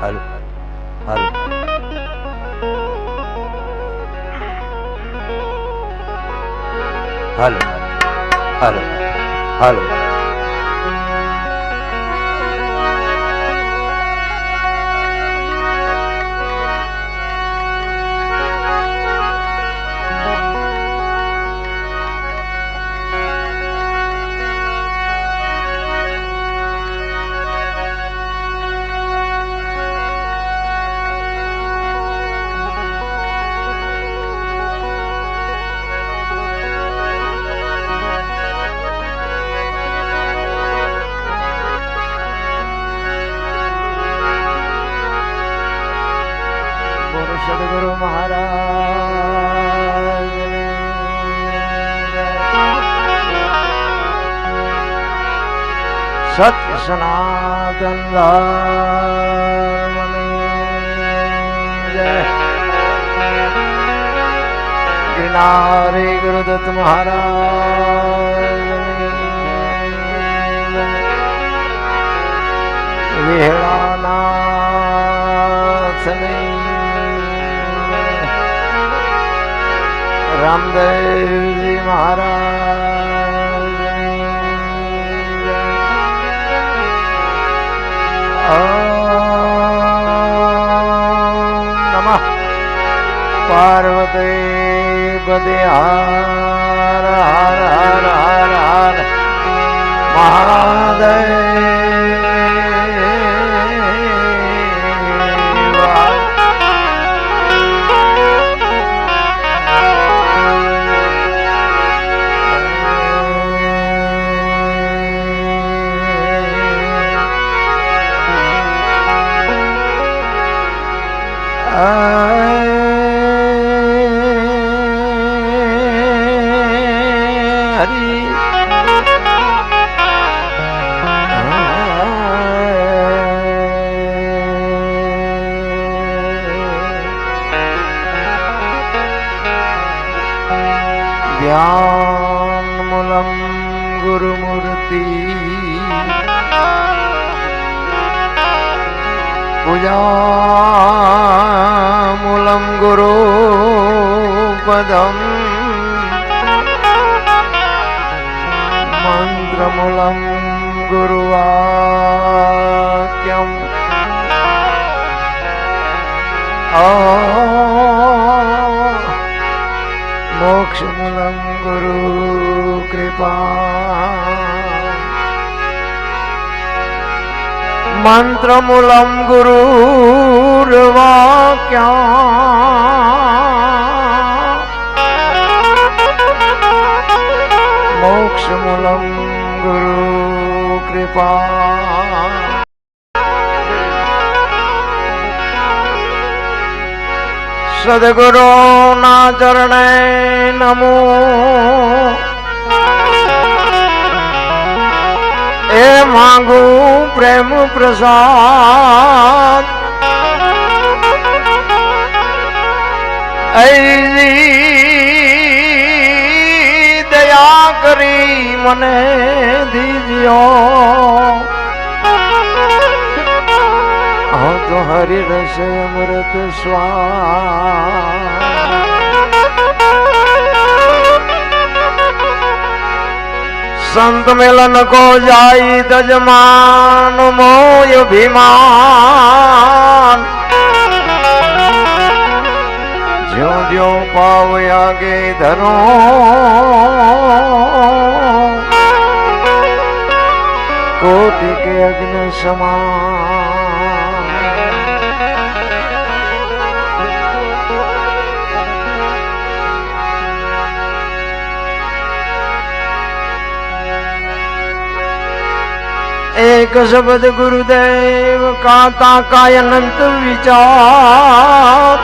હાલો હાલો હાલો હાલો હાલો સદગુરુ મહારાજ સત્ય સનાતન ધર્મની જય ગિરનારી ગુરુદત્ત મહારાજ વિહળાનાથની રામદેવજી મહારાજ નમઃ પાર્વતી પદે હર હર હર હર હર મહાદેવ ध्यानमूलं गुरुमूर्ति पूजामूलं गुरुपदम् मन्त्रमूलं गुरुवाक्यम् मोक्षमूलं गुरु कृपा मंत्रमूलं गुरुर्वाक्या मोक्षमूलं गुरु कृपा सद्गुरु ना चरणे नमो ए मांगू प्रेम प्रसाद ऐसी दया करी मने दीजियो हो तो हरि रस अमृत स्वाद संत मिलन को जाई तजमान मोय अभिमान ज्यो ज्यो पाव आगे धरो कोटि के अग्नि समान एक शब्द गुरुदेव काता का अनंत विचार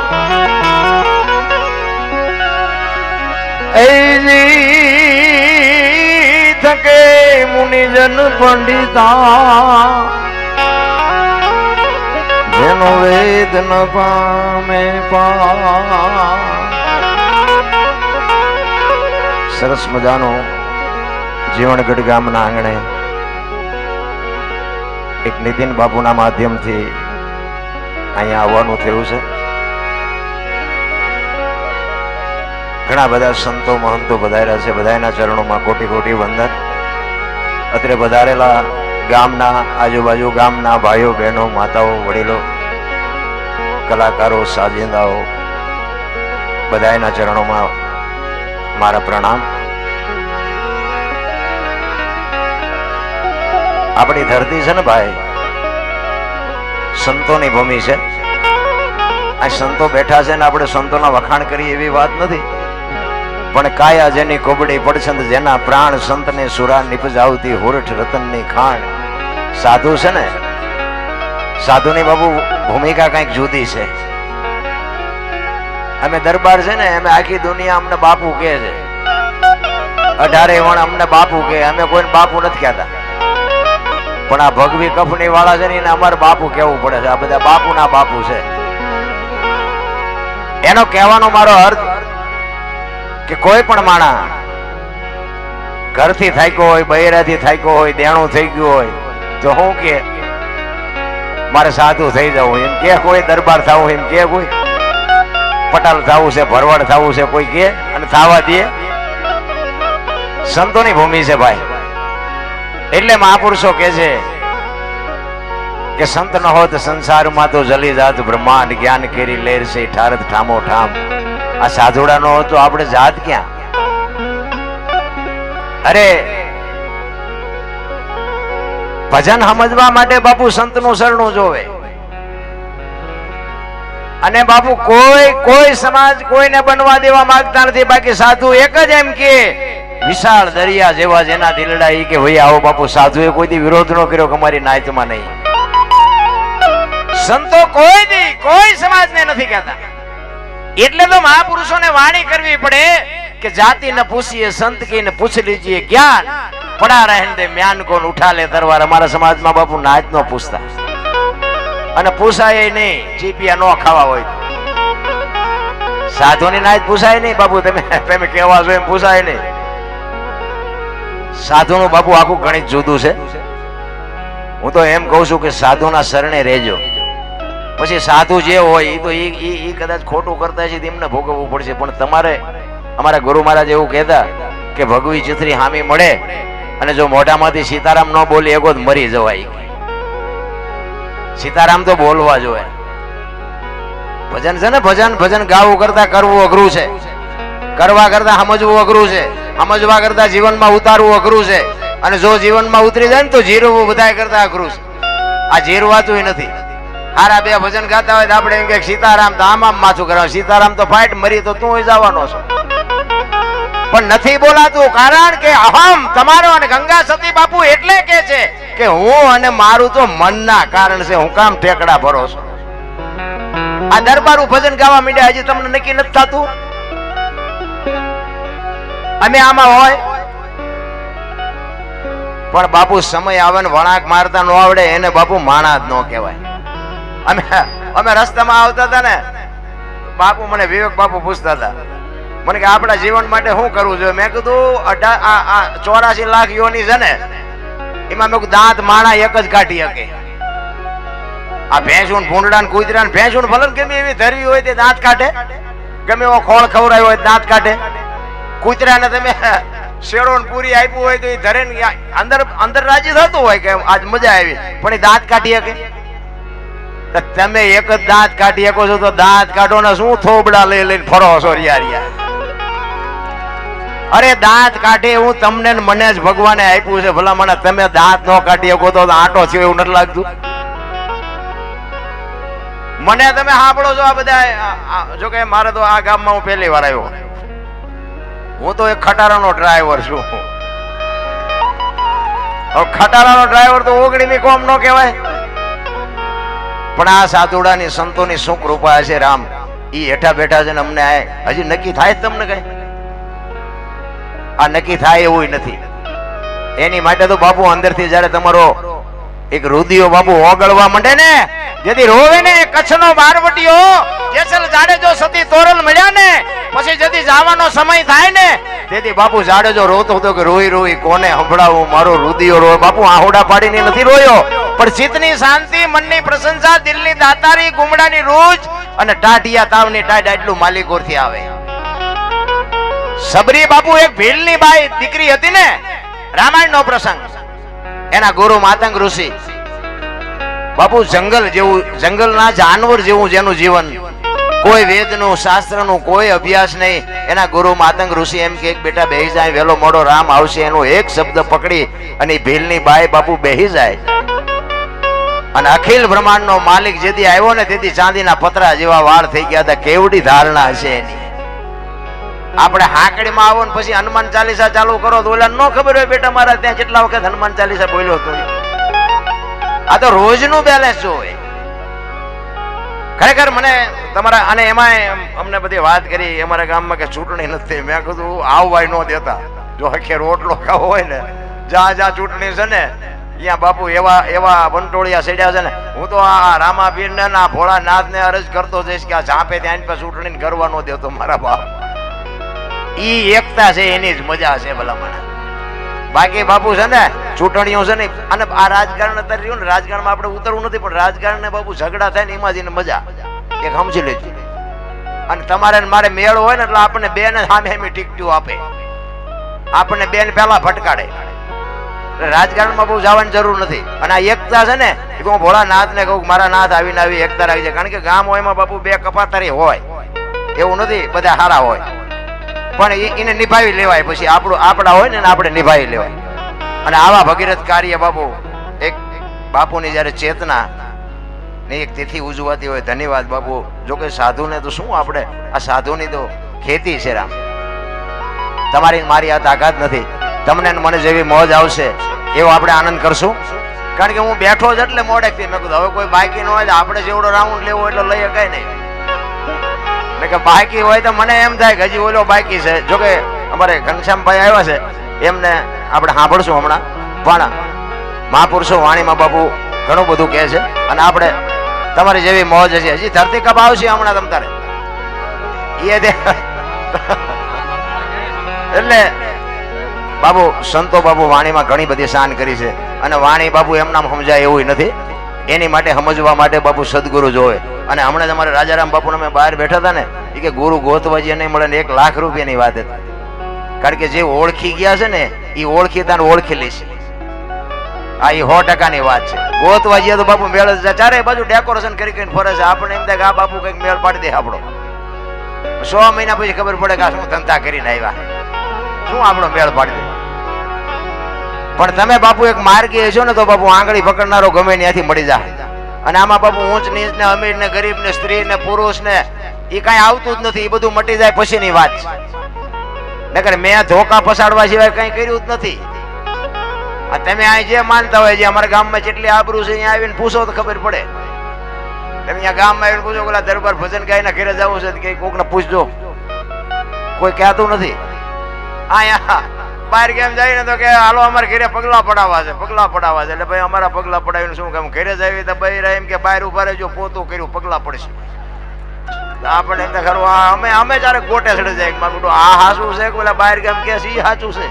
ऐसी थके मुनिजन पंडिता જેનો વેદ ન પામે સરસ મજાનો જીવણગઢ ગામના આંગણે અહીંયા આવવાનું થયું છે. ઘણા બધા સંતો મહંતો પધાર્યા છે. બધાના ચરણોમાં કોટી કોટી વંદન. અત્રે પધારેલા ગામના આજુબાજુ ગામના ભાઈઓ બહેનો માતાઓ વડીલો કલાકારો સાજિંદાઓ બધાના ચરણોમાં મારા પ્રણામ. આપણી ધરતી છે ને ભાઈ, સંતોની ભૂમિ છે. આ સંતો બેઠા છે ને આપણે સંતોના વખાણ કરીએ એવી વાત નથી, પણ કાયા જેની કોબડી પડછંદ જેના પ્રાણ સંતને સુરા નિપજાવતી હોરઠ રતનની ખાણ. સાધુ છે ને, સાધુની બાબુ ભૂમિકા કંઈક જુદી છે. અમે દરબાર છે ને, અમે આખી દુનિયા અમને બાપુ કહે છે, 18 વણ અમને બાપુ કહે, અમે કોઈને બાપુ નથી કહેતા. પણ આ ભગવી કફની વાળા છે ને એને અમારે બાપુ કહેવું પડે છે. આ બધા બાપુના બાપુ છે. એનો કહેવાનો મારો અર્થ કે કોઈ પણ માણસ ઘરથી થાક્યો હોય, બૈરાથી થાક્યો હોય, દેણું થઈ ગયું હોય તો હું કે મારે સાધુ થઈ જવું એમ કે, કોઈ દરબાર થવું એમ કે, કોઈ પટાલ થવું છે, ભરવાડ થવું છે કોઈ કે, અને થવા દે. સંતોની ભૂમિ છે ભાઈ. એટલે મહાપુરુષો કે છે કે સંત ન હોત સંસારમાં તો જલી જાત બ્રહ્માંડ, જ્ઞાન કેરી લેર છે ઠારત ઠામો ઠામ. આ સાધુડા નો તો આપણે જાત ક્યાં? અરે ભજન સમજવા માટે બાપુ સંત નું શરણું જોવે. અને બાપુ કોઈ સમાજ કોઈને બનવા દેવા માંગતા નથી. બાકી સાધુ એક જ એમ કે વિશાળ દરિયા જેવા જેના દિલડા ઈ કે ભાઈ આવો બાપુ. સાધુએ કોઈ વિરોધ ન કર્યો કે અમારી નાયતમાં નહીં. સંતો કોઈ સમાજને નથી કહેતા. એટલે તો મહાપુરુષોને વાણી કરવી પડે કે જાતિ ન પૂછીએ સંત કી ને પૂછ લીજીએ જ્ઞાન, પડા રહેન દે म्यान કોન ઉઠા લે તરવાર. અમારા સમાજમાં બાપુ નાચ નો પૂછતા, અને પૂછાય નહીં. ચીપિયા નો ખાવા હોય સાધુની નાચ પૂછાય નહીં બાપુ. તમે કેવા છો એમ પૂછાય નહીં. સાધુ નું બાપુ આખું ગણિત જુદું છે. હું તો એમ કઉ છું કે સાધુના શરણે રહેજો. પછી સાધુ જે હોય એ તો એ કદાચ ખોટું કરતા છે એમને ભોગવવું પડશે. પણ તમારે, અમારા ગુરુ મહારાજ એવું કહેતા કે ભગવી ચિત્રી હામી મળે અને જો મોઢામાંથી સીતારામ ન બોલે એગો જ મરી જવાય. સીતારામ તો બોલવા જોઈએ. ભજન છે ને, ભજન ગાવું કરતા કરવું અઘરું છે. કરવા કરતા સમજવું અઘરું છે. સમજવા કરતા જીવનમાં ઉતારવું અઘરું છે. અને જો જીવનમાં ઉતરી જાય ને તો જીરવું બધા કરતા અઘરું છે. આ જીરવાતું નથી. હારા બે ભજન ગાતા હોય તો આપણે એમ કે સીતારામ તો આમ માથું કરવા, સીતારામ તો ફાઈટ મરી તો તું જવાનો છો. પણ નથી બોલાતું, કારણ કે અહમ તમારો અને ગંગા સતી બાપુ એટલે કે છે કે હું અને મારું તો મનના કારણ છે. હું કામ ઠેકડા ભરો છું. આ દરબારું ભજન ગાવા માંડ્યા, હજી તમને નક્કી નથી થતું અમે આમાં હોય. પણ બાપુ સમય આવે ને વળાંક મારતા ન આવડે એને બાપુ માણા જ ન કહેવાય. અમે રસ્તામાં આવતા હતા ને બાપુ, મને વિવેક બાપુ પૂછતા હતા, મને કે આપણા જીવન માટે શું કરવું જોઈએ? મેં કીધું 84 લાખ યોની છે ને એમાં મેં દાંત માણા એક જ કાઢી શકે. આ ભેંસું ભૂંડડા ને કૂતરા ને ભેંસું ભલે ગમે એવી ધરવી હોય તે દાંત કાઢે, ગમે એવો ખોળ ખવડાવ્યો હોય દાંત કાઢે. કૂતરા ને તમે શેડો ને પૂરી આપ્યું હોય તો એ ધરે ને અંદર રાજી થતું હોય કે આજ મજા આવી, પણ એ દાંત કાઢી શકે? તમે એક જ દાંત કાઢી શકો છો તો દાંત કાઢો ને શું થોબડા લઈ લઈને ફરો છો રિયા? અરે દાંત કાઢે એવું તમને મને જ ભગવાને આપ્યું છે. ભલા મને તમે દાંત ન કાઢી શકો તો આંટો થયો એવું નથી લાગતું? મને તમે સાંભળો છો આ બધા? જો કે મારે તો આ ગામમાં હું પહેલી વાર આવ્યો. હું તો એક ખટારાનો ડ્રાઈવર છું. ખટારાનો ડ્રાઈવર તો ઓગણીની કોમ ન કહેવાય. પણ આ સાધુડાની સંતોની શું કૃપા છે રામ. ઈ હેઠા બેઠા છે ને અમને હજી નક્કી થાય તમને કઈ? આ નક્કી થાય એવું નથી. એની માટે તો બાપુ અંદરથી જયારે તમારો એક રુધિયો બાપુ ઓગળવા માંડે ને, જેથી રોવે ને કચ્છનો બારવટીયો જેસલ જાડેજો સતી તોરલ મળ્યા ને પછી જેથી જવાનો સમય થાય ને તેથી બાપુ જાડેજો રોતો હતો કે રોઈ રોઈ કોને સંભળાવું, મારો રુધિયો રોય. બાપુ આહોડા પાડીને નથી રોયો, પણ ચિત્તની શાંતિ, મનની પ્રશંસા, દિલની દાતારી, ગુમડાની રૂજ અને ટાઢિયા તાવની ટાઢ આટલું માલિકોરથી આવે. સબરી બાપુ એક ભીલની બાઈ દીકરી હતી ને, રામાયણનો પ્રસંગ. એના ગુરુ માતંગ ઋષિ બાપુ જંગલ જેવું, જંગલના જાનવર જેવું જેનું જીવન, કોઈ વેદનું શાસ્ત્રનું કોઈ અભ્યાસ નહીં. એના ગુરુ માતંગ ઋષિ એમ કે બેટા બેહી જાય, વેલો મોડો રામ આવશે, એનો એક શબ્દ પકડી અને ભીલની બાઈ બાપુ બેહી જાય. અને અખિલ બ્રહ્માંડનો માલિક જેથી આવ્યો ને તેથી ચાંદીના પતરા જેવા વાળ થઈ ગયા હતા. કેવડી ધારણા હશે એની. આપણે હાકડીમાં આવો ને પછી હનુમાન ચાલીસા ચાલુ કરો તો ઓલા ન ખબર હોય બેટા મારા ત્યાં કેટલા વખત હનુમાન ચાલીસા બોલ્યો હતો. આ તો રોજનું બેલેન્સ હોય. ખરેખર મને તમારા, અને એમાં અમને બધી વાત કરી અમારા ગામમાં કે ચૂંટણી નથી. મેં કીધું આવવાય ન દેતા. જો હખે રોટલો ખાવો હોય ને, જ્યાં ચૂંટણી છે ને અહીંયા બાપુ એવા વંટોળિયા સેડ્યા છે ને. હું તો આ રામાપીર ને ના ભોળાનાથ ને અરજ કરતો જઈશ કે આ ઝાપે ત્યાં ચૂંટણી કરવા ન દેતો મારા બાપ. ઈ એકતા છે, એની જ મજા છે ભલામણ. બાકી બાપુ છે ને ચૂંટણીઓ છે ને, અને આ રાજકારણ અત્યારે રહ્યું ને, રાજકારણમાં આપણે ઉતરવું નથી, પણ રાજકારણ ને બાપુ ઝઘડા થાય ને એમાં જઈને મજા એક સમજી લેજો. અને તમારે મારે મેળ હોય ને એટલે આપણને બે ને સામે સામે ટીકટીઓ આપે, આપણને બેન પેલા ફટકાડે. રાજકારણમાં બહુ જવાની જરૂર નથી. અને આ એકતા છે ને, હું ભોળાનાથ ને કહું મારા નાથ આવીને આવી એકતા રાખી જાય. કારણ કે ગામ હોય એમાં બાપુ બે કપાતરી હોય એવું નથી, બધા સારા હોય, પણ એને નિભાવી લેવાય. પછી આપણા હોય ને આપણે નિભાવી લેવાય. અને આવા ભગીરથ કાર્ય બાપુ, એક બાપુની જયારે ચેતના ને એક તિથિ ઉજવાતી હોય, ધન્યવાદ બાપુ. જો કે સાધુને તો શું, આપણે આ સાધુની તો ખેતી છે રામ. તમારી મારી આ તાકાત નથી. તમને મને જેવી મોજ આવશે એવો આપણે આનંદ કરશું. કારણ કે હું બેઠો જ એટલે મોડેકથી મેં કીધું હવે કોઈ બાકી ન હોય, આપણે જેવડો રાઉન્ડ લેવો એટલો લઈએ કઈ નહીં. કે બાકી હોય તો મને એમ થાય કે હજી ઓલો બાકી છે. જોકે અમારે ઘનશ્યામભાઈ આવ્યા છે, એમને આપણે સાંભળશું હમણાં. પણ મહાપુરુષો વાણીમાં બાપુ ઘણું બધું કહે છે. અને આપણે તમારી જેવી મોજ હશે. હજી ધરતી કપ આવશે હમણાં તમ તારે એટલે બાપુ સંતો બાપુ વાણીમાં ઘણી બધી શાન કરી છે. અને વાણી બાપુ એમ નામ સમજાય એવું નથી. એની માટે સમજવા માટે બાપુ સદગુરુ જોવે. અને હમણાં અમારે રાજારામ બાપુ અમે બહાર બેઠા હતા ને, એ કે ગુરુ ગોતવા જે નહીં મળે ને 1 લાખ રૂપિયાની વાત હતી. કારણ કે જે ઓળખી ગયા છે ને એ ઓળખી તને ઓળખી લઈશ. આ એ 100%ની વાત છે. ગોતવા જઈએ તો બાપુ મેળ ચારે બાજુ ડેકોરેશન કરી કરીને ફરે છે. આપણે એમ થાય કે આ બાપુ કઈક મેળ પાડી દે આપણો. 100 મહિના પછી ખબર પડે કે આ શું ધંધા કરીને આવ્યા, શું આપણો મેળ પાડી દે. પણ તમે બાપુ એક માર્ગી હશો ને તો બાપુ આંગળી પકડનારો ગમે ત્યાંથી મળી જાય. અને આમાં બાપુ ઊંચ નીચ ને અમીર ને ગરીબ ને સ્ત્રી ને પુરુષ ને એ કઈ આવતું જ નથી. એ બધું મટી જાય પછીની વાત છે. નકર મેં ધોકા પસાડવા સિવાય કઈ કર્યું જ નથી. તમે અહીં જે માનતા હોય, જે અમારા ગામમાં જેટલી આબરૂ છે અહીંયા આવીને પૂછો તો ખબર પડે. તમે અહીંયા ગામમાં આવીને પૂછો પેલા દરબાર ભજન ગાયના ઘરે જવું છે કે કોક ને પૂછજો, કોઈ કહેતું નથી. અહીંયા બહાર કેમ જાય ને તો કે હાલો અમારે ઘરે પગલા પડાવવા છે, પગલા પડાવવા છે. એટલે ભાઈ અમારા પગલા પડાવીને શું કામ, ઘરે જાય તો બહાર એમ કે બહાર ઉભા રહેજો, પોતું કર્યું પગલા પડશે. આપણે એમ ખરું અમે જયારે ગોટે ચડે જાય મારું આ હાચું છે કે પેલા બહાર કેમ કે છે સાચું છે.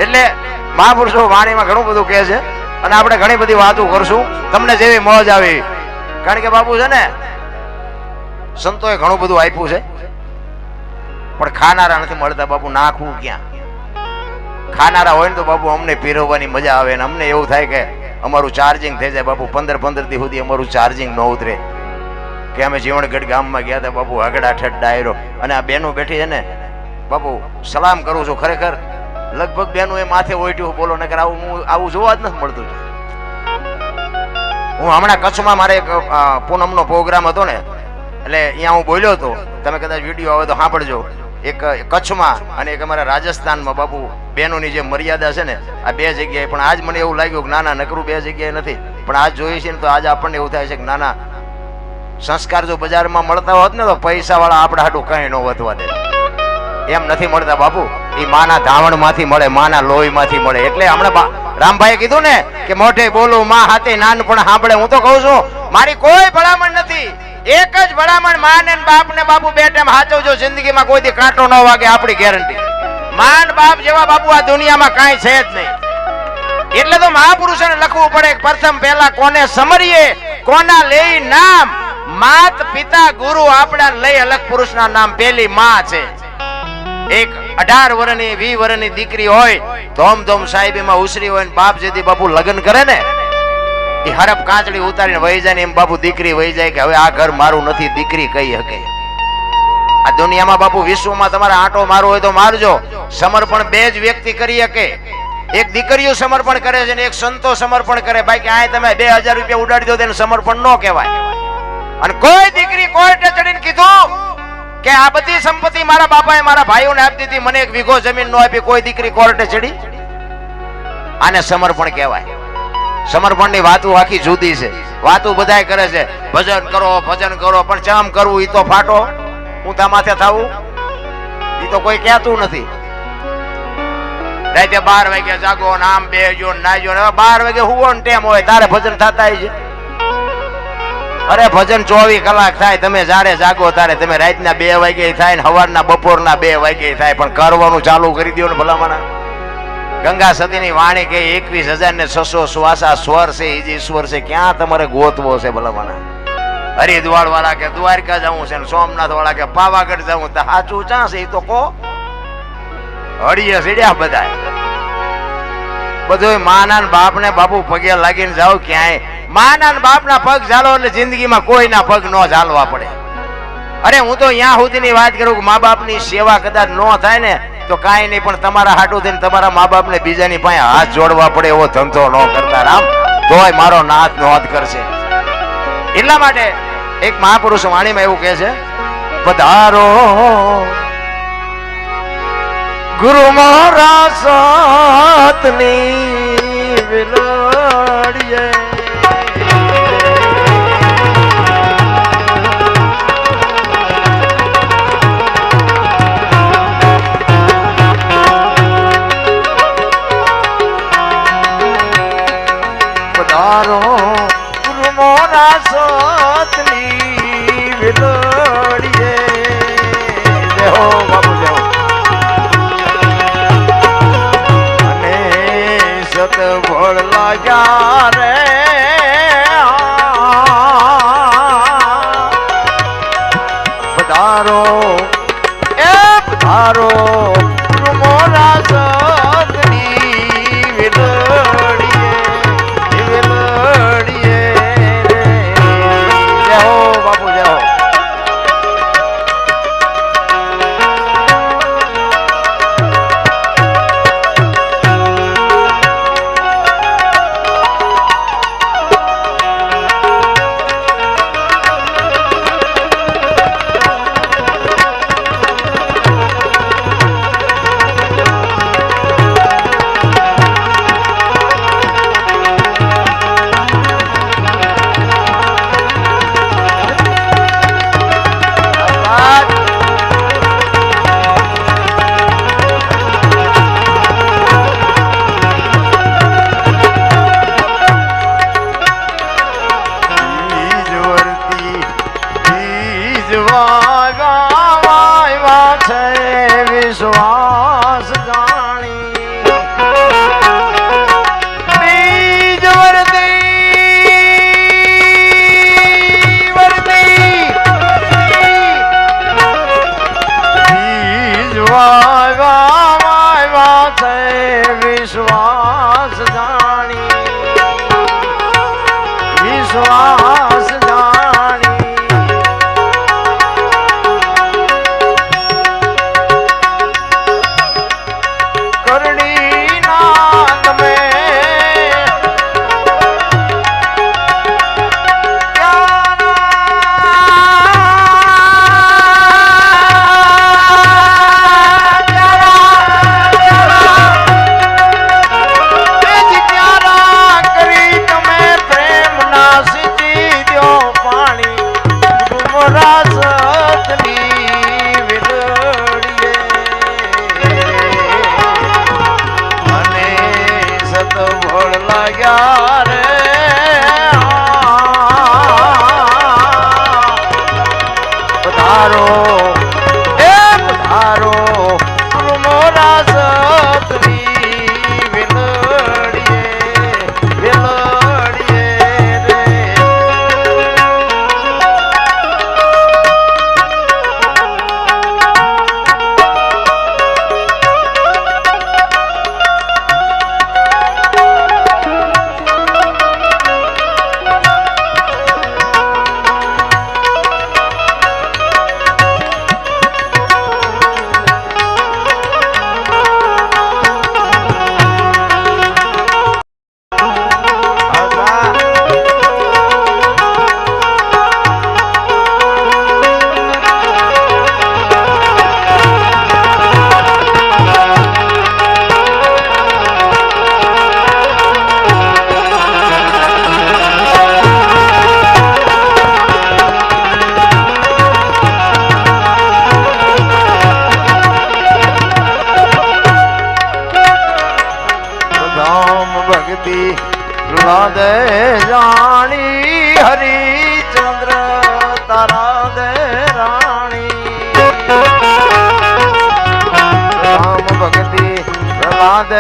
એટલે મહાપુરુષો વાણીમાં ઘણું બધું કહે છે. અને આપણે ઘણી બધી વાતો કરશું, તમને જેવી મોજ આવી. કારણ કે બાપુ છે ને સંતોએ ઘણું બધું આપ્યું છે, પણ ખાનારા નથી મળતા બાપુ. નાખવું ક્યાં? ખાનારા હોય ને તો બાપુ અમને પીરવવાની મજા આવે. ને અમને એવું થાય કે અમારું ચાર્જિંગ થઈ જાય બાપુ. 15 દી સુધી અમારું ચાર્જિંગ ન ઉતરે. કે અમે જીવણગઢ ગામમાં ગયા હતા બાપુ, આગડા ઠેઠ ડાયરો. અને આ બેનો બેઠી છે ને બાપુ, સલામ કરું છું. ખરેખર લગભગ બેનું એ માથે ઓઈટ્યું બોલો, નકર આવું જોવા જ નથી મળતું. હું હમણાં કચ્છમાં મારે એક પૂનમનો પ્રોગ્રામ હતો ને, એટલે અહીંયા હું બોલ્યો હતો. તમે કદાચ વિડીયો આવે તો સાંભળજો. એક કચ્છમાં અને એક અમારા રાજસ્થાનમાં બાપુ બહેનોની જે મર્યાદા છે ને, આ 2 જગ્યાએ. પણ આજ મને એવું લાગ્યું કે નાના નકરું 2 જગ્યાએ નથી, પણ આજ જોઈએ છે ને તો આજ આપણને એવું થાય છે કે નાના સંસ્કાર જો બજારમાં મળતા હોત ને તો પૈસા વાળા આપણા હાટું કઈ ન વધવા દે. એમ નથી મળતા બાપુ. એ માના ધાવણ માંથી મળે, માના લોહી માંથી મળે. એટલે હમણાં રામભાઈએ કીધું ને કે મોઢે બોલું માં હાથે નાનપણ સાંભળે. હું તો કહું છું મારી કોઈ ભલામણ નથી. એક જ ભલામણ, માં ને બાપ ને બાપુ 2 ટાઈમ હાચવજો. જિંદગીમાં કોઈ દી કાંટો ન વાગે, આપણી ગેરંટી. માન બાપ જેવા બાપુ આ દુનિયામાં કાંઈ છે જ નહીં. એટલે એટલે તો મહાપુરુષોને લખવું પડે પ્રથમ પહેલા કોને સમરીએ, કોના લેઈ નામ, માત પિતા ગુરુ આપણા લઈ અલગ પુરુષના નામ. પેલી માં છે. એક 18 વર્ષની 20 વર્ષની દીકરી હોય ધોમ સાહેબીમાં ઉસરી હોય ને બાપ જેથી બાપુ લગ્ન કરે ને એ હરપ કાંચડી ઉતારીને વહી જાય ને એમ બાપુ દીકરી વહી જાય કે હવે આ ઘર મારું નથી, દીકરી કહી શકે. આ દુનિયામાં બાપુ વિશ્વમાં તમારે આંટો મારવો હોય તો મારજો. સમર્પણ બે જ વ્યક્તિ કરી શકે. એક દીકરીઓ સમર્પણ કરે છે ને એક સંતો સમર્પણ કરે. બાકી આ તમે 2000 રૂપિયા ઉડાડી દો તેને સમર્પણ ન કહેવાય. અને કોઈ દીકરી કોર્ટે ચડીને કીધું કે આ બધી સંપત્તિ મારા બાપાએ મારા ભાઈઓને આપી દીધી, મને એક વીઘો જમીન ન આપી, કોઈ દીકરી કોર્ટે ચડી? આને સમર્પણ કહેવાય. સમર્પણની વાતો આખી જુદી છે. વાતો બધાય કરે છે, ભજન કરો ભજન કરો, પણ ચામ કરવું ઈ તો ફાટો ઊંધા માથે થાવું ઈ તો કોઈ કહેતું નથી. રાતે 12 વાગે જાગો, નામ બેજો નાજો, 12 વાગે હુવો ને ટેમ હોય તારે ભજન થતા છે. અરે ભજન 24 કલાક થાય, તમે જારે જાગો તારે. તમે રાતના 2 વાગે થાય ને સવારના બપોરના 2 વાગે થાય, પણ કરવાનું ચાલુ કરી દો ને ભલામણા. ગંગા સતીની વાણી કે 21,600 શ્વાસા સ્વર છે, ઈ જ ઈશ્વર છે. ક્યાં તમારે ગોતવો છે ભલામણા? હરિદ્વાર વાળા કે દ્વારકા જવું છે, સોમનાથ વાળા કે પાવાગઢ જવું, તો સાચું ચા છે એ તો કહો. હળીએ સીડ્યા બધા બધું માના બાપ ને બાપુ પગે લાગીને જાઓ ક્યાંય. માના બાપ ના પગ ઝાલો એટલે જિંદગીમાં કોઈના પગ ન ઝાલવા પડે. અરે હું તો અહીંયા સુધીની વાત કરું કે મા બાપ ની સેવા કદાચ ન થાય ને તો કાંઈ નહીં, પણ તમારા હાટું થઈને તમારા મા બાપ ને બીજાની પાસે હાથ જોડવા પડે એવો ધંધો ન કરતા રામ, તોય મારો નાથ નોંધ કરશે. એટલા માટે એક મહાપુરુષ વાણીમાં એવું કહે છે, પધારો ગુરુ મારા સાતની વિલડીએ, પધારો ગુરુ મારા સાતની વિલડીએ. દેહો બાબુ દેહો. ભળ લાગ્યા રે પધારો એ પધારો મોરા સતની વિલડીએ જય હો બાપુ જય હો. વિશ્વાસ જાણી બીજ બીજ વાવા છે વિશ્વાસ જાણી વિશ્વાસ ભક્તિ પ્રહલાદ જાણી હરિચંદ્ર તારા દે રાણી રામ ભક્તિ પ્રહલાદ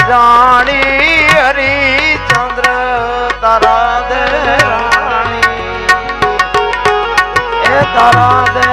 જાણી હરિચંદ્ર તારા દે રાણી એ તારા દે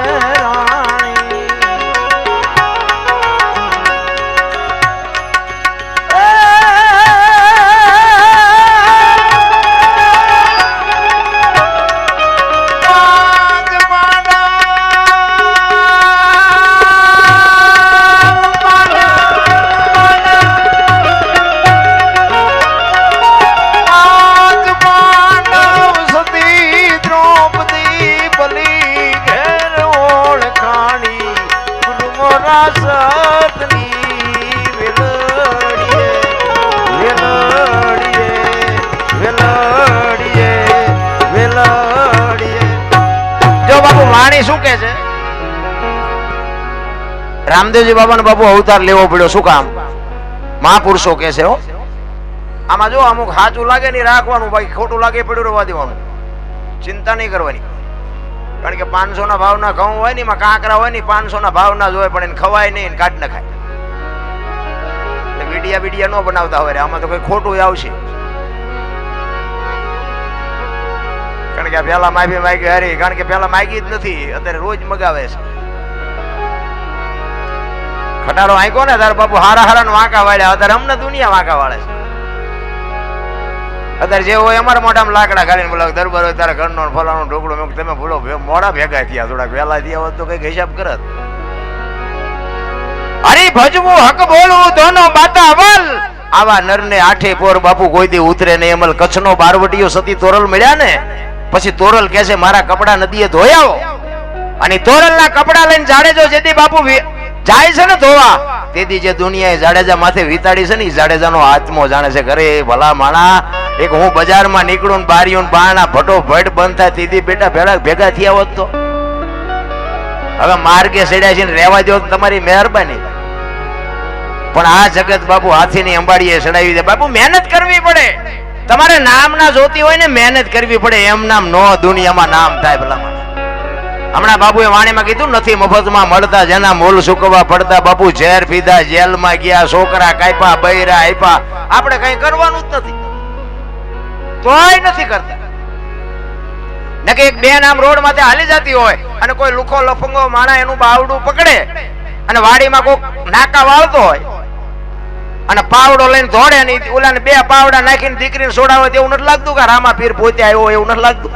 શું કે છે રામદેવજી બાબા ને બાપુ અવતાર લેવો પડ્યો શું કામ મહાપુરુષો કે છે હો આમાં જો અમુક સાચું લાગે નહીં રાખવાનું બાકી ખોટું લાગે પડ્યું રહેવા દેવાનું ચિંતા નહીં કરવાની કારણ કે 500 ના ભાવના ઘઉં હોય ને એમાં કાંકરા હોય ને 500 ના ભાવના જ હોય પણ એને ખવાય નહીં કાઢ નખાય વિડિયા ન બનાવતા હોય આમાં તો કઈ ખોટું આવશે કારણ કે પેલા માફી માંગી હારી કારણ કે પેલા માંગી જ નથી અત્યારે રોજ મગાવે છે ખટારો આંકો ને તાર બાપુ હારા હારા વાંકા વાળ્યા અત્યારે અમને દુનિયા વાંકા વાળે છે અત્યારે જે હોય અમારા મોઢામાં લાકડા ગાડીને બોલાવે દરબાર હોય તારા ઘરનો ફલાણો ઢોકળો મેં તમે બોલો મોડા ભેગા થયા થોડાક વહેલા થયા હોત તો કઈક હિસાબ કરત હરી ભજવું હક બોલવું દોનો બાતા અવલ આવા નરને આઠે પોર બાપુ કોઈ દી ઉતરે નહીં અમલ કચ્છનો બારવટીયો સતી તોરલ મળ્યા ને પછી તોરલ કહે છે મારા કપડા નદીએ ધોયાવો અને તોરલના કપડા લઈને જાડેજો જેથી બાપુ જાય છે ને ધોવા તેથી જે દુનિયાએ જાડેજા માથે વિતાડી છે ને જાડેજાનો આત્મો જાણે છે ઘરે ભલા માણા એક હું બજારમાં નીકળું ને બારીઓ બારણા ફટોફટ બંધ થાય તેથી બેટા ભેગા થયા હોત તો હવે માર્ગે સેડ્યા છે ને રહેવા દો તમારી મહેરબાની પણ આ જગત બાપુ હાથીની અંબાડીએ ચડાવી દે બાપુ મહેનત કરવી પડે તમારે નામ ના જોતી હોય ને મહેનત કરવી પડે એમ નામ નો દુનિયામાં નામ થાય ભલા હમણાં બાપુએ વાણીમાં કીધું નથી મફતમાં મળતા જેના મૂલ સુકવા પડતા બાપુ ઝેર પીધા જેલમાં ગયા છોકરા કાપ્યા બૈરા આપ્યા આપણે કઈ કરવાનું જ નથી તોય નથી કરતા ને કે એક બેન આમ રોડ માંથી હાલી જતી હોય અને કોઈ લુખો લફંગો માણા એનું બાવડું પકડે અને વાડીમાં કોક નાકા વાળતો હોય અને પાવડો લઈને ધોડે ને ઓલાને 2 પાવડા નાખીને દીકરીને સોડાવે એવું નથી લાગતું કે રામા પીર પોતે આવ્યો એવું નથી લાગતું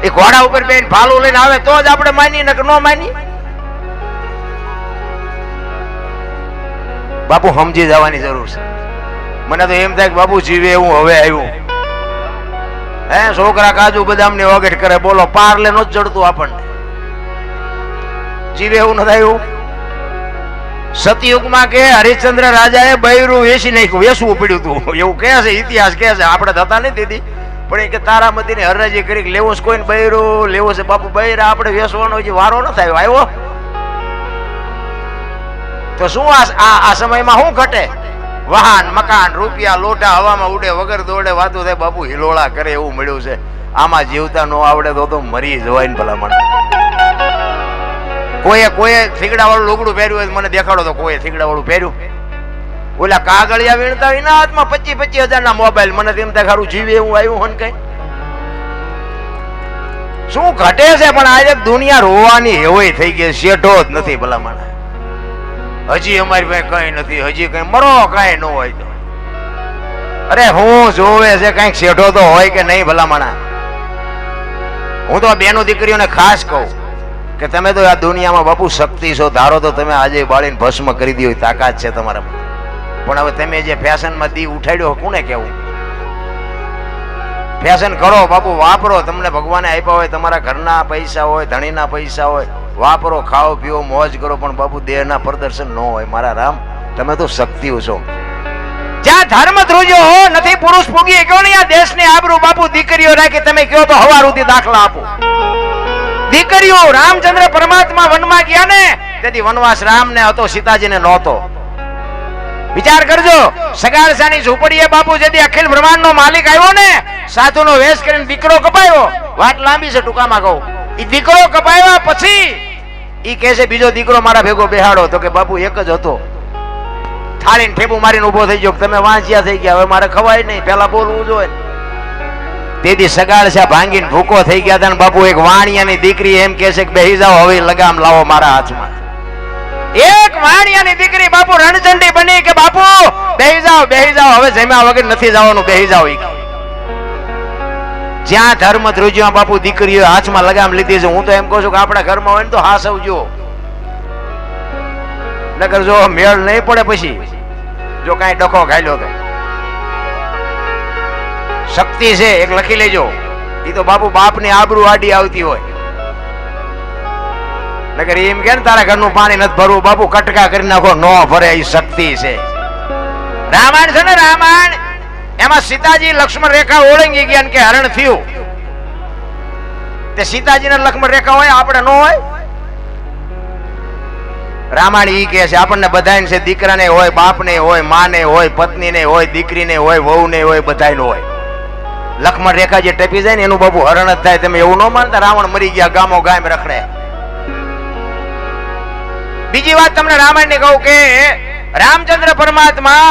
એ ઘોડા ઉપર બેન ભાલું લઈને આવે તો જ આપણે માની ને ન માની બાપુ સમજી જવાની જરૂર છે મને તો એમ થાય કે બાપુ જીવે એવું હવે આવ્યું હે છોકરા કાજુ બદામ ની વગેરે કરે બોલો પાર્લે નો ચડતું આપણને જીવે એવું નથી આવ્યું સતયુગમાં કે હરિશ્ચંદ્ર રાજાએ બૈરું વેચી નાખ્યું વેચવું પડ્યું હતું એવું કહે છે ઇતિહાસ કહે છે આપણે થતા નથી દીધી પણ એ કે તારામતીને હરાજી કરી લેવો છે કોઈને બૈરું લેવો છે બાપુ બૈરા આપણે વેચવાનો જે વારો ન થાય આવ્યો તો શું આ સમયમાં શું ઘટે વાહન મકાન રૂપિયા લોટા હવામાં ઉડે વગર દોડે વાતો થાય બાપુ હિલોળા કરે એવું મળ્યું છે આમાં જીવતા નો આવડે તો મરી જવાય ને ભલામણ કોઈએ થીગડા વાળું લુગડું પહેર્યું હોય મને દેખાડો તો કોઈ થીગડા વાળું પહેર્યું ઓલા કાગળિયા વીણતા હોય ના હાથમાં 25,000 ના મોબાઈલ મને તેમ થાય ખારું જીવે એવું આવ્યું હોય કઈ શું ઘટે છે પણ આજે દુનિયા રોવાની હેવઈ થઈ ગઈ શેઠો જ નથી ભલામણ હજી અમારી પાસે કઈ નથી હજી કઈ મરો કઈ ન હોય તો અરે હું જોવે છે કઈક શેઠો તો હોય કે નહીં ભલામણા હું તો બેનો દીકરીઓને ખાસ કહું કે તમે તો આ દુનિયામાં બાપુ શક્તિ છો ધારો તો તમે આજે બાળીને ભસ્મ કરી દી હોય તાકાત છે તમારામાં પણ હવે તમે જે ફેશનમાં દી ઉઠાડ્યો કોને કેવું ફેશન કરો બાપુ વાપરો તમને ભગવાને આપ્યા હોય તમારા ઘરના પૈસા હોય ધણીના પૈસા હોય વાપરો ખાઓ પીઓ મોજ કરો પણ બાપુ દેહના પ્રદર્શન ન હોય મારા રામ તમે તો શક્તિઓ છો જ્યાં ધર્મ ધ્રુજો નથી પુરુષ પૂગી ગયો ને આ દેશની આબરૂ બાપુ દીકરીઓ રાખી તમે કહો તો હવાર સુધી દાખલા આપો દીકરીઓ રામચંદ્ર પરમાત્મા વનમાં ગયા ને તેથી વનવાસ રામને હતો સીતાજીને નહોતો વિચાર કરજો, સગાળસાની ઝૂંપડીએ બાપુ જેથી અખિલ બ્રહ્માંડનો માલિક આવ્યો ને, સાધુનો વેશ કરીને દીકરો કપાયો. વાત લાંબી છે, ટૂંકામાં કહું. ઈ દીકરો કપાયો પછી ઈ કહે છે બીજો દીકરો મારા ભેગો બેહાડો. તો કે બાપુ એક જ હતો. થાળીને ઠેબુ મારીને ઉભો થઈ ગયો, તમે વાંચ્યા થઈ ગયા, હવે મારે ખવાય નહીં, પેલા બોલવું જોઈએ. તેથી સગાળસા ભાંગીને ભૂકો થઈ ગયા હતા. બાપુ એક વાણિયાની દીકરી એમ કહે છે કે બેહી જાઓ, હવે લગામ લાવો મારા હાથમાં. એક વાણિયાની દીકરી બાપુ રણચંડી બની કે બાપુ બેહી જાઓ, હવે જમ્યા વગર નથી જવાનું, બેહી જાઓ. જ્યાં ધર્મ ધ્રુજ્યો બાપુ દીકરીઓ હાથમાં લગામ લીધી છે. હું તો એમ કહું છું કે આપણા ઘરમાં હોય ને તો હાસવજો, નકર જો મેળ નહીં પડે પછી જો કાંઈ ડખો ખાયલો તો. શક્તિ છે એક લખી લેજો, એ તો બાપુ બાપની આબરૂ આડી આવતી હોય. નકર એમ કે તારા ઘરનું પાણી નથી ભરવું, બાપુ કટકા કરી નાખો, નો ભરે. એ શક્તિ છે. રામાયણ છે ને, રામાયણ એમાં સીતાજી લક્ષ્મણ રેખા ઓળંગી ગયા કે હરણ થયું. તે સીતાજી ને લક્ષ્મણ રેખા હોય, આપણે ન હોય. રામાયણ ઈ કે છે આપણને બધાને છે, દીકરાને હોય, બાપને હોય, માને હોય, પત્નીને હોય, દીકરીને હોય, વહુને હોય, બધાને હોય. લક્ષ્મણ રેખા જે ટપી જાય ને એનું બાપુ હરણ જ થાય. તમે એવું ન માનતા રાવણ મરી ગયા ગામો ગામ રખડે. બીજી વાત તમને રામાયણ ની કહું કે રામચંદ્ર પરમાત્મા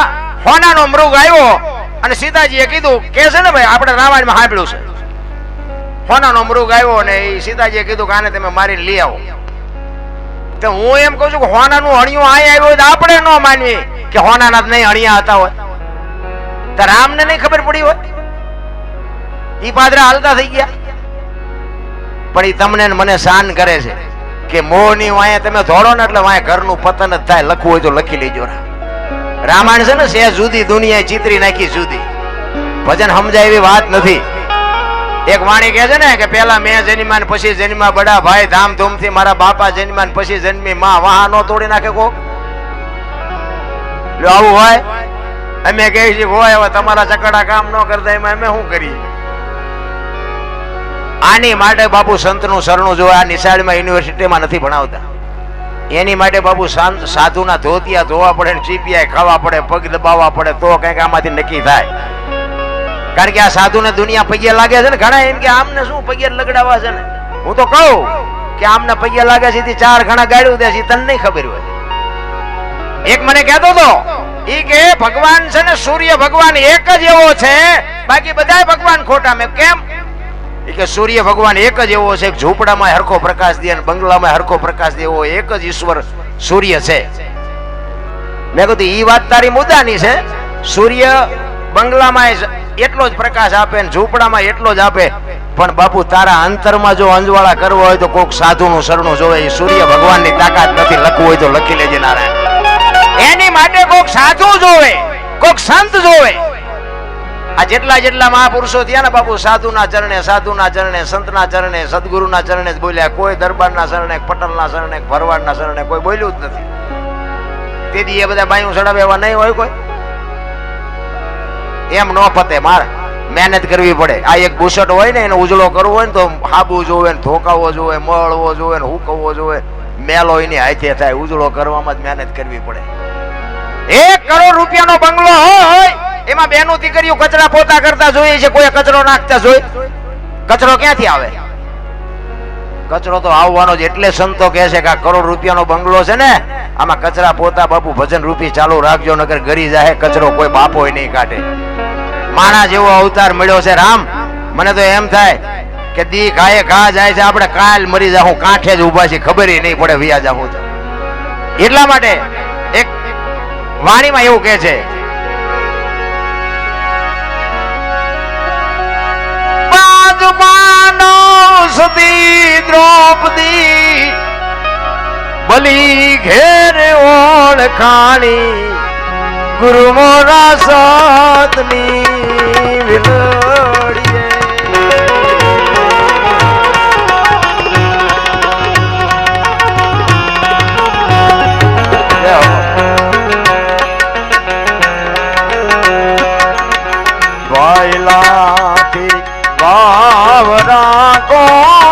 હોનાનો મૃગ આવ્યો અને સીતાજીએ કીધું કે છે ને ભાઈ, આપણે રામાયણમાં સાંભળ્યું છે, હોનાનો મૃગ આવ્યો અને સીતાજીએ કીધું કે આને તમે મારીને લઈ આવો. તો હું એમ કહું છું કે હોનાનું હણિયું આય આવ્યો હોય તો આપણે ન માનવી કે હોનાના જ નહીં હણિયા હતા હોય. તો રામને નહીં ખબર પડી હોય, ઈ પાદરા હાલતા થઈ ગયા. પણ ઈ તમને મને શાન કરે છે કે મોહની વાંહે તમે ધોડો ને એટલે વાંહે ઘરનું પતન જ થાય. લખવું હોય તો લખી લેજો. રામાયણ છે ને સે જુદી દુનિયા ચિત્રી નાખી જુદી. ભજન સમજાય એવી વાત નથી. એક વાણી કહે છે ને કે પેલા મેં જન્મ્યા ને પછી જન્મ્યા બડા ભાઈ, ધામધૂમથી મારા બાપા જન્મ્યા ને પછી જન્મી માં, વાહ નો તોડી નાખે કોક. આવું હોય અમે કહે છે હોય, હવે તમારા ચકડા કામ ન કરતા એમાં અમે શું કરીએ. આની માટે બાપુ સંતનું શરણું જોવા. આ નિશાળમાં યુનિવર્સિટીમાં નથી ભણાવતા. એની માટે બાપુ સાધુના ધોતિયા ધોવા પડે, ચીપિયા ખાવા પડે, પગ દબાવવા પડે, તો કઈક આમાંથી નક્કી થાય. કારણ કે આ સાધુને દુનિયા પગે લાગે છે ને. ઘણા એમ કે આમને શું પગે લગડાવા છે ને. હું તો કહું કે આમને પગે લાગે છે, ચાર ઘણા ગાડ્યું દે છે, તને નહીં ખબર હોય. એક મને કહેતો હતો ઈ કે ભગવાન છે ને, સૂર્ય ભગવાન એક જ એવો છે, બાકી બધા ભગવાન ખોટા. મેં કેમ? કે સૂર્ય ભગવાન એક જ એવો છે, ઝૂંપડામાં હરખો પ્રકાશ દે અને બંગલામાં હરખો પ્રકાશ દે, એવો એક જ ઈશ્વર સૂર્ય છે. મેં કીધું ઈ વાત તારી મુદ્દાની છે. સૂર્ય બંગલામાં એટલો જ પ્રકાશ આપે ને ઝૂંપડામાં એટલો જ આપે, પણ બાપુ તારા અંતરમાં જો અંજવાળા કરવો હોય તો કોક સાધુનું શરણું જોવે. એ સૂર્ય ભગવાનની તાકાત નથી. લખવું હોય તો લખી લેજે નારાયણ. એની માટે કોક સાધુ જોવે, કોક સંત જોવે. આ જેટલા મહાપુરુષો થયા ને બાપુ, સાધુના ચરણે, સાધુના ચરણે, સંતના ચરણે, સદગુરુના ચરણે જ બોલ્યા. કોઈ દરબારના શરણે, પટલના શરણે, ભરવાડના શરણે કોઈ બોલ્યું જ નથી. તેથી એ બધા બાયું ચડાવે એવા નહીં હોય કોઈ. એમ ન પતે, મારે મહેનત કરવી પડે. આ એક બુશટ હોય ને, એને ઉજળો કરવો હોય ને તો હાબુ જોવે ને, ધોકાવો જોવે, મળવો જોવે ને, હુકવવો જોવે. મેલો એની હાથે થાય. ઉજળો કરવામાં જ મહેનત કરવી પડે. 1 કરોડ રૂપિયાનો બંગલો હોય, એમાં બેનો દીકરીઓ કચરા પોતા કરતા જોઈએ છે, કોઈ કચરો નાખતા જોઈ. કચરો ક્યાંથી આવે? કચરો તો આવવાનો જ. એટલે સંતો કહે છે કે આ કરોડ રૂપિયાનો બંગલો છે ને, આમાં કચરા પોતા બાપુ ભજન રૂપી ચાલુ રાખજો, નકર ગરી જાય કચરો કોઈ બાપો નહીં કાઢે. માણા જેવો અવતાર મળ્યો છે રામ. મને તો એમ થાય કે દી ઘાએ ઘા જાય છે, આપણે કાલ મરી જાઉં, કાંઠે જ ઉભા છે, ખબર નહીં પડે વિયા જાઉં. એટલા માટે એક વાણીમાં એવું કહે છે, સતી દ્રૌપદી બલી ઘેર ઓળખાણી, ગુરુ મોરા સતની વિલડીએ. વાયલાથી વાવરા કો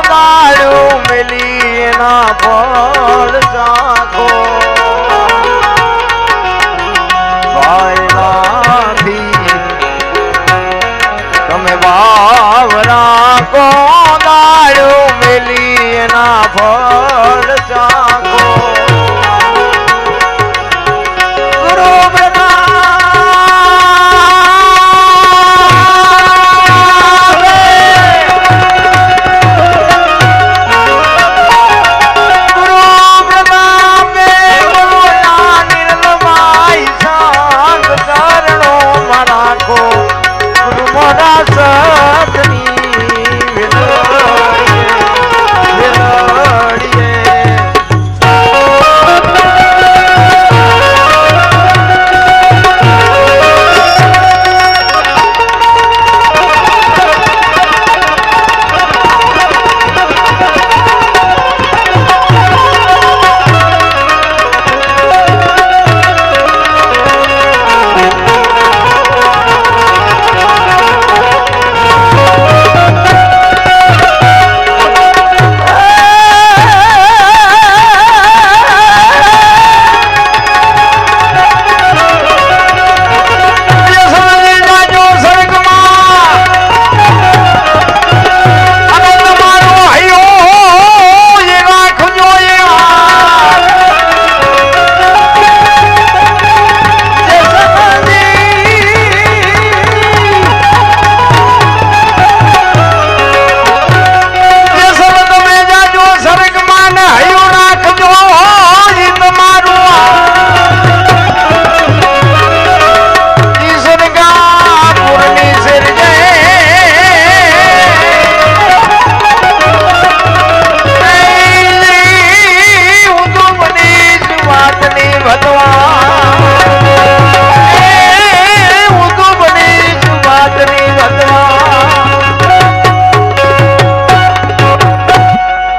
ગાળું મેલી ના ફળ ચાખો. તમે બાવરા કો દાળ્યું મેલી એના ફળ ચાખો ગુરુ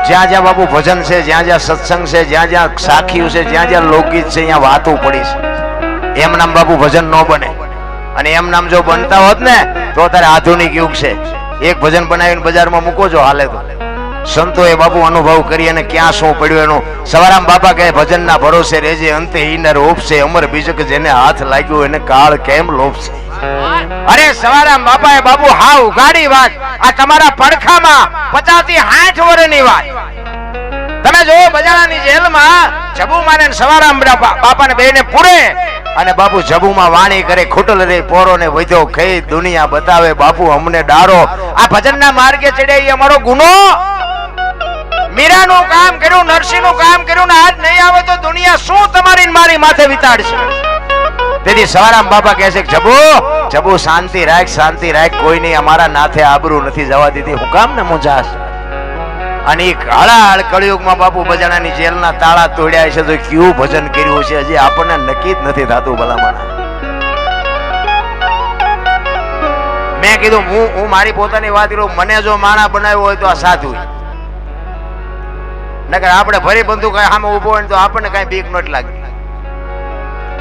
જ્યાં જ્યાં બાપુ ભજન છે, જ્યાં જ્યાં સત્સંગ છે, જ્યાં જ્યાં સાખીયું છે, જ્યાં જ્યાં લોકગીત છે, ત્યાં વાતો પડી છે. એમ નામ બાપુ ભજન ન બને. અને એમ નામ જો બનતા હોત ને તો અત્યારે આધુનિક યુગ છે. એક ભજન બનાવીને બજારમાં મૂકો છો હાલે તો. સંતોએ બાપુ અનુભવ કરી અને ક્યાં શું પડ્યું એનું. સવારામ બાપા કહે ભજનના ભરોસે રહેજે, અંતે ઈનર ઓપશે, અમર બીજક જેને હાથ લાગ્યો એને કાળ કેમ લોપશે. અરે સવારામ બાપાએ બાપુ હા ઉગાડી વાત. આ તમારા પડખામાં 50 થી 60 વર્ષની વાત. તમે જો બજારાની જેલમાં જબુમાને સવારામ બાપાને બેને પૂરે અને બાપુ જબુમાં વાણી કરે, ખૂટલ રે પોરો ને વધ્યો ખઈ દુનિયા બતાવે બાપુ અમને ડારો. આ ભજનના માર્ગે ચડે એ અમારો ગુનો. મીરાનું કામ કર્યું, નરસિંહનું કામ કર્યું ને આજ નહીં આવે તો દુનિયા શું તમારી મારી માથે વિતાડશે. તેથી સવારામ બાપા કહે છે જબુ શાંતિ રાખ, શાંતિ રાખ, કોઈ નહીં અમારા નાથે આબરૂ નથી જવા દીધી. હું કામ ને મુજાસ. અને કાળા કળિયુગમાં બાપુ બજાણાની જેલના તાળા તોડ્યા છે તો કયું ભજન કર્યું છે હજી આપણને નક્કી જ નથી થતું. ભલામણ મેં કીધું હું મારી પોતાની વાત કરું, મને જો માણા બનાવ્યો હોય તો આ સાધુ. નકર આપણે ભરી બંદૂક સામે ઉભો હોય તો આપણને કઈ બીક નથી લાગતી.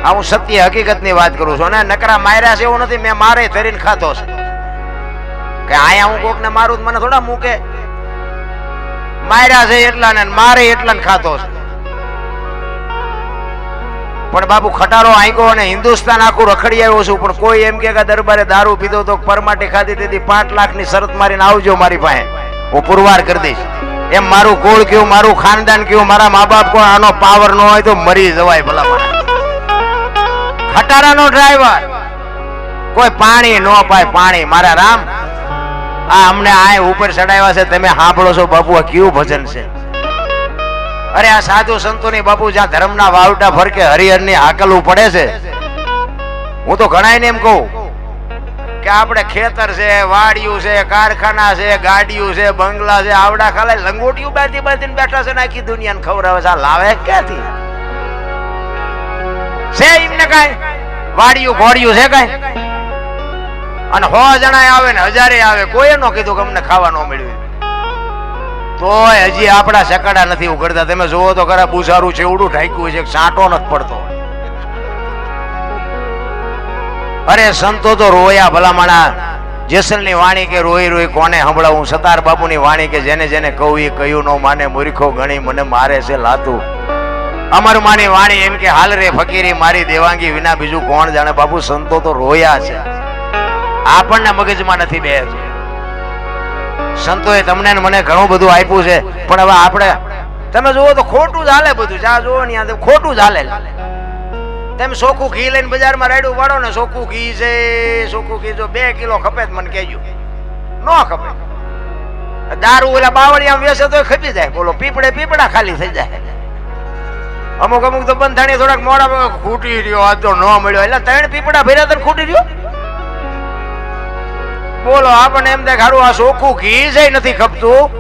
આ હું સત્ય હકીકતની વાત કરું છું. ને નકરા માર્યા છે એવું નથી, મેં મારે ધરીને ખાતો છે. કે આયા હું કોકને મારું મને થોડા મૂકે. માર્યા છે એટલા ને મારે એટલા ને ખાતો છે. પણ બાપુ ખટારો આંકો અને હિન્દુસ્તાન આખું રખડી આવ્યો છું. પણ કોઈ એમ કે દરબારે દારૂ પીધો તો પરમાટી ખાધી તેથી 5 લાખની શરત મારીને આવજો મારી પાસે, હું પુરવાર કરી દઈશ. એમ મારું કુળ કયું, મારું ખાનદાન કયું, મારા મા બાપ કોઈ આનો પાવર ન હોય તો મરી જવાય. ભલા ખટારાનો ડ્રાઈવર કોઈ પાણી ન પાય. પાણી મારા રામ આ અમને આ ઉપર ચડાવ્યા છે. તમે સાંભળો છો બાપુ આ કેવું ભજન છે. અરે આ સાધુ સંતોની બાપુ જ્યાં ધર્મના વાવટા ફરકે હરિહરની હાકલવું પડે છે. હું તો ઘણાને એમ કહું કે આપણે ખેતર છે, વાડિયું છે, કારખાના છે, ગાડીયું છે, બંગલા છે, આવડા ખાલે લંગોટિયું બાંધી બાંધીને બેઠા છે ને આખી દુનિયાને ખવડાવે છે. આ લાવે ક્યાંથી છે એમને કાંઈ વાડિયું ઘોડિયું છે કાંઈ? અને 100 જણા આવે ને 1000 આવે, કોઈ નો કીધું કે અમને ખાવા ન મળ્યું. તોય હજી આપણા સકડા નથી ઉઘડતા. તમે જોવો તો ખરા બુસારું ચેવડું ઢાંક્યું છે, સાંટો નથી પડતો. અરે સંતો તો રોયા ભલામણા. જેસલની વાણી કે રોઈ રોઈ કોને સંભળાવું. સતાર બાપુની વાણી કે જેને જેને કહું એ કહ્યું નો માને, મૂર્ખો ગણી મને મારે છે લાતું. અમર માની વાણી એમ કે હાલ રે ફકીરી મારી દેવાંગી વિના બીજું કોણ જાણે. બાપુ સંતો તો રોયા છે. આપણને મગજમાં નથી બેસતું. સંતોએ તમને ને મને ઘણું બધું આપ્યું છે, પણ હવે આપણે તમે જુઓ તો ખોટું જ હાલે બધું. જ્યાં જુઓ ને ત્યાં ખોટું જ હાલે. તમે ચોખ્ખું ઘી લઈને બજારમાં રાડ્યું વાળો ને, ચોખ્ખું ઘી છે, ચોખ્ખું ઘી જો 2 કિલો ખપે મને કહેજો, ન ખપે. દારૂ ઓલા બાવળિયા વેસે તો ખપી જાય, બોલો પીપળા ખાલી થઈ જાય. અમુક તો બંધાણી થોડાક મોડા ખૂટી રહ્યો, આ તો ન મળ્યો એટલે 3 પીપળા ભર્યા તો ખૂટી રહ્યો. બોલો આપણને એમ થાય ખારું આ ચોખ્ખું ઘી છે નથી ખપતું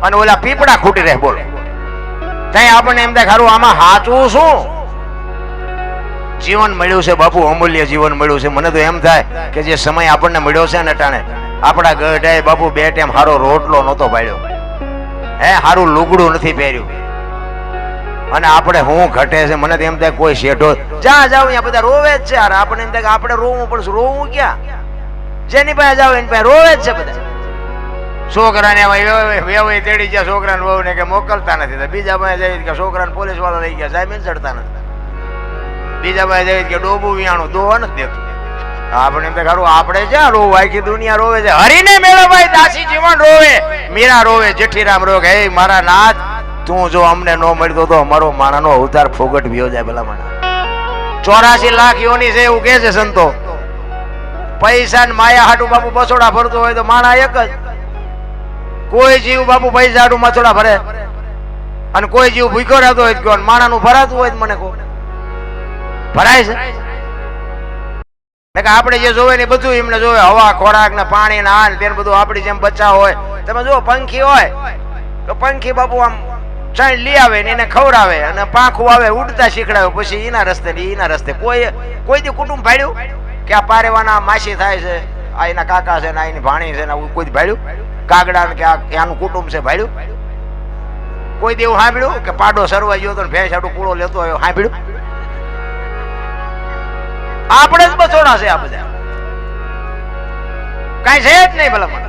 અને ઓલા પીપળા ખૂટી રહે. બોલો ત્યાં આપણને એમ થાય ખારું આમાં સાચું શું? જીવન મળ્યું છે બાપુ, અમૂલ્ય જીવન મળ્યું છે. મને તો એમ થાય કે જે સમય આપણને મળ્યો છે ને ટાણે આપણા ગઢાએ બાપુ 2 ટાઈમ હારો રોટલો નહોતો પાડ્યો, હારું લુગડું નથી પહેર્યું, અને આપણે હું ઘટે છે. મને તો એમ થાય કોઈ શેઠો જ્યાં જાવ ત્યાં બધા રોવે જ છે. આપણે એમ થાય કે આપણે રોવું પડશે. રોવું ક્યાં? જેની પાસે જાવ એની પાસે રોવે જ છે બધા. છોકરાને વેવાઈ તેડી ગયા, છોકરાને વહુ ને કે મોકલતા નથી. બીજા પાસે જઈ કે છોકરાને પોલીસ વાળા લઈ ગયા, સાહેબ ચડતા નથી. બીજા પાસે જઈ કે ડોબું વિયાણું દોવા નથી દેતું. આપણે એમ તો ખરું આપણે જ્યાં રોવું, આખી દુનિયા રોવે છે. હરીને મેળવાય દાસી જીવન રોવે, મીરા રોવે, જેઠીરામ રોવે. હે મારા નાથ, તું જો અમને ન મળતો તો અમારો માણાનો અવતાર ફોગટ વ્યો જાય. ભલા માણા 84 લાખ યોની છે એવું કે છે સંતો. પૈસા ને માયા હાટું બાપુ બસોડા ભરતો હોય તો માણા એક જ. કોઈ જીવ બાપુ પૈસા હાટું મસોડા ભરે અને કોઈ જીવ ભૂખ્યો રહેતો હોય તો માણા નું ભરાતું હોય મને કહો ભરાય છે? આપણે જે જોવે ને બધું એમને જોવે, હવા ખોરાક ને પાણી ને આ તેને બધું આપણી જેમ બચ્ચા હોય. તમે જુઓ પંખી હોય તો પંખી બાપુ આમ ચાઈ લઈ આવે ને એને ખવડાવે અને પાંખું આવે ઉડતા શીખડાવે, પછી એના રસ્તે ને એના રસ્તે. કોઈ દી કુટુંબ ભાડ્યું કે આ પારેવાના માસી થાય છે, આ એના કાકા છે ને આ એની ભાણી છે ને કોઈ ભાડ્યું? કાગડા કે આનું કુટુંબ છે ભાડ્યું? કોઈ દી એવું સાંભળ્યું કે પાડો સરવા ગયો તો ભેંસ આટું પૂળો લેતો હોય સાંભળ્યું? આપણે જ બસોડા છે આ બધા, કઈ છે જ નહીં. ભલા મને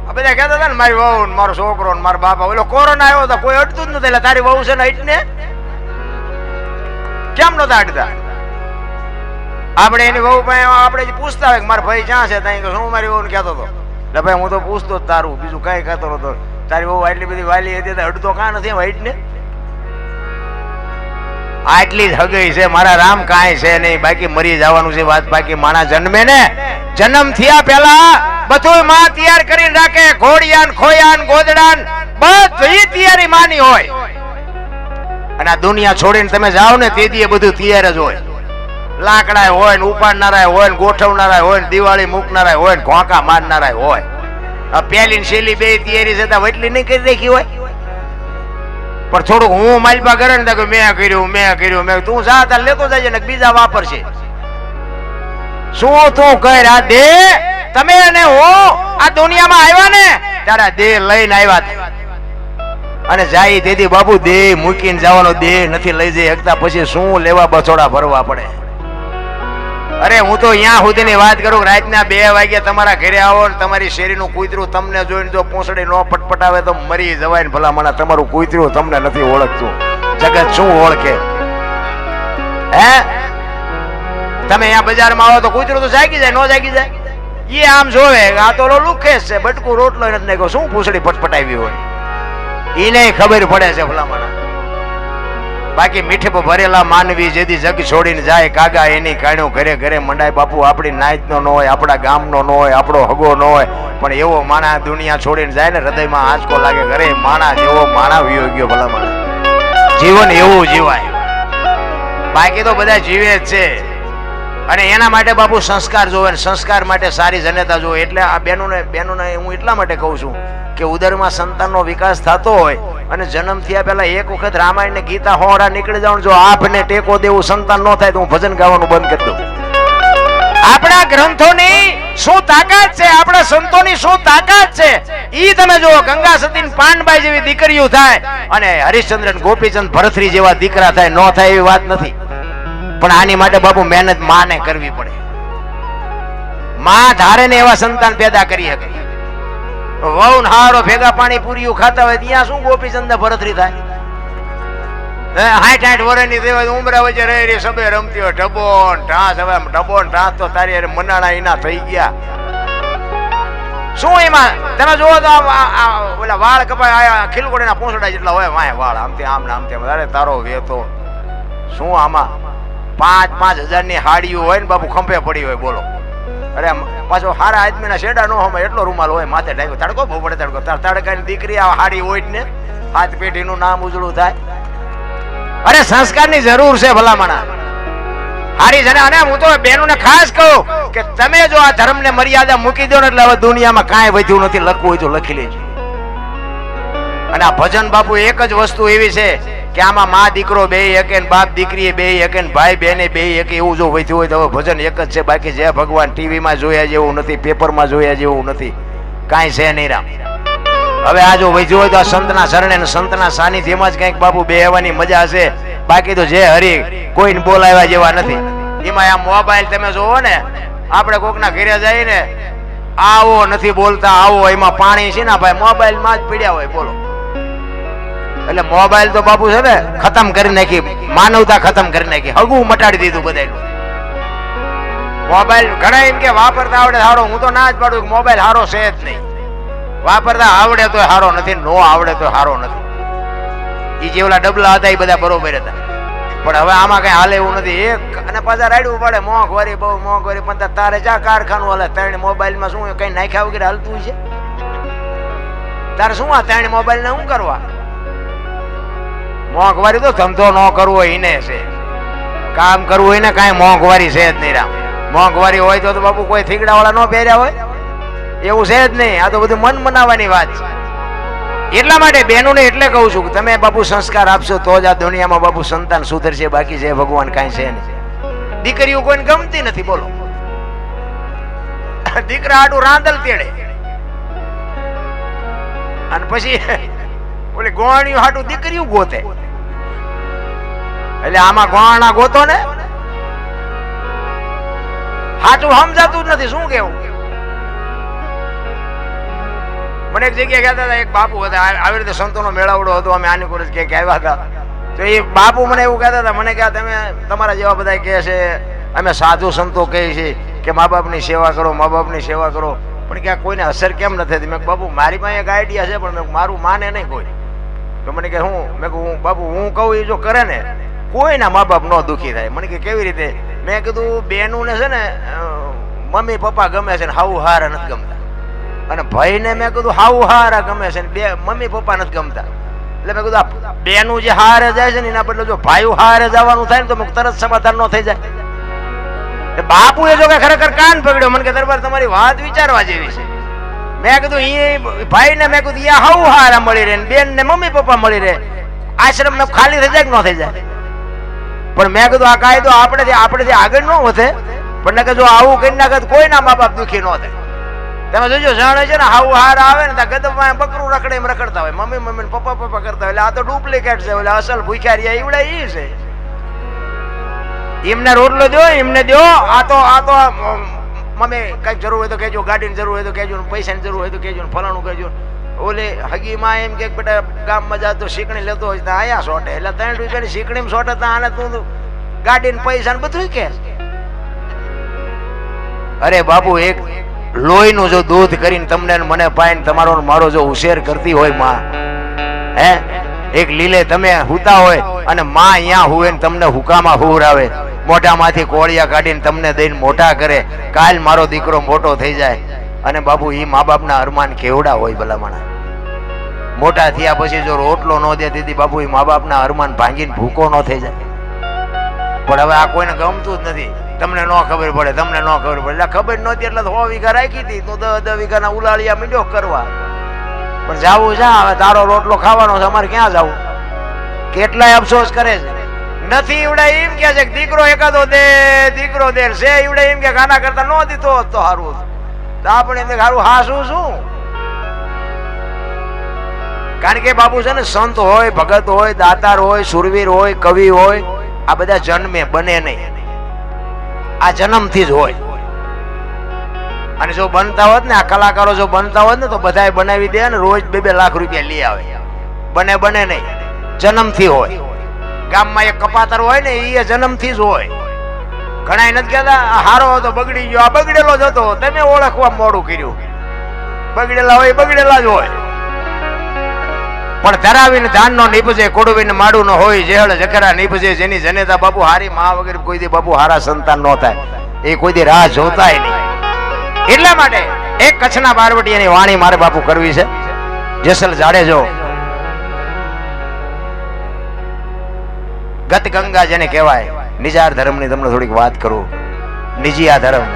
આ બધા કહેતા હતા ને મારી વહુ ને મારો છોકરો ને મારા બાપા, ઓલો કોરોના આવ્યો તો કોઈ અડતું જ નથી. એટલે તારી વહુ છે ને એટલે કેમ નતા અડતા? આપણે એની વહુ પાસે આપણે પૂછતા હોય કે મારા ભાઈ ક્યાં છે, ત્યાં હું મારી વહુ ને કહેતો હતો. એટલે ભાઈ હું તો પૂછતો જ તારું, બીજું કઈ કહેતો નતો. તારી વહુ આટલી બધી વાલી હતી અડતો કાં નથી વાઈટ ને? આટલી જ હગઈ છે મારા રામ, કાંઈ છે નહીં. બાકી મરી જવાનું છે વાત. બાકી માણા જન્મે ને જન્મ થયા પહેલા બધું માં તૈયાર કરીને રાખે. ઘોડિયાન ખોયાન ગોદડાન બધી તૈયારી માની હોય. અને આ દુનિયા છોડીને તમે જાઓ ને તેથી બધું તૈયાર જ હોય. લાકડા હોય ને ઉપાડનારા હોય ને ગોઠવનારા હોય ને દિવાળી મૂકનારા હોય ને ઘોંકા મારનારા હોય. પેલી શેલી બે તૈયારી જતા વટલી નહીં કરી રાખી હોય. પણ થોડુંક હું માલપા કરે ને મેં કર્યું તું જા તાર લેતો જાય ને બીજા વાપરશે. શું તું કર આ દે તમે અને હું આ દુનિયામાં આવ્યા ને તારા દેહ લઈને આવ્યા અને જાય તેથી બાબુ દેહ મૂકીને જવાનો, દેહ નથી લઈ જઈ શકતા. પછી શું લેવા બસોડા ભરવા પડે? અરે હું તો અહીંયા સુધીની વાત કરું, રાતના 2 વાગ્યા તમારા ઘરે આવો ને તમારી શેરીનું કૂતરું તમને જોઈને જો પૂંછડી ન પટપટાવે તો મરી જવાય ને. ભલા મને તમારું કૂતરું તમને નથી ઓળખતું, જગત શું ઓળખે? હે તમે અહીંયા બજારમાં આવો તો કૂતરું તો જાગી જાય, ન જાગી જાય? એ આમ જોવે આ તો લુખેસ છે, બટકું રોટલો નથી નાખ્યો, શું પૂંછડી પટપટાવી હોય એને ખબર પડે છે. ભલા મને બાકી મીઠે ભરેલા માનવી જેથી જગ છોડીને જાય કાગા એની કાણ્યો ઘરે ઘરે મંડાય. બાપુ આપણી નાયતનો ન હોય, આપણા ગામનો ન હોય, આપણો હગો ન હોય, પણ એવો માણા દુનિયા છોડીને જાય ને હૃદયમાં આંચકો લાગે. ઘરે માણા જેવો માણા વિયો ગયો. ભલા માણા જીવન એવું જીવાય, બાકી તો બધા જીવે જ છે. અને એના માટે બાપુ સંસ્કાર જોવે ને સંસ્કાર માટે સારી જનતા જોવે. એટલે આ બહેનોને હું એટલા માટે કહું છું કે ઉદરમાં સંતાનનો વિકાસ થતો હોય અને જન્મ થયા પહેલા એક વખત રામાયણ ને ગીતા હોરા નીકળી જાવ. જો આપને ટેકો દેવું સંતાન ન થાય તો હું ભજન ગાવાનું બંધ કરી દઉં. આપણા ગ્રંથોની શું તાકાત છે, આપણા સંતોની શું તાકાત છે ઈ તમે જુઓ. ગંગા સતી પાનબાઈ જેવી દીકરીઓ થાય અને હરિશ્ચંદ્ર ગોપીચંદ ભરતરી જેવા દીકરા થાય, ન થાય એવી વાત નથી. પણ આની માટે બાપુ મહેનત માને કરવી પડે. માં ધારે ને એવા સંતાન પેદા કરી શકે. વહુ હારો ભેગા પાણી પૂરીઓ ખાતા હોય ત્યાં શું ગોપીચંદ ભરતરી થાય? 60 વર્ષની દેવા ઉમરા વચ્ચે રહી સબે રમતી હોય ઢબો ઢાસ. હવે ઢબો ઢાસ તો તારી અરે મનાણા એના થઈ ગયા. શું એમાં તમે જોવો તો ઓલા વાળ કપાય ખીલકોડીના પૂંછડા જેટલા હોય વાય વાળ આમથી આમ ને આમથી અરે તારો વેતો શું આમાં 5,000 ની હાડીઓ હોય ને બાપુ ખંભે પડી હોય બોલો. અરે પાછો હારા આદમીના શેડા નો હોય એટલો રૂમાલ હોય માથે ડાયકો તડકો બહુ પડે તડકો તડકાની દીકરી આ હાડી હોય ને હાથ પેઢીનું નામ ઉજળું થાય. અરે સંસ્કારની જરૂર છે ભલામણા હારી છે. અને હું તો બહેનોને ખાસ કહું કે તમે જો આ ધર્મને મર્યાદા મૂકી દો ને એટલે હવે દુનિયામાં કાંઈ વધ્યું નથી. લખવું હોય તો લખી લેજો. અને આ ભજન બાપુ એક જ વસ્તુ એવી છે કે આમાં મા દીકરો બે એકે ને બાપ દીકરી બે એકે ને ભાઈ બહેને બે એકે એવું જો વધ્યું હોય તો હવે ભજન એક જ છે. બાકી જે ભગવાન ટીવીમાં જોયા જેવું નથી, પેપરમાં જોયા જેવું નથી, કાંઈ છે નહીં રામ. હવે આ જો વધ્યું હોય તો આ સંતના શરણે ને સંતના સાનિધ્યમાં જ કંઈક બાપુ બેહવાની મજા હશે. બાકી તો જે હરી કોઈને બોલાવ્યા જેવા નથી. એમાં આ મોબાઈલ તમે જોવો ને આપણે કોકના ઘરે જઈને આવો નથી બોલતા આવો એમાં પાણી છે ને ભાઈ મોબાઈલ માં જ પીડ્યા હોય બોલો. એટલે મોબાઈલ તો બાપુ છે ને ખતમ કરી નાખી, માનવતા ખતમ કરી નાખી, હગું મટાડી દીધું બધાનું. મોબાઈલ ઘણા એમ કે વાપરતા આવડે સારો, હું તો ના જ પાડું કે મોબાઈલ સારો છે જ નહીં. વાપરતા આવડે તો સારો નથી, નો આવડે તો સારો નથી. એ જે ઓલા ડબલા હતા એ બધા બરોબર હતા, પણ હવે આમાં કઈ હાલે એવું નથી. એક અને પાછા રાડવું પડે મોંઘવારી, બહુ મોંઘવારી. પણ તારે જા કારખાનું હાલે, ત્રણ મોબાઈલ માં શું કઈ નાખ્યા વગેરે હાલતું છે? તારે શું આ ત્રણ મોબાઈલ ને શું કરવા? મોંઘવારી તો ધંધો ન કરવો એને છે, કામ કરવું એને કઈ મોંઘવારી છે જ નહીં રામ. મોંઘવારી હોય તો બાપુ કોઈ થીગડા વાળા ન પહેર્યા હોય એવું છે જ નહીં. આ તો બધું મન મનાવવાની વાત છે. એટલા માટે બહેનોને એટલે કહું છું કે તમે બાપુ સંસ્કાર આપશો તો જ આ દુનિયામાં બાપુ સંતાન સુધરશે. બાકી છે ભગવાન કાંઈ છે નહીં. દીકરીઓ કોઈને ગમતી નથી બોલો. દીકરા આડું રાંદલ તેડે અને પછી ઓલી ગોવાણીઓ હાટું દીકરીઓ ગોતે. એટલે આમાં ગોવાણા ગોતો ને હાટું સમજાતું જ નથી. શું કેવું? મને એક જગ્યાએ કહેતા હતા, એક બાપુ હતા, આવી રીતે સંતોનો મેળાવડો હતો, અમે આની કોલેજ કે આવ્યા હતા. તો એ બાપુ મને એવું કહેતા હતા, મને કે તમે તમારા જેવા બધા કહે છે અમે સાધુ સંતો કહીએ છીએ કે મા બાપની સેવા કરો, મા બાપની સેવા કરો, પણ ક્યાં કોઈને અસર કેમ નથી થતી? મેં બાપુ મારી પાસે એક આઈડિયા છે, પણ મારું માને નહીં કોઈ. તો મને કે હું? મેં કહું બાપુ હું કહું એ જો કરે ને કોઈના મા બાપ ન દુઃખી થાય. મને કે કેવી રીતે? મેં કીધું બેનું ને છે ને મમ્મી પપ્પા ગમે છે ને હાઉ હારા નથી ગમતા, અને ભાઈ ને મેં કીધું હાઉ હારા ગમે છે ને બે મમ્મી પપ્પા નથી ગમતા. એટલે મેં કીધું આ બેનું જે હારે જાય છે ને એના બદલે જો ભાઈ હારે જવાનું થાય ને તો તરત સમાધાન ન થઈ જાય. બાપુ એ જો કે ખરેખર કાન પકડ્યો. મને કે દરબાર તમારી વાત વિચારવા જેવી છે. મેં કીધું એ ભાઈ ને મેં કીધું યા હાઉ હારા મળી રહે, બેન ને મમ્મી પપ્પા મળી રહે, આશ્રમ ખાલી થઈ જાય કે ન થઈ જાય? પણ મેં કીધું આ કાયદો આપણેથી આગળ ન વધે, પણ કે જો આવું કરી નાખે તો કોઈના મા બાપ દુઃખી ન થાય. તમે જોજો જાણે છે ને હાઉ હાર આવે ને ત્યાં ગદબમાં બકરું રખડે એમ રખડતા હોય, મમ્મી મમ્મી ને પપ્પા પપ્પા કરતા હોય. એટલે આ તો ડુપ્લિકેટ છે, એટલે અસલ ભૂખ્યા એવડા એ છે. એમને રોટલો દો, એમને દો. આ તો મમ્મી કઈક જરૂર હોય તો કહેજો, ગાડીની જરૂર હોય તો કહેજો, પૈસાની જરૂર હોય તો કહેજો, ફલાણું કહેજો. ઓલે હગીમાં એમ કે બેટા ગામમાં જા તો શીકણી લેતો હોય તો આયા સોટે, એટલે 3 રૂપિયાની શીકણી સોટે તો આને તું ગાડીને પૈસા ને બધું કે. અરે બાપુ એક લોહીનું જો દૂધ કરીને તમને મને પાઈને તમારો મારો જો ઉછેર કરતી હોય માં, હે એક લીલે તમે હુતા હોય અને માં અહીંયા હુએ ને તમને હુકામાં હુરાવે, મોઢામાંથી કોળિયા કાઢીને તમને દઈને મોટા કરે. કાલ મારો દીકરો મોટો થઈ જાય અને બાપુ ઈ મા બાપના અરમાન કેવડા હોય ભલામણા. મોટા થયા પછી જો રોટલો ન દે દીધી બાપુ ઈ મા બાપના અરમાન ભાંગીને ભૂકો ન થઈ જાય. પણ હવે આ કોઈને ગમતું જ નથી. તમને ન ખબર પડે, તમને ન ખબર પડે. એટલે ખબર નહોતી એટલે 100 વીઘા રાખી હતી તો 10 વીઘાના ઉલાળિયા મીંડો કરવા. પણ જાવું જા, હવે તારો રોટલો ખાવાનો છે, અમારે ક્યાં જવું? કેટલાય અફસોસ કરે છે. નથી એવડા એમ કે છે દીકરો એકાદો દે, દીકરો દે છે એવડા એમ કે આના કરતા ન દીધો તો સારું તો આપણે એમ સારું હાસું શું? કારણ કે બાપુ છે ને સંત હોય, ભગત હોય, દાતાર હોય, સુરવીર હોય, કવિ હોય, આ બધા જન્મે બને નહીં, આ જન્મથી જ હોય. અને જો બનતા હોત ને આ કલાકારો જો બનતા હોત ને તો બધાય બનાવી દે ને રોજ 2-2 લાખ રૂપિયા લઈ આવે. બને નહીં, જન્મથી હોય. ગામમાં એક કપાતર હોય ને એ જન્મથી જ હોય. ઘણા નથી કહેતા હારો હતો બગડી ગયો, આ બગડેલો જ હતો, તમે ઓળખવા મોડું કર્યું. બગડેલા હોય બગડેલા જ હોય. પણ ધરાવીને ધાન નો નીપજે, કોડવીને માડું ન હોય, જેહળ જકરા નીપજે, જેની જનેતા બાપુ હારી મા વગર કોઈ દી બાપુ હારા સંતાન ન થાય, એ કોઈ દી રાહ જોતાય નહીં. એટલા માટે એક કચ્છના બારવટીયાની વાણી મારે બાપુ કરવી છે. જેસલ જાડેજો ગત ગંગા જેને કહેવાય, નિજાર ધર્મની તમને થોડીક વાત કરું. નિજીયા ધર્મ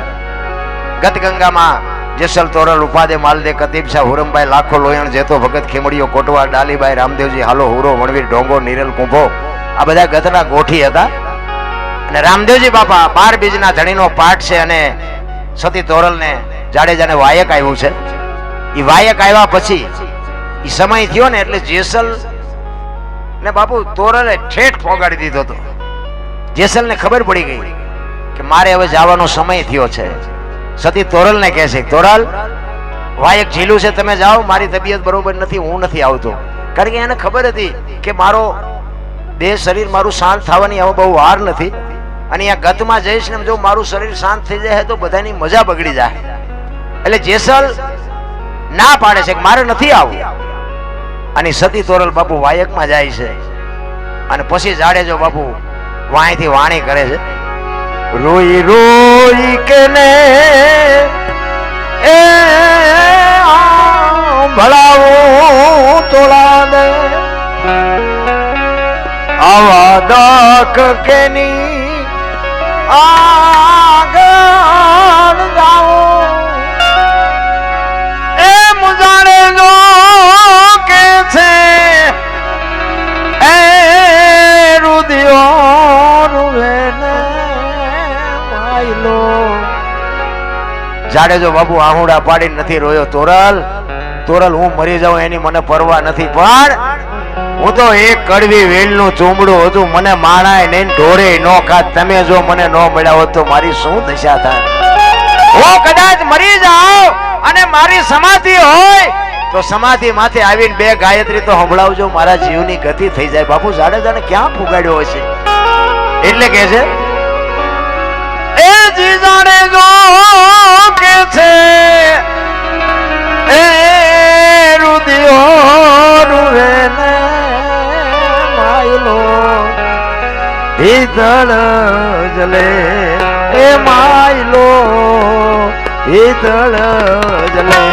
ગત ગંગામાં જેસલ તોરલ ઉપાદે માલદે કતીબ શાહ હુરમભાઈ લાખો લોયણ જેતો ભગત ખેમડીઓ કોટવા ડાલીભાઈ રામદેવજી હાલો હુરો વણવીર ઢોંગો નીરલ કુંભો, આ બધા ગતના ગોઠી હતા. અને રામદેવજી બાપા 12 બીજના ધણીનો પાઠ છે. અને સતી તોરલને જાડેજાને વાયક આવ્યું છે. એ વાયક આવ્યા પછી એ સમય થયો ને એટલે જેસલ ને બાપુ તોરલે ઠેઠ પોગાડી દીધો હતો. જેસલ ને ખબર પડી ગઈ કે મારે હવે જવાનો સમય થયો છે. સતી તોરલ ને કહે છે, તોરલ વાયક ઝીલું છે, તમે જાઓ, મારી તબિયત બરોબર નથી, હું નથી આવતો. કારણ કે એને ખબર હતી કે મારો દેહ શરીર મારું શાંત થવાની હવે બહુ વાર નથી. અને અહીંયા ગતમાં જઈશ ને જો મારું શરીર શાંત થઈ જાય તો બધાની મજા બગડી જાય. એટલે જેસલ ના પાડે છે કે મારે નથી આવવું. અને સતી તોરલ બાપુ વાયકમાં જાય છે. અને પછી જાડેજો બાપુ વાણીથી વાણી કરે છે, રોઈ રોઈ કે ને એ ભળાવો તોળા દે, આવા દાખ કેની આગળ જાઓ, એ મુજાડે જો કે છે એ રુદિયો રૂવે ને માયલો. જાડેજો બાબુ આહુડા પાડી નથી રોયો. તોરલ તોરલ હું મરી જાઉં એની મને પરવા નથી, પણ હું તો એક કડવી વેલનું ચૂમડું હતું, મને માણાય નહીં ઢોરે નો ખાત. તમે જો મને ન મળ્યા હોત તો મારી શું દશા થાય. હું કદાચ મરી જાઉં અને મારી સમાધિ હોય તો સમાધિ માથે આવીને 2 ગાયત્રી તો સંભળાવજો, મારા જીવની ગતિ થઈ જાય. બાપુ જાડેજાને ક્યાં ફુગાડ્યો હશે. એટલે કે છે એ જી જાડેજો કે છે એ રુદિયો રૂવે ને માયલો, ભીતળ જલે એ માયલો, ભીતળ જલે.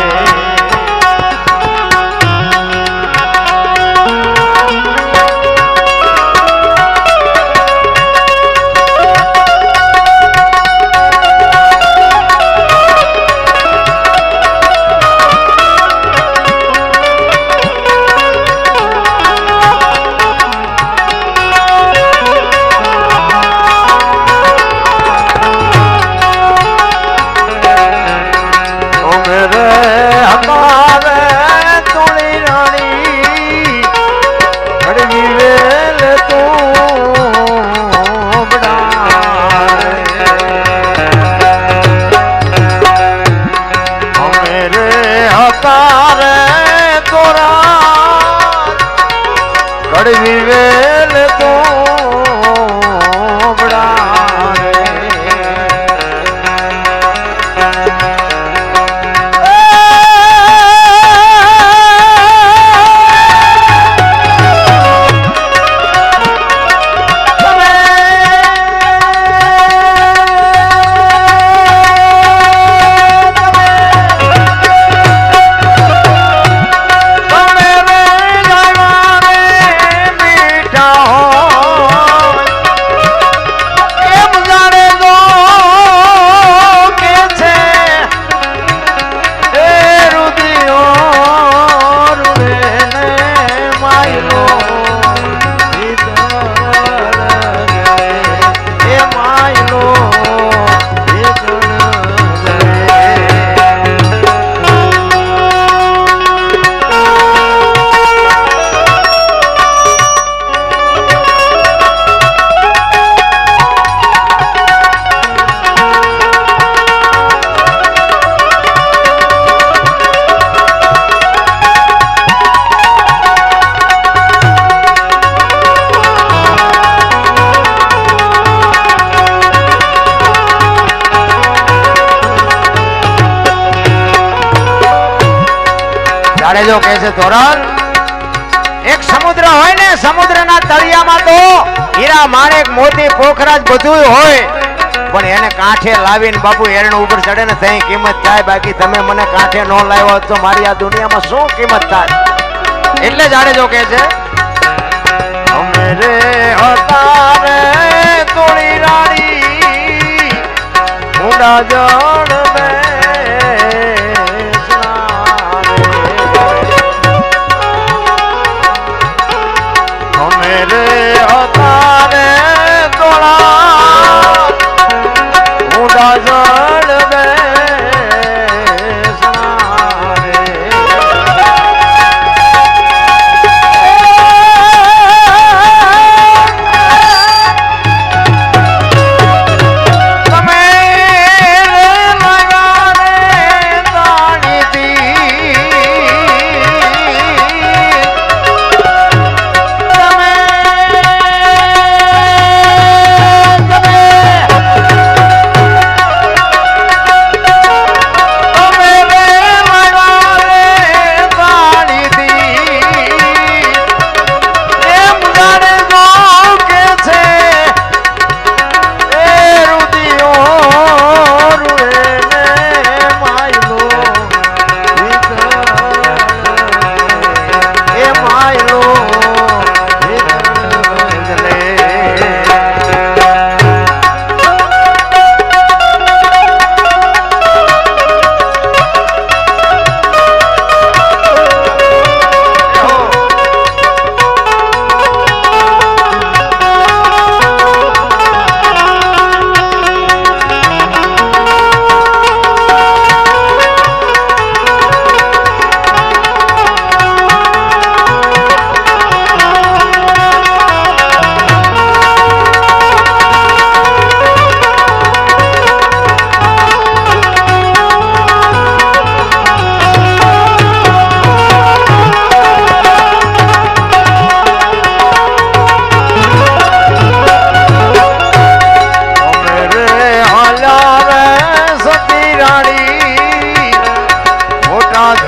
જાડેજો કહે છે ધોરણ એક સમુદ્ર હોય ને સમુદ્રના તળિયામાં તો હીરા માણેક મોતી પોખરાજ બધું હોય પણ એને કાંઠે લાવીને બાપુ એરણું ઉપર ચડે ને તઈ કિંમત થાય બાકી તમે મને કાંઠે ન લાવ્યો તો મારી આ દુનિયામાં શું કિંમત થાય એટલે જાડેજો કહે છે અમે રે અતારે તોડી રાણી ઊંડા જળ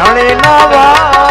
ધણી નવાય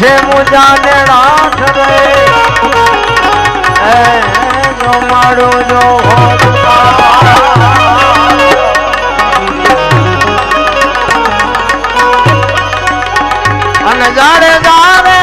છે મુજાને રાઠ રે જો મારું જો અને જારે જારે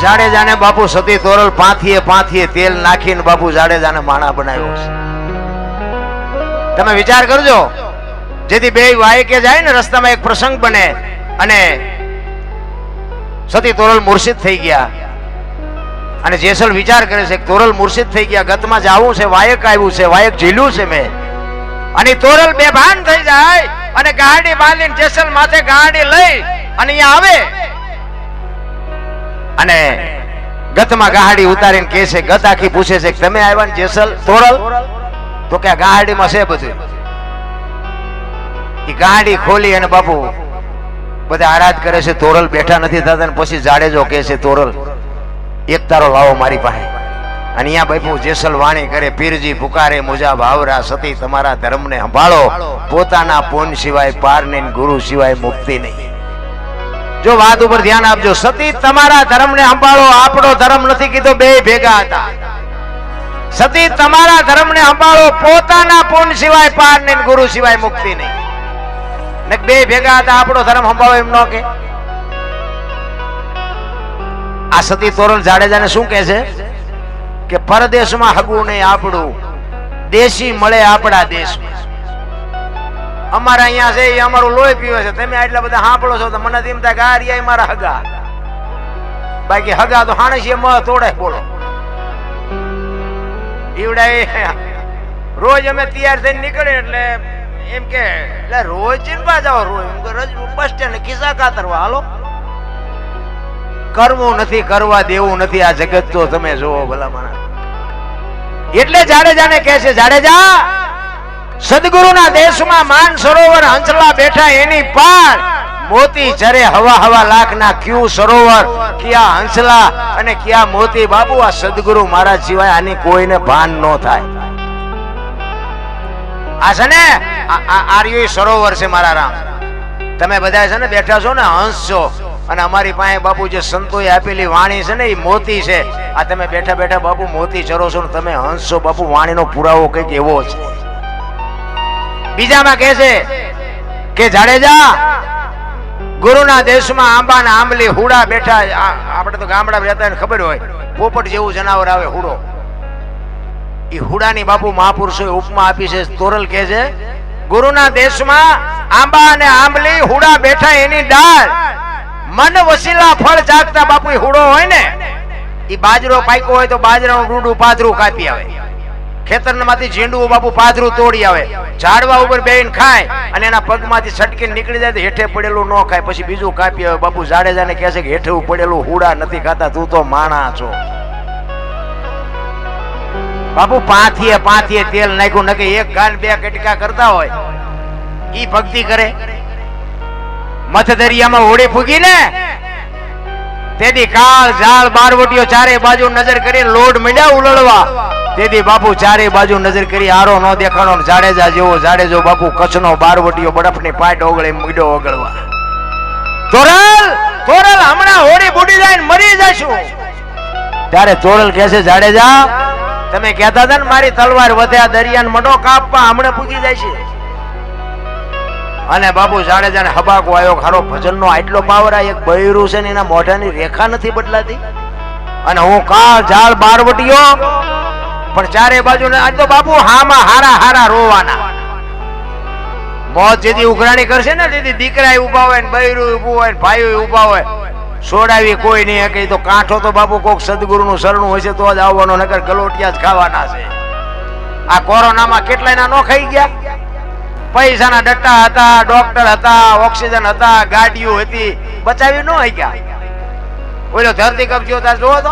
જાડેજાને બાપુ સતી તોરલ પાંથીએ તેલ નાખીને બાપુ જાડેજાને માણા બનાવ્યો છે. તમે વિચાર કરજો, જેથી બે વાયકે જાય ને રસ્તામાં એક પ્રસંગ બને અને સતી તોરલ મુર્શિદ થઈ ગયા અને જેસલ વિચાર કરે છે તોરલ મુર્શિદ થઈ ગયા, ગતમાં જાવું છે, વાયક આવ્યું છે, વાયક ઝીલ્યું છે મેં, અને તોરલ બેભાન થઈ જાય અને ગાડી બાંધીને જેસલ માથે ગાડી લઈ અને અહીંયા આવે અને ગતમાં ગાડી ઉતારીને કહે છે, ગત આખી પૂછે છે તમે આવ્યા ને જેસલ તોરલ? તો કે ગાડીમાં છે બધું. એ ગાડી ખોલી અને બાપુ બધા આરાધ કરે છે, તોરલ બેઠા નથી થતા. પછી જાડેજો કહે છે તોરલ એક તારો લાવો મારી પાસે. અને અહીંયા બાપુ જેસલ વાણી કરે, પીરજી પુકારે મુજા ભાવરા સતી તમારા ધર્મને સંભાળો, પોતાના પૂન સિવાય પાર નહીં, ગુરુ સિવાય મુક્તિ નહીં. જો વાત ઉપર ધ્યાન આપજો, સતી તમારા ધર્મને સંભાળો, આપણો ધર્મ નથી કીધો, બે ભેગા હતા. સતી તમારા ધર્મને સંભાળો, પોતાના પૂન સિવાય પાર નહીં, ગુરુ સિવાય મુક્તિ નહીં. ને બે ભેગા હતા, આપણો ધર્મ સંભાળો એમ ન કે. આ સતી તોરલ જાડેજાને શું કહે છે કે પરદેશમાં હગું નહીં આપણું, દેશી મળે આપણા દેશમાં. અમારા અહીંયા છે એ અમારું લોહી પીવે છે, તમે આટલા બધા સાંભળો છો તો મને એમ થાય કે આ રહ્યા મારા હગા. બાકી હગા તો હાણસી મ તોડે. બોલો ઈવડા રોજ અમે તૈયાર થઈને નીકળે એટલે એમ કે એટલે રોજ ચિંતા જાઓ, રોજ બસ સ્ટેન્ડ ખિસ્સા કાતરવા હાલો. કરવું નથી, કરવા દેવું નથી, આ જગત તો તમે જોવો ભલા માણસ. એટલે જાડેજાને કહે છે, જાડેજા સદગુરુના દેશમાં માન સરોવર હંસલા બેઠા એની પાર મોતી ચરે હવા હવા લાખના ક્યુ સરોવર, ક્યાં હંસલા અને ક્યાં મોતી. બાબુ આ સદગુરુ મહારાજ સિવાય આની કોઈને ભાન ન થાય. આ છે ને આર્ય સરોવર છે મારા રામ. તમે બધા છે ને બેઠા છો ને હંસ છો, અને અમારી પાસે બાપુ જે સંતોએ આપેલી વાણી છે ને એ મોતી છે. આ તમે બેઠા બેઠા બાપુ મોતી ચરો છો ને તમે હંસ છો. બાપુ વાણીનો પુરાવો કઈક એવો છે. બીજામાં કહે છે કે જાડેજા ગુરુના દેશમાં આંબા ને આંબલી હુડા બેઠા. આપણે તો ગામડામાં રહેતા હોય ખબર હોય, પોપટ જેવું જનાવર આવે હુડો. એ હુડાની બાપુ મહાપુરુષોએ ઉપમા આપી છે. તોરલ કહે છે ગુરુના દેશમાં આંબા અને આંબલી હુડા બેઠા એની ડાળ, મન વસીલા ફળ જાગતા. બાપુ એ હુડો હોય ને, એ બાજરો પાક્યો હોય તો બાજરાનું ડૂડું પાથરું કાપી આવે. ખેતરમાંથી ઝીંડું બાપુ પાથરું તોડી આવે, ઝાડવા ઉપર બેહીને ખાય અને એના પગમાંથી છટકીને નીકળી જાય તો હેઠે પડેલું ન ખાય, પછી બીજું કાપી આવે. બાપુ જાડેજાને કહે છે કે હેઠે પડેલું હુડા નથી ખાતા, તું તો માણા છો. બાપુ પાંથીએ તેલ નાખ્યું, નકે એક ગાન બે કટકા કરતા હોય ઈ ભક્તિ કરે. મથદરિયામાં હોડી ફૂગી ને તેથી કાળ ઝાડ બારવટીઓ ચારે બાજુ નજર કરી લોડ મીડ્યા ઉલળવા. તેથી બાપુ ચારે બાજુ નજર કરી આરો ન દેખાણો. જાડેજા જેવો જાડેજો બાપુ કચ્છનો બારવટીઓ બરફની પાટ ઓગળે મીડો ઓગળવા. તોરલ હમણાં હોડી બુડી જાય મરી જશું. ત્યારે તોરલ કહે છે જાડેજા તમે કહેતા હતા ને મારી તલવાર વધ્યા દરિયાને મડો કાપવા, હમણાં પૂગી જાય છે. અને બાપુ જાડેજાને હબાકો આવ્યો. ખારો ભજનનો આટલો પાવર. આ એક બૈરું છે ને એના મોઢાની રેખા નથી બદલાતી, અને હું કાળ ઝાડ બારવટીયો પણ ચારે બાજુ. આજ તો બાપુ હામાં હારા રોવાના. મોત જેથી ઉઘરાણી કરશે ને તેથી દીકરા ઉભા હોય ને બૈરું ઉભું હોય ને ભાઈઓ ઉભા હોય, છોડાવી કોઈ નહીં કે. તો કાંઠો તો બાપુ કોક સદગુરુનું શરણું હશે તો જ આવવાનો, નકર ગલોટિયા જ ખાવાના છે. આ કોરોનામાં કેટલાયના નો ખાઈ ગયા. પૈસાના ડટ્ટા હતા, ડોક્ટર હતા, ઓક્સિજન હતા, ગાડીઓ હતી, બચાવી ન ગયા. ઓલો ધરતી કપ થયો તાર જોવો તો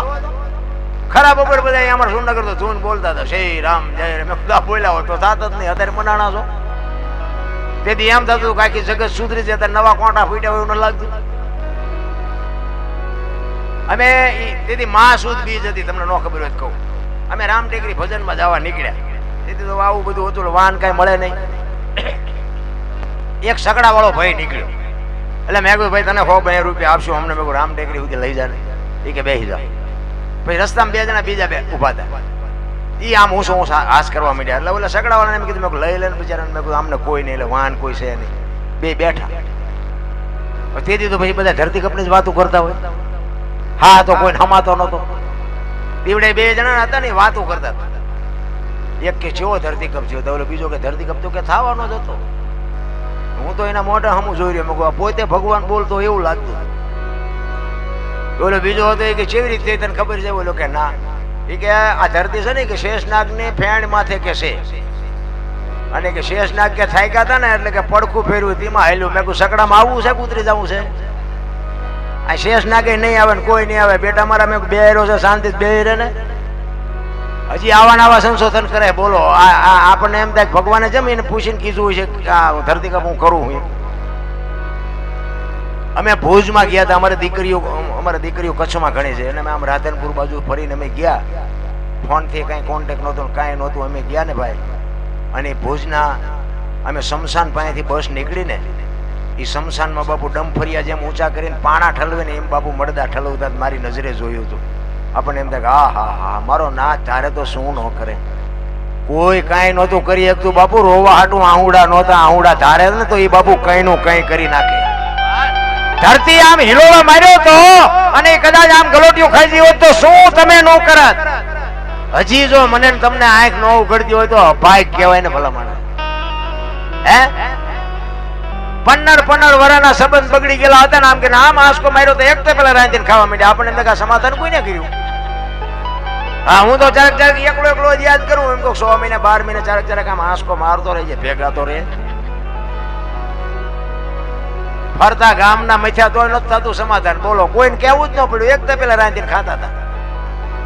ખરાબ ઉપર બધા અમારા સુરનગર તો ધૂન બોલતા હતા, શ્રી રામ જય રામ. બોલ્યા હોય તો સાત જ નહીં, અત્યારે મનાણા છો. તેથી એમ થતું કે આખી જગત સુધરી જતા, નવા કોંટા ફૂટ્યા હોય એવું ન લાગતું. અમે તેથી મા સુદ બીજ હતી, તમને ન ખબર હોય કહું. અમે રામટેકરી ભજનમાં જવા નીકળ્યા. તેથી તો આવું બધું હતું, વાહન કઈ મળે નહીં. એક સગડા વાળો ભાઈ નીકળ્યો. એટલે મેં કહ્યું ભાઈ તને 100 રૂપિયા આપશું અમને. મેં કહ્યું રામટેકરી સુધી લઈ જાય. એ કે બેસી જાઓ. પછી રસ્તામાં બે જણા બીજા બે ઉભા હતા. એ આમ હું હાસ કરવા માંડ્યા. એટલે ઓલા સગડા વાળાને એમ કીધું મેં લઈ લઈને બિચારાને. મેં કીધું આમને કોઈ નહીં, એટલે વાહન કોઈ છે નહીં. બે બેઠા. તેથી તો પછી બધા ધરતી કપની જ વાતો કરતા હોય. હા તો કોઈ હમાતો નતો. દીવડે બે જણા હતા ને વાતો કરતા હતા. એક કે જેવો ધરતી કપ થયો, તો બીજો કે ધરતી કપ તો કે થવાનો જ હતો. હું તો એના મોઢા હમું જોઈ રહ્યો. પોતે ભગવાન બોલતો એવું લાગતું. બોલો બીજો હતો એ કે કેવી રીતે તને ખબર છે? બોલો કે ના. એ કે આ ધરતી છે ને કે શેષનાગ ની ફેણ માથે કે છે, અને કે શેષનાગ કે થાક્યા હતા ને એટલે કે પડખું ફેરવ્યું તેમાં હાલ્યું. મેં કહું સકડામાં આવવું છે, કૂતરી જવું છે? આ શેષનાગે નહીં આવે ને કોઈ નહીં આવે. બેટા મારા મેં બે હેરો છે, શાંતિ બે હેરે ને હજી આવા સંશોધન કરે. બોલો આપણને એમ થાય ભગવાને જેમ એને પૂછીને કીધું છે કે આ ધરતી કપ હું કરું હું. અમે ભુજમાં ગયા હતા. અમારી દીકરીઓ કચ્છમાં ઘણી છે, અને અમે આમ રાધનપુર બાજુ ફરીને અમે ગયા. ફોનથી કાંઈ કોન્ટેક્ટ નહોતો, કાંઈ નહોતું. અમે ગયા ને ભાઈ, અને ભુજના અમે શમશાન પાસેથી બસ નીકળીને એ શમશાનમાં બાપુ ડમફરિયા જેમ ઊંચા કરીને પાણા ઠલવે ને એમ બાપુ મળદા ઠલવતા મારી નજરે જોયું હતું. આપણને એમ થાય કે હા મારો નાથ તારે તો શું ન કરે. કોઈ કાંઈ નહોતું કરી શકતું બાપુ. રોવા હાટું આહુડા નહોતા. આહુડા ધારે ને તો એ બાપુ કઈ નું કઈ કરી નાખે. ધરતી આમ હિલોવા માર્યો તો અને કદાચ આમ ગલોટીઓ ખાઈ ગઈ હોત તો શું તમે નો કરત? હજી જો મને તમને આંખ ન ઉઘડતી હોય તો ભાગ કહેવાય ને ભલા મને. હે 15 વર્ષના સંબંધ બગડી ગયેલા હતા ને આમ કે આમ આંસકો માર્યો તો એક તો પેલા રાંધીને ખાવા માંડ્યા. આપણને એમ કે સમાધાન કોઈ ના કર્યું. હા હું તો ચારક એકલો જ યાદ કરું. એમ કહું 6 મહિના 12 મહિના ચારક આમ આંસકો મારતો રહે છે, ભેગા તો રહે. ફરતા ગામના મથ્યા તો નથી થતું સમાધાન. બોલો કોઈને કેવું જ ન પડ્યું. એક તો પેલા રાંધીને ખાતા હતા.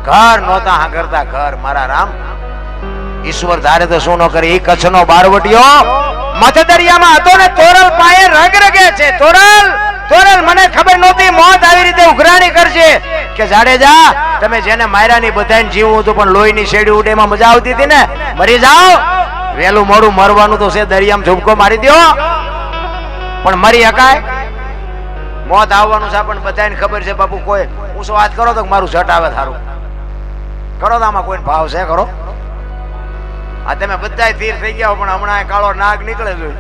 ઘર નહોતા હા કરતા ઘર. મારા રામ ઈશ્વર ધારે તો શું ન કરે. એ કચ્છનો બારવટીયો મથદરિયામાં હતો ને તોરલ પાયે રગ રગે છે. તોરલ મને ખબર નહોતી મોત આવી રીતે ઉઘરાણી કરશે. કે જાડેજા તમે જેને માર્યાની બધાને જીવવું હતું પણ લોહીની શેડી ઉડે એમાં મજા આવતી હતી ને. મરી જાઓ. વહેલું મોડું મરવાનું તો છે. દરિયામાં ઝુબકો મારી દો પણ મરી હકાય? મોત આવવાનું છે પણ બધાને ખબર છે બાપુ. કોઈ ઊંચો વાત કરો તો મારું ઝટ આવે સારું કરો તો આમાં કોઈને ભાવ છે કરો? આ તમે બધા સ્થિર થઈ ગયા પણ હમણાં કાળો નાગ નીકળે છે.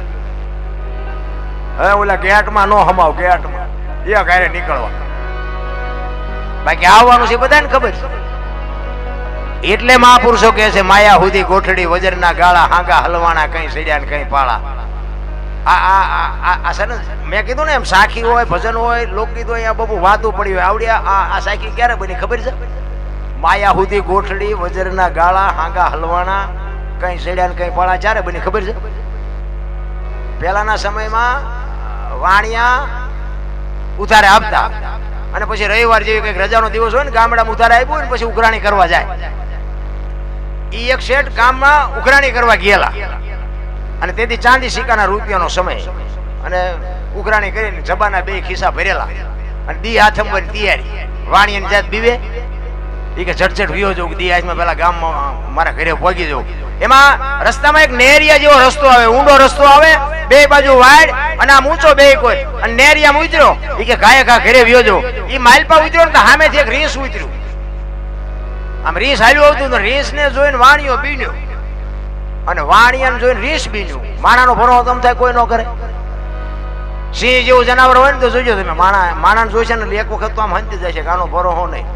હવે ઓલા ગેટમાં નો હમાવ, ગેટમાં એ ઘરે નીકળવા, બાકી આવવાનું છે બધાને ખબર છે. એટલે મહાપુરુષો કહે છે માયા હુદી ગોઠડી વજરના ગાળા હાંગા હલવાના કઈ સડ્યા ને કઈ પાળા. આ છે ને મેં કીધું ને એમ સાખી હોય, ભજન હોય, લોકગીત હોય, બહુ વાતું પડી હોય આવડી. આ સાખી ક્યારે બની ખબર છે? માયા હુદી ગોઠડી વજરના ગાળા હાંગા હલવાના કઈ સડ્યા ને કઈ પાળા ક્યારે બની ખબર છે? પહેલાના સમયમાં વાણિયા ઉતારે આપતા અને પછી રવિવાર જેવી કઈક રજાનો દિવસ હોય ને ગામડામાં ઉતારે આપ્યું ને પછી ઉઘરાણી કરવા જાય. ઈ એક શેઠ ગામમાં ઉઘરાણી કરવા ગયેલા અને તેથી ચાંદી સિક્કાના રૂપિયાનો સમય અને ઉઘરાણી કરીને જબાના બે ખિસ્સા ભરેલા અને દી આથમવાની તૈયારી. વાણિયાની જાત બીવે એ કે ઝટઝટ વિયો જવું દી આજમાં પેલા ગામમાં મારા ઘરે પહોંચી જવું. એમાં રસ્તામાં એક નેરિયા જેવો રસ્તો આવે, ઊંડો રસ્તો આવે, બે બાજુ વાડ અને આમ ઊંચો બે કોઈ અને નેરિયામાં ઉતર્યો એ કે ગાયે ઘા ઘરે વિયો જવું. એ માલપા ઉતર્યો ને સામેથી એક રીંસ ઉતર્યું. આમ રીંસ હાલ્યું આવતું ને રીંસ ને જોઈને વાણિયો બીન્યો અને વાણિયાને જોઈને રીંસ બીન્યું. માણાનો ભરો તમ થાય કોઈ ન કરે. સિંહ જેવું જનાવર હોય ને તો જોજો તમે, માણાને જોઈશે ને એક વખત તો આમ હંતી જાય છે કે આનો ભરો હો નહીં,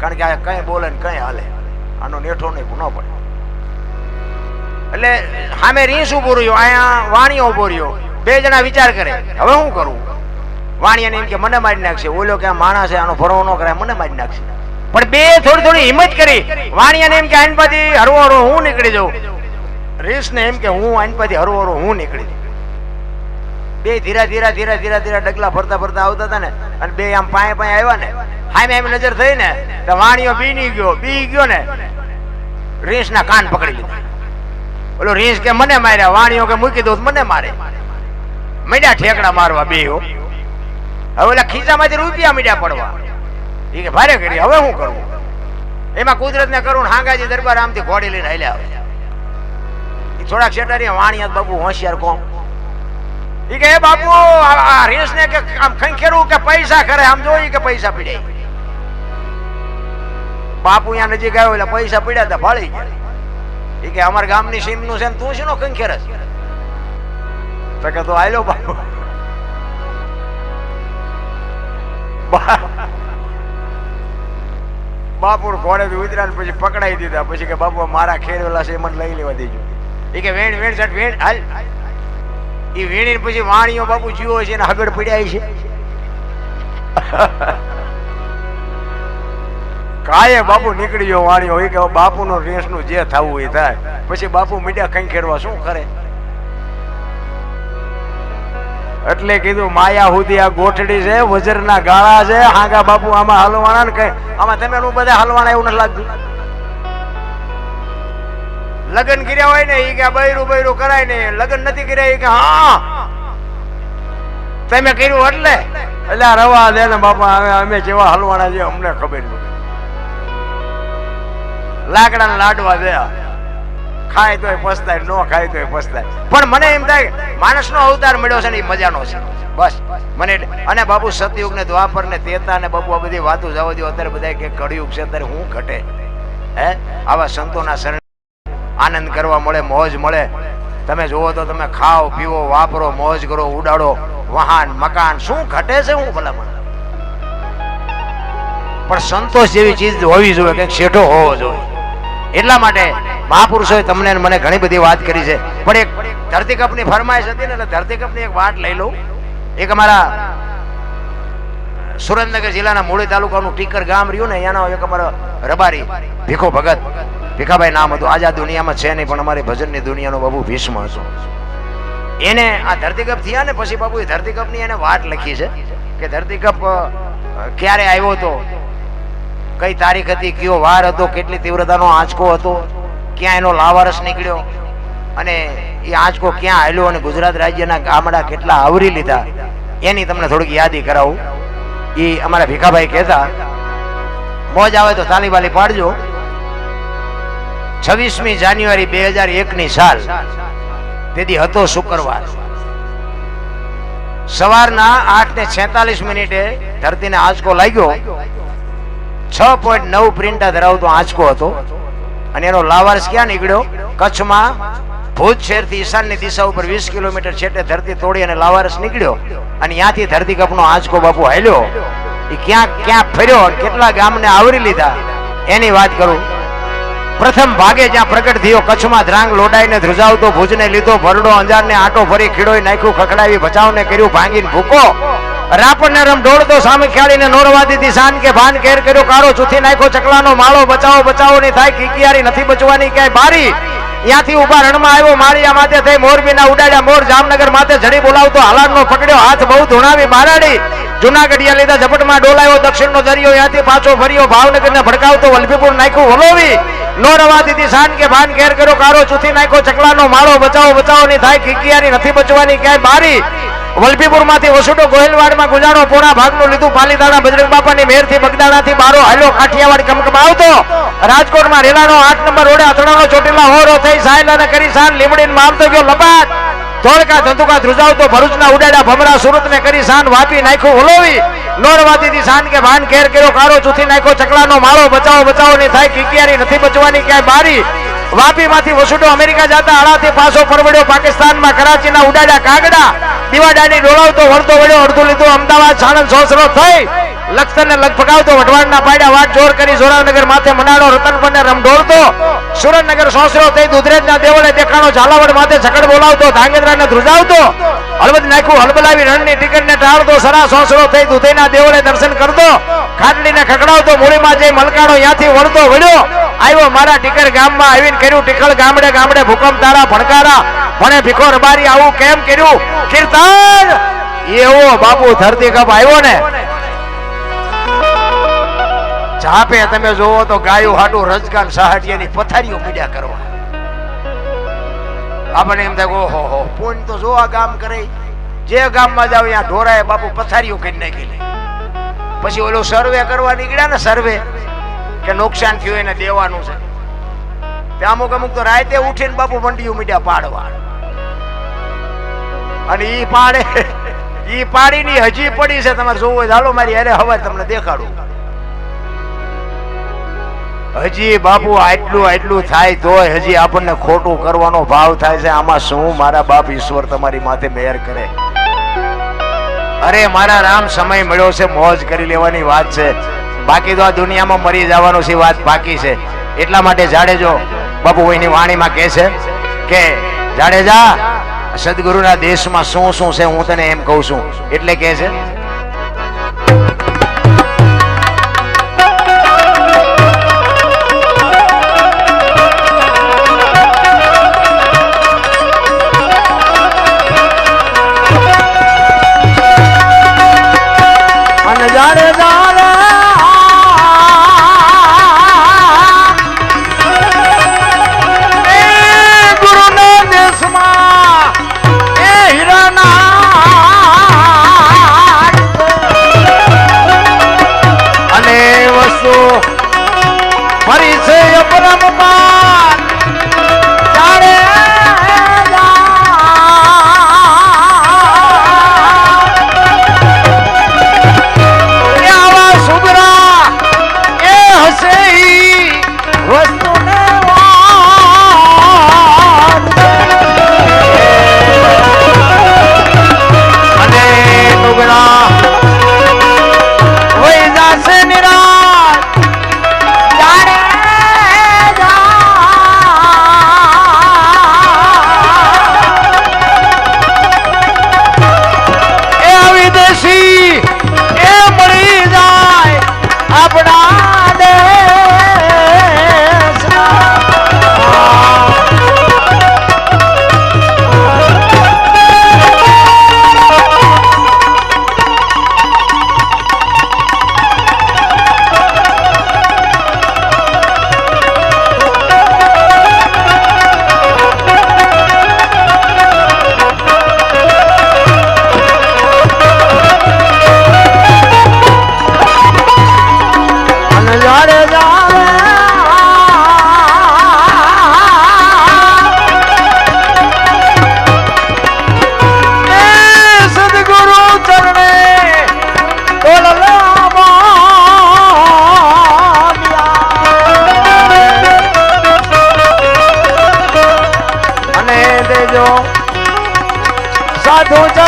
કારણ કે આ કઈ બોલે ને કઈ હાલે, આનો નેઠો નહીં ન પડે. એટલે સામે રીંસ ઉભો રહ્યો, અહીંયા વાણિયો ઉભો રહ્યો. બે જણા વિચાર કરે હવે શું કરવું. વાણિયાને એમ કે મને મારી નાખશે, ઓલો કે આ માણસ છે આનો ભરો ન કરાય, મને મારી નાખશે. પણ બે થોડી થોડી હિંમત કરી. વાણિયાને એમ કે આનપાથી હરવો હરવો હું નીકળી જાઉં, રીંસ ને એમ કે હું આનપાથી હરવો હરવો હું નીકળી જાઉં. બે ધીરા ધીરા ધીરા ધીરા ધીરા ડગલા ફરતા ફરતા આવતા હતા ને અને બે આમ પાએ પાએ આવ્યા ને સામે એમ નજર થઈ ને તો વાણિયો બી ગયો ને રીંસ ના કાન પકડી લીધા. ઓલો રીંસ કે મને માર્યા, વાણિયો કે મૂકી દઉં મને મારે. મીડા ઠેકડા મારવા બે. હવે ઓલા ખીચામાંથી રૂપિયા મીડા પડવા. એ કે ભારે કરી હવે શું કરવું. એમાં કુદરત ને કરું હાંગાજી દરબાર આમથી ઘોડી લઈને હાલ્યા આવે. થોડાક શેટારી વાણિયા બાપુ હોશિયાર કોમ. એ કે એ બાપુ આ રીંસ ને કે આમ ખંખેરવું કે પૈસા કરે આમ જોઈ કે પૈસા પીડ્યા. બાપુ અહીંયા નજીક આવ્યો એટલે પૈસા પીડ્યા હતા ફાળી ગયા. એ કે અમારા ગામની સીમ નું છે તું શું ખંખેરસ? તો કે તો આયલો બાપુ. બાપુ ઘોડે ઉતર્યા પછી પકડાઈ દીધા. પછી કે બાપુ મારા ખેરેલા છે મને લઈ લેવા દેજો. એ કે વેણ વેણ સટ વેણ હાલ. એ વેણી પછી વાણીઓ બાપુ જીવો છે ને હગડ પડ્યા છે. કાયે બાપુ નીકળી ગયો વાણીઓ. એ કે બાપુ નો રેસ નું જે થવું એ થાય. પછી બાપુ મીડિયા કઈ ખેરવા શું કરે. એટલે કીધું માયા હુદી આ ગોઠડી છે, વજરના ગાળા છે, હાંગા બાપુ આમાં હલવાના ને કઈ આમાં તમે બધા હલવાના એવું નથી લાગતું. લગ્ન કર્યા હોય ને એ કે બૈરું બૈરું કરાય ને, લગ્ન નથી કર્યા એ કે હા તમે કર્યું એટલે રવા દે ને બાપા અમે જેવા હલવાના છે અમને ખબર નથી. લાકડા લાડવા દે, ખાય તોય પસ્તાય, ન ખાય તોય પસ્તાય. પણ મને એમ થાય માણસ નો અવતાર મળ્યો છે ને એ મજાનો છે બસ મને. અને બાપુ સતયુગ ને દ્વાપર ને તેતા ને બાપુ આ બધી વાતો જવા દો. અત્યારે બધા કે કળિયુગ છે અત્યારે હું ઘટે હે. આવા સંતોના શરણ આનંદ કરવા મળે, મોજ મળે. તમે જોવો તો તમે ખાઓ પીવો વાપરો મોજ કરો ઉડાડો, વાહન મકાન શું ઘટે છે હું ભલા. પણ સંતોષ જેવી ચીજ હોવી જોઈએ, કંઈક શેઠો હોવો જોઈએ. એટલા માટે મહાપુરુષોએ તમને મને ઘણી બધી વાત કરી છે. પણ એક ધરતીકપની ફરમાઈશ હતી ને એટલે ધરતીકપની એક વાત લઈ લઉં. એક અમારા સુરેન્દ્રનગર જિલ્લાના મૂળી તાલુકાનું ટીકર ગામ રહ્યું ને એનો એક અમારો રબારી ભીખો ભગત, ભીખાભાઈ નામ હતું. આજ આ દુનિયામાં છે નહીં પણ અમારી ભજનની દુનિયાનો બાબુ ભીષ્મ હતો. એને આ ધરતીકપ થયા ને પછી બાબુ એ ધરતીકપની એને વાત લખી છે કે ધરતીકપ ક્યારે આવ્યો હતો, કઈ તારીખ હતી, કયો વાર હતો, કેટલી તીવ્રતાનો આંચકો હતો, ક્યાં એનો લાવારસ નીકળ્યો અને એ આંચકો ક્યાં આવેલો અને ગુજરાત રાજ્યના ગામડા કેટલા આવરી લીધા એની તમને થોડીક યાદી કરાવું. એ અમારા ભીખાભાઈ કહેતા, મોજ આવે તો તાલી બાલી પાડજો. 26મી જાન્યુઆરી 2001ની સાલ, તેથી હતો શુક્રવાર. સવારના 8:46 ધરતીને આંચકો લાગ્યો. 6.9 પ્રિન્ટા ધરાવતો આંચકો હતો અને એનો લાવારસ ક્યાં નીકળ્યો? કચ્છમાં ભુજ શહેરથી ઈશાનની દિશા ઉપર 20 કિલોમીટર છેટે ધરતી તોડી અને લાવારસ નીકળ્યો અને ત્યાંથી ધરતીકપનો આંચકો બાપુ હાલ્યો. એ ક્યાં ક્યાં ફર્યો, કેટલા ગામને આવરી લીધા એની વાત કરું. પ્રથમ ભાગે જ્યાં પ્રગટ થયો કચ્છમાં ધ્રાંગ લોડાઈને ધ્રુજાવતો ભુજને લીધો ભરડો અંજારને આટો ફરી ખીડોઈ નાખ્યું ખખડાવી ભચાવને કર્યું ભાંગીને ભૂકો રાપણને રમ ઢોળતો સામે ખ્યાળીને નોરવાદીથી શાન કે ભાન કેર કર્યો કારો ચૂથી નાખ્યો ચકલાનો માળો બચાવો બચાવો ની થાય કિકિયારી નથી બચવાની ક્યાંય બારી. ત્યાંથી ઉભા રણમાં આવ્યો માળિયા માથે થઈ મોરબીના ઉડાડ્યા મોર જામનગર માથે જડી બોલાવતો હાલારનો પકડ્યો હાથ બહુ ધૂણાવી બારાડી જુનાગઢિયા લીધા ઝપટમાં ડોલાયો દક્ષિણનો દરિયો ત્યાંથી પાછો ફર્યો ભાવનગરને ભડકાવતો વલભીપુર નાખ્યું વલોવી નો રવા દીધી શાન કે ભાન ઘેર કર્યો કારો ચૂથી નાખ્યો ચકલાનો માળો બચાવો બચાવો ની થાય કિકિયારી નથી બચવાની ક્યાંય બારી. વલભીપુર માંથી વસુડો ગોહિલવાડમાં ગુજારો પોણા ભાગનું લીધું પાલીતાણા બજરંગ બાપાની મેરથી બગદાણાથી બારો હાલ્યો કાઠિયાવાડ કમકમ આવતો રાજકોટમાં રેલાનો 8 નંબર રોડે અથડાનો ચોટીલા હોરો થઈ સાયલાને કરી શાન લીમડીને મારતો ગયો લપાટ ધોળકા ધંધુકા ધ્રુજાવતો ભરૂચના ઉડાડ્યા ભમરા સુરતને કરી શાન વાપી નાખ્યું વલોવી નોરવાદીથી શાન કે ભાન ઘેર કર્યો કારો ચૂથી નાખ્યો ચકલાનો માળો બચાવો બચાવો ની થાય કિકિયારી નથી બચવાની ક્યાંય બારી. વાપી માંથી વસુડો અમેરિકા જતા આળાથી પાછો પરવડ્યો પાકિસ્તાનમાં કરાચીના ઉડાડ્યા કાગડા દીવાડાની ડોળાવતો વળતો વળ્યો અડધું લીધું અમદાવાદ સાણંદ સોસરો થઈ લખતરને લગભગાવતો વઢવાણના પાડ્યા વાટ જોર કરી જોરાવનગર માથે મનાડો રતનપરને રમઢોળતો સુરેન્દ્રનગર સોસરો થઈ દુધરેજના દેવળે દેખાણો ઝાલાવાડ માથે ઝકડ બોલાવતો ધાંગધ્રાને ધ્રુજાવતો હળવદ નાખ્યું હળબલાવી રણની ટિકિટને ટાળતો સરા સોસરો થઈ દુધઈના દેવળે દર્શન કરતો ખાટલીને ખકડાવતો મૂળીમાં જઈ મલકાણો ત્યાંથી વળતો વળ્યો આવ્યો મારા ટીકર ગામમાં આવીને કર્યું ટીકળ ગામડે ગામડે ભૂકંપ તારા ભણકારા ભણે ભીખો રબારી આવું કેમ કર્યું કીર્તન એવો બાપુ ધરતી કપ આવ્યો ને જાપે તમે જોવો તો ગાયું હાટું રજગાન સહાટિયાની પથારીઓ પીડ્યા કરવા આપણે એમ થાય ઓહો હો પૂન તો જો આ ગામ કરે જે ગામમાં જાવ ત્યાં ઢોરાએ બાપુ પથારીઓ કરી નાખી પછી ઓલો સર્વે કરવા નીકળ્યા ને સર્વે કે નુકસાન થયું એને દેવાનું છે ત્યાં અમુક અમુક તો રાતે ઉઠીને બાપુ મંડીઓ મીડ્યા પાડવા અને ઈ પાડે ઈ પાડીની હજી પડી છે તમારે જોવું હોય હાલો મારી અરે હવે તમને દેખાડું હજી બાપુ આટલું થાય તોય હજી આપણને ખોટું કરવાનો ભાવ થાય છે. આમાં શું મારા બાપ ઈશ્વર તમારી માથે મહેર કરે. અરે મારા રામ સમય મળ્યો છે મોજ કરી લેવાની વાત છે બાકી તો આ દુનિયામાં મરી જવાનું છે વાત બાકી છે. એટલા માટે જાડેજો બાપુ એની વાણીમાં કહે છે કે જાડેજા સદગુરુના દેશમાં શું શું છે હું તને એમ કહું છું એટલે કહે છે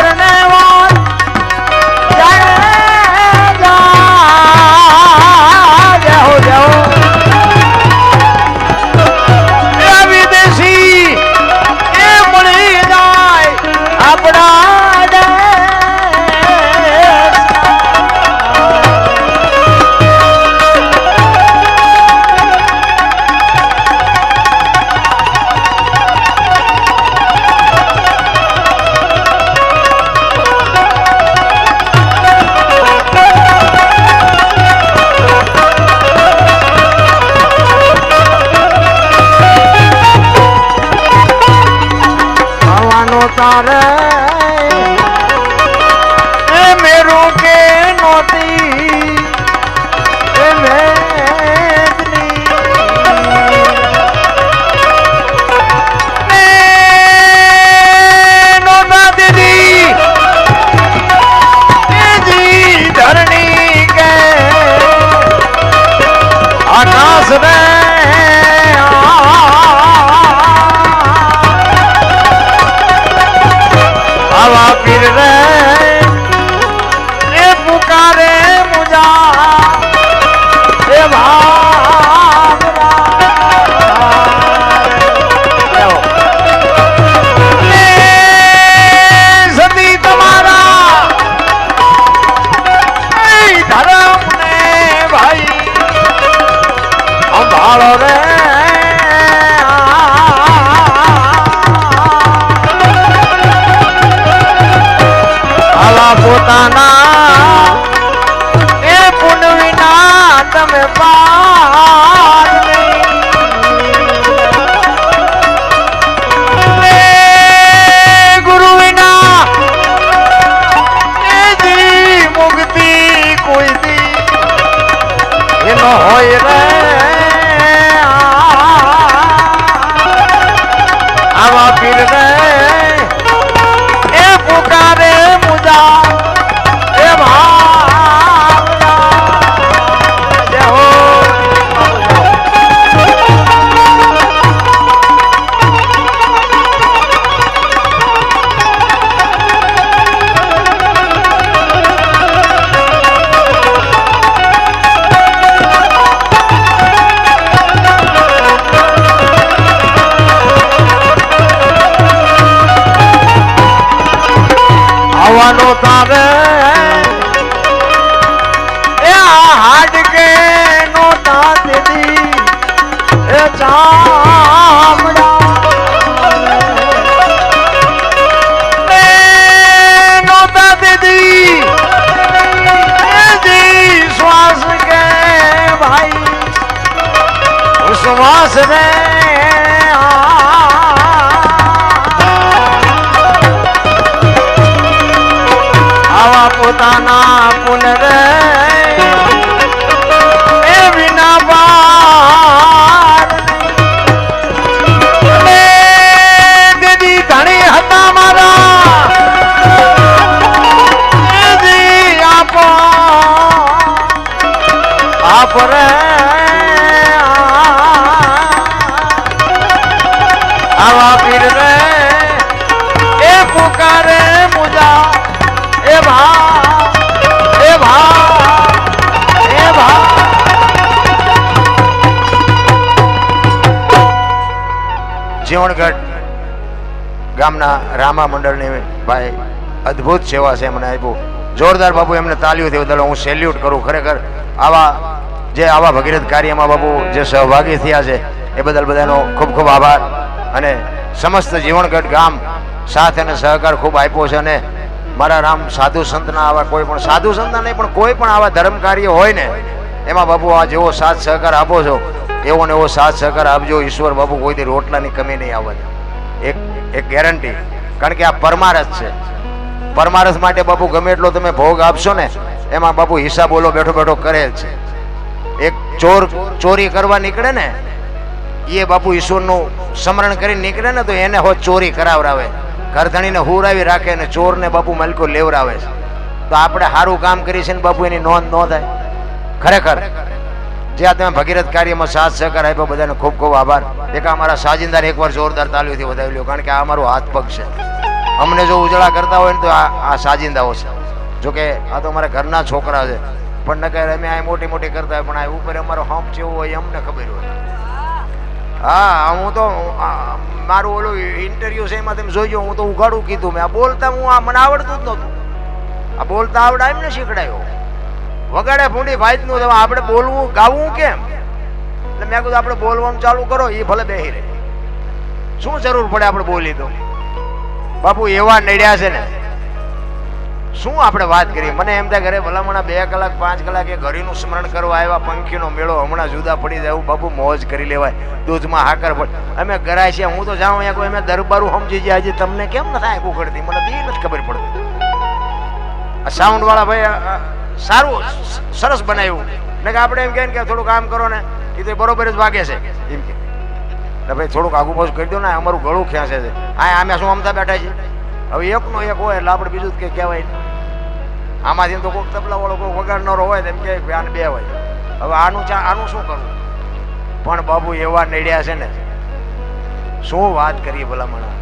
કરને વાત જાઓ જાઓ વિદેશી એ મળી જાય આપણા દેશ તારે એ મેરું કે નોતી એ મેદની નોતા દીદી એ જી ધરણી કે આકાશ રે આવા પીર રે એ પુકારે મુજા એ સતી તમારા ધર્મ ને ભાઈ અંભાળો રે પોતાના એ પુન વિના તમે પાર ગુરુ વિના એ જી મુક્તિ કોઈ દી એનો હોય રે આવા પીર રે એ પુકારે મુજા આવવાનો તારે એ હાડકે નો તા દીદી એ ચામડા નો તા દીદી એ જી શ્વાસ કે ભાઈ શ્વાસ રે પોતાના પુન રે એ વિના બાર દીદી ધણી હતા મારા દીદી આપ રે આવા પીર રે એ પુકારે મુજા એ જીવણગઢ ગામના રામા મંડળની ભાઈ અદ્ભુત સેવા છે મને આપ્યું જોરદાર બાપુ એમને તાલીઓથી બદલ હું સેલ્યુટ કરું ખરેખર આવા ભગીરથ કાર્યમાં બાપુ જે સહભાગી થયા છે એ બદલ બધાનો ખૂબ ખૂબ આભાર અને સમસ્ત જીવણગઢ ગામ સાથ અને સહકાર ખૂબ આપ્યો છે અને મારા રામ સાધુ સંતના આવા કોઈ પણ સાધુ સંતના નહીં પણ કોઈ પણ આવા ધર્મ કાર્ય હોય ને એમાં બાપુ આ જેવો સાથ સહકાર આપો છો એવો ને એવો સાથ સહકાર આપજો ઈશ્વર બાપુ કોઈથી રોટલાની કમી નહીં આવે એક ગેરંટી કારણ કે આ પરમારથ છે પરમારથ માટે બાપુ ગમે એટલો તમે ભોગ આપશો ને એમાં બાપુ હિસાબ બોલો બેઠો બેઠો કરે છે એક ચોર ચોરી કરવા નીકળે ને એ બાપુ ઈશ્વરનું સ્મરણ કરીને નીકળે ને તો એને હો ચોરી કરાવરાવે ઘરધણીને હુરાવી રાખે ને ચોરને બાપુ માલિકો લેવરાવે છે તો આપણે સારું કામ કરી છે ને બાપુ એની નોંધ ન થાય ખરેખર જ્યાં તમે ભગીરથ કાર્યમાં સાથ સહકાર આપ્યો બધાને ખૂબ ખૂબ આભાર એક અમારા સાજિંદાર એકવાર જોરદાર તાલીઓથી વધાવી લ્યો કારણ કે આ અમારો હાથ પગ છે અમને જો ઉજળા કરતા હોય ને તો આ સાજિંદાઓ છે. જોકે આ તો અમારા ઘરના છોકરા છે, પણ નકર અમે આ મોટી મોટી કરતા હોય, પણ આ ઉપર અમારો હંપ જેવું હોય અમને ખબર હોય. હા, હું તો મારું ઓલું ઇન્ટરવ્યુ છે એમાં તમે જોઈજો, હું તો ઉઘાડું કીધું મેં. આ બોલતા હું મને આવડતું જ નહોતું. આ બોલતા આવડે એમને શીખડાયો. વગાડે ભૂંડી ભાઈનું આપણે બોલવું ગાવું કેમ? એટલે મેં કીધું આપણે બોલવાનું ચાલુ કરો, એ ભલે બેહી રહે. શું જરૂર પડે આપણે બોલી તો? બાપુ એવા નડ્યા છે ને, શું આપણે વાત કરીએ. મને એમ થાય ઘરે ભલામણા 2 કલાક 5 કલાક એ ઘડીનું સ્મરણ કરવા આવ્યા. પંખીનો મેળો હમણાં જુદા પડી જાય એવું બાપુ મોજ કરી લેવાય. દૂધમાં હાકર પડે. અમે ગરાય છે, હું તો જાઉં અહીંયા કોઈ અમે દરબારું સમજી જાય. હજી તમને કેમ નથી આંખ ઉખડતી? મને તો એ નથી ખબર પડતી. આ સાઉન્ડ વાળા ભાઈ સારું સરસ બનાવ્યું ને, કે આપણે એમ કે થોડું કામ કરો ને, એ તો બરોબર જ વાગે છે એમ કે ભાઈ થોડુંક આગુ પાછું કરી દો ને, અમારું ગળું ખેંચે છે. હા, અમે શું અમતા બેઠા છીએ. હવે એકનો એક હોય એટલે આપણે બીજું કંઈ કહેવાય નહીં. આમાંથી તો કોઈક તબલા વાળો કોઈ વગાડનારો હોય એમ કે આને 2 હોય. હવે આનું શું કરવું? પણ બાબુ એવા નડ્યા છે ને, શું વાત કરીએ. ભલામણા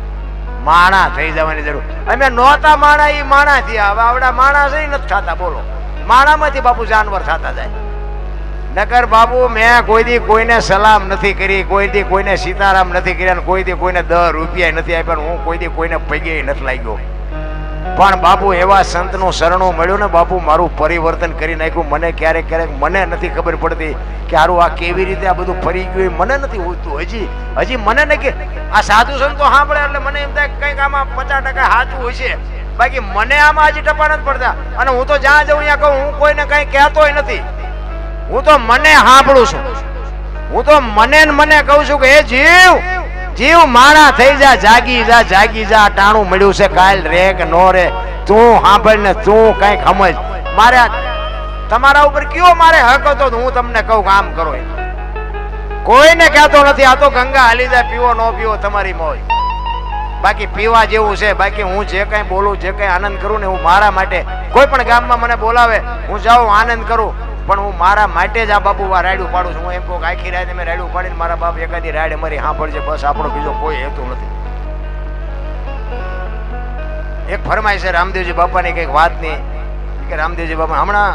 માણા થઈ જવાની જરૂર. અમે નહોતા માણા, એ માણા થયા. હવે આવડા માણા છે નથી થતા. બોલો, માણામાંથી બાપુ જાનવર થતા જાય. નકર બાબુ મેં કોઈ દી કોઈને સલામ નથી કરી, કોઈ દી કોઈને સીતારામ નથી કર્યા, કોઈ દી કોઈને 10 રૂપિયા નથી આપ્યા, હું કોઈ દી કોઈને પગે નથી લાગ્યો. પણ બાપુ એવા સંતનું શરણું મળ્યું ને બાપુ, મારું પરિવર્તન કરી નાખ્યું. મને ક્યારેક ક્યારેક મને નથી ખબર પડતી કે હારું આ કેવી રીતે આ બધું ફરી ગયું, મને નથી હોતું. હજી મને નહીં કે આ સાધુ સંતો સાંભળે એટલે મને એમ થાય કંઈક આમાં 50% સાચું હોય છે. બાકી મને આમાં હજી ટપા નથી પડતા. અને હું તો જ્યાં જઉં ત્યાં કહું, હું કોઈને કંઈ કહેતોય નથી. હું તો મને સાંભળું છું. હું તો મને કહું છું કે એ જીવ માણા થઈ જા, જાગી જા. ટાણું મળ્યું છે, કાલ રે કે નો રે, તું સાંભળ ને તું કઈક સમજ. મારે તમારા ઉપર કયો મારે હક હતો? હું તમને કહું કામ કરો. કોઈને કહેતો નથી. આ તો ગંગા હાલી જાય, પીવો ન પીવો તમારી મોજ. બાકી પીવા જેવું છે. બાકી હું જે કઈ બોલું, જે કઈ આનંદ કરું ને, હું મારા માટે. કોઈ પણ ગામમાં મને બોલાવે, હું જાઉં આનંદ કરું, પણ હું મારા માટે જ આ બાપુ આ રાયડું પાડું છું. હું એમ કહું આખી રાત મેં રાયડું પાડીને મારા બાપ એકાદી રાયડ અમારી સાંભળજે, બસ. આપણો બીજો કોઈ હેતુ નથી. એક ફરમાય છે રામદેવજી બાપાની કઈક વાતની, કે રામદેવજી બાપા હમણાં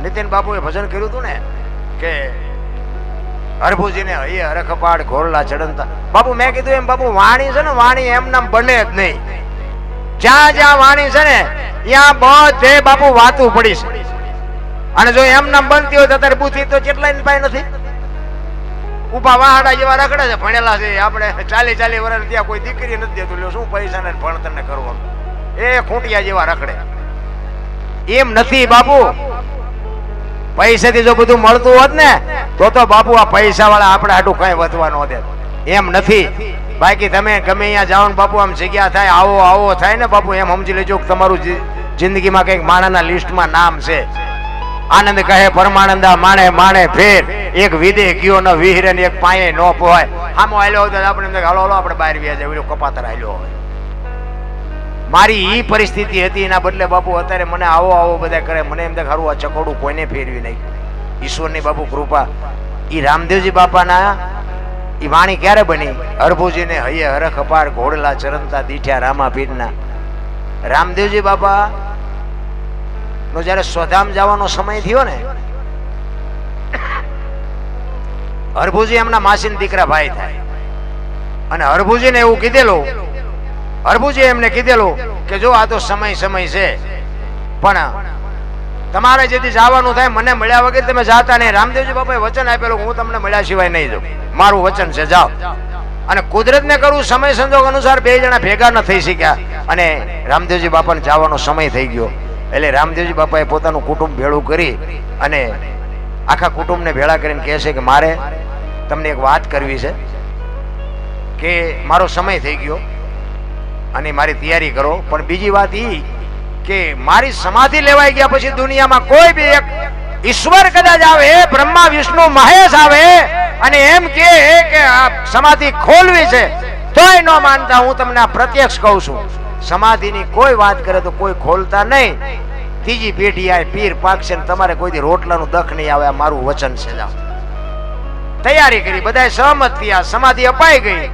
નીતિન બાપુએ ભજન કર્યું હતું ને, કે હરભુજીને હૈયે હરખપાડ ઘોરલા ચડંતા. બાપુ મેં કીધું એમ બાપુ, વાણી છે ને, વાણી એમ નામ બને જ નહીં. જ્યાં જ્યાં વાણી છે ને ત્યાં બધે બાપુ વાતું પડી છે. અને જો એમ નામ બનતી હોય તો અત્યારે બુદ્ધિ તો કેટલાય પાસે નથી. ઉભા વાહડા જેવા રખડે છે, ભણેલા છે. આપણે 40 વર્ષ ત્યાં કોઈ દીકરી નથી દેતું. લ્યો શું પૈસા ને ભણતર ને કરવાનું? એ ખૂંટિયા જેવા રખડે. એમ નથી બાપુ. પૈસાથી જો બધું મળતું હોત ને તો બાપુ આ પૈસા વાળા આપણે આટલું કઈ વધવા ન દે. એમ નથી. બાકી તમે ગમે અહીંયા જાઓ ને બાપુ, આમ જગ્યા થાય, આવો થાય ને બાપુ, એમ સમજી લેજો કે તમારું જિંદગીમાં કઈક માણાના લિસ્ટમાં નામ છે. આનંદ કહે પરમાનંદા, માણે ફેર, એક વિદે ગયો ન વિહરે ને એક પાયે ન પોહાય. આમ હાલ્યો હોય તો આપણે હાલો આપણે બહાર વ્યા જાય, કપાતર હાલ્યો હોય. મારી ઈ પરિસ્થિતિ હતી. એના બદલે બાપુ અત્યારે મને આવો બધા કરે. મને એમ થાય ખારું આ ચકોડું કોઈને ફેરવી નહીં. ઈશ્વરની બાપુ કૃપા. ઈ રામદેવજી બાપાના ઈ વાણી ક્યારે બની? હરભુજીને હૈયે હરખ અપાર ઘોડલા ચરંતા દીઠ્યા રામા પીરના. રામદેવજી બાપા નો જયારે સ્વધામ જવાનો સમય થયો ને, હરભુજી એમના માસીના દીકરા ભાઈ થાય. અને હરભુજીને એવું કીધેલું, હરભુજી એમને કીધેલું કે જો આ તો સમય છે, પણ તમારે જેથી જવાનું થાય મને મળ્યા વગર તમે જાતા નહીં. રામદેવજી બાપાએ વચન આપેલું, હું તમને મળ્યા સિવાય નહીં જાઉં. મારું વચન છે, જાઓ. અને કુદરતને કરું સમય સંજોગ અનુસાર 2 જણા ભેગા ન થઈ શક્યા. અને રામદેવજી બાપાને જવાનો સમય થઈ ગયો. એટલે રામદેવજી બાપાએ પોતાનું કુટુંબ ભેળું કરી અને આખા કુટુંબને ભેળા કરીને કહે છે કે મારે તમને એક વાત કરવી છે, કે મારો સમય થઈ ગયો અને મારી તૈયારી કરો. પણ બીજી વાત એ કે મારી સમાધિ લેવાઈ ગયા પછી દુનિયામાં કોઈ બી એક ઈશ્વર કદાચ આવે, બ્રહ્મા વિષ્ણુ મહેશ આવે અને એમ કે આ સમાધિ ખોલવી છે, તોય ન માનતા. હું તમને આ પ્રત્યક્ષ કહું છું, સમાધિની કોઈ વાત કરે તો કોઈ ખોલતા નહીં. ત્રીજી પેઢી આ પીર પાકશે ને તમારે કોઈ દી રોટલાનું દખ નહીં આવે. આ મારું વચન છે. જાઓ. તૈયારી કરી, બધાએ સહમત થયા, સમાધિ અપાઈ ગઈ.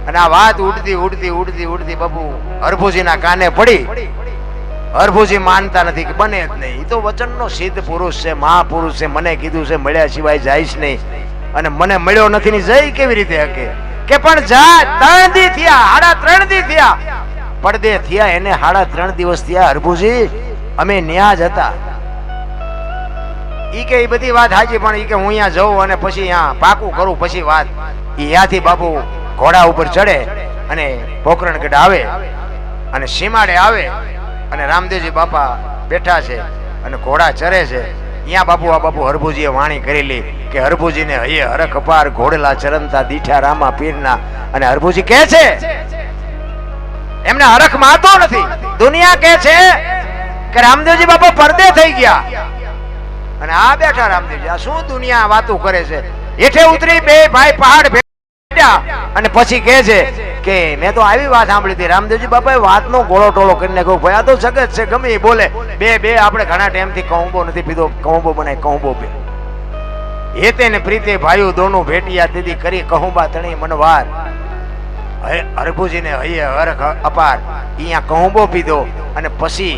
અને આ વાત ઉડતી ઉડતી ઉડતી ઉડતી બાપુ હરભુજીના કાને પડી. હરભુજી માનતા નથી કે બને જ નહીં, એ તો વચનનો સિદ્ધ પુરુષ છે, મહાપુરુષ છે, મને કીધું છે મળ્યા સિવાય જઈશ નહીં, અને મને મળ્યો નથી ને જઈ કેવી રીતે હકે કે પણ જા. 3 દી થયા, 3.5 દી થયા, પડદે થયા એને 3.5 દિવસ થયા. હરભુજી અમે ન્યા જ હતા. ઈ કે એ બધી વાત હાજી, પણ ઈ કે હું અહીંયા જઉં અને પછી અહીંયા પાકું કરું પછી વાત. ઈ ત્યાંથી બાપુ ઘોડા ઉપર ચડે અને પોકરણગઢ આવે અને સીમાડે આવે અને રામદેવજી બાપા બેઠા છે અને ઘોડા ચરે છે. અહીંયા બાપુ આ બાપુ હરભુજીએ વાણી કરેલી કે હરભુજીને હૈયે હરખ અપાર ઘોડલા ચરણતા દીઠા રામા પીરના. અને હરભુજી કહે છે એમને હરખ માતો નથી. દુનિયા કહે છે કે રામદેવજી બાપા પડદે થઈ ગયા અને આ બેઠા રામદેવજી. આ શું દુનિયા વાતો કરે છે? હેઠે ઉતરી બે ભાઈ પહાડ બેઠા અને પછી કહે છે કે મેં તો આવી વાત સાંભળી હતી. રામદેવજી બાપાએ વાતનો ગોળો ટોળો કરીને કહ્યું ભાઈ આ તો જગત છે, ગમે એ બોલે. બે આપણે ઘણા ટાઈમથી કહુંબો નથી પીધો, કહુંબો બનાય કહુંબો પે. હેતે ને પ્રીતે ભાઈઓ દોનું ભેટિયા દીદી કરી કહુંબા તણી મનવાર. હરભુજીને હૈયે હરખ અપાર અહીંયા કહુંબો પીધો અને પછી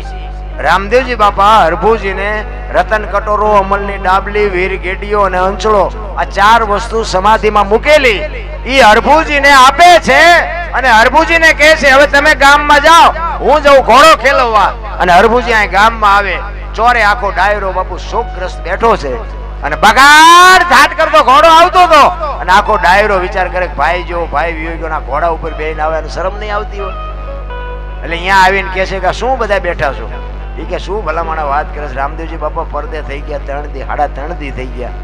રામદેવજી બાપા હરભુજીને રતન કટોરો, અમલની ડાબલી, વીર ગેડીઓ અને અંચળો આ 4 વસ્તુ સમાધિમાં મૂકેલી ઈ હરભુજીને આપે છે. અને હરભુજીને કહે છે હવે તમે ગામમાં જાઓ, હું જઉં ઘોડો ખેલવવા. અને હરભુજી અહીં ગામમાં આવે, ચોરે આખો ડાયરો બાપુ શોકગ્રસ્ત બેઠો છે અને બગાડ ધાટ કરતો ઘોડો આવતો હતો અને આખો ડાયરો વિચાર કરે કે ભાઈ જો ભાઈ વિયોગીઓના ઘોડા ઉપર બેહીને આવે અને શરમ નહીં આવતી હોય. એટલે અહીંયા આવીને કહે છે કે શું બધા બેઠા છો? એ કે શું ભલામણ વાત કરે છે? રામદેવજી બાપા પડદે થઈ ગયા 3 દી, 3.5 દી થઈ ગયા.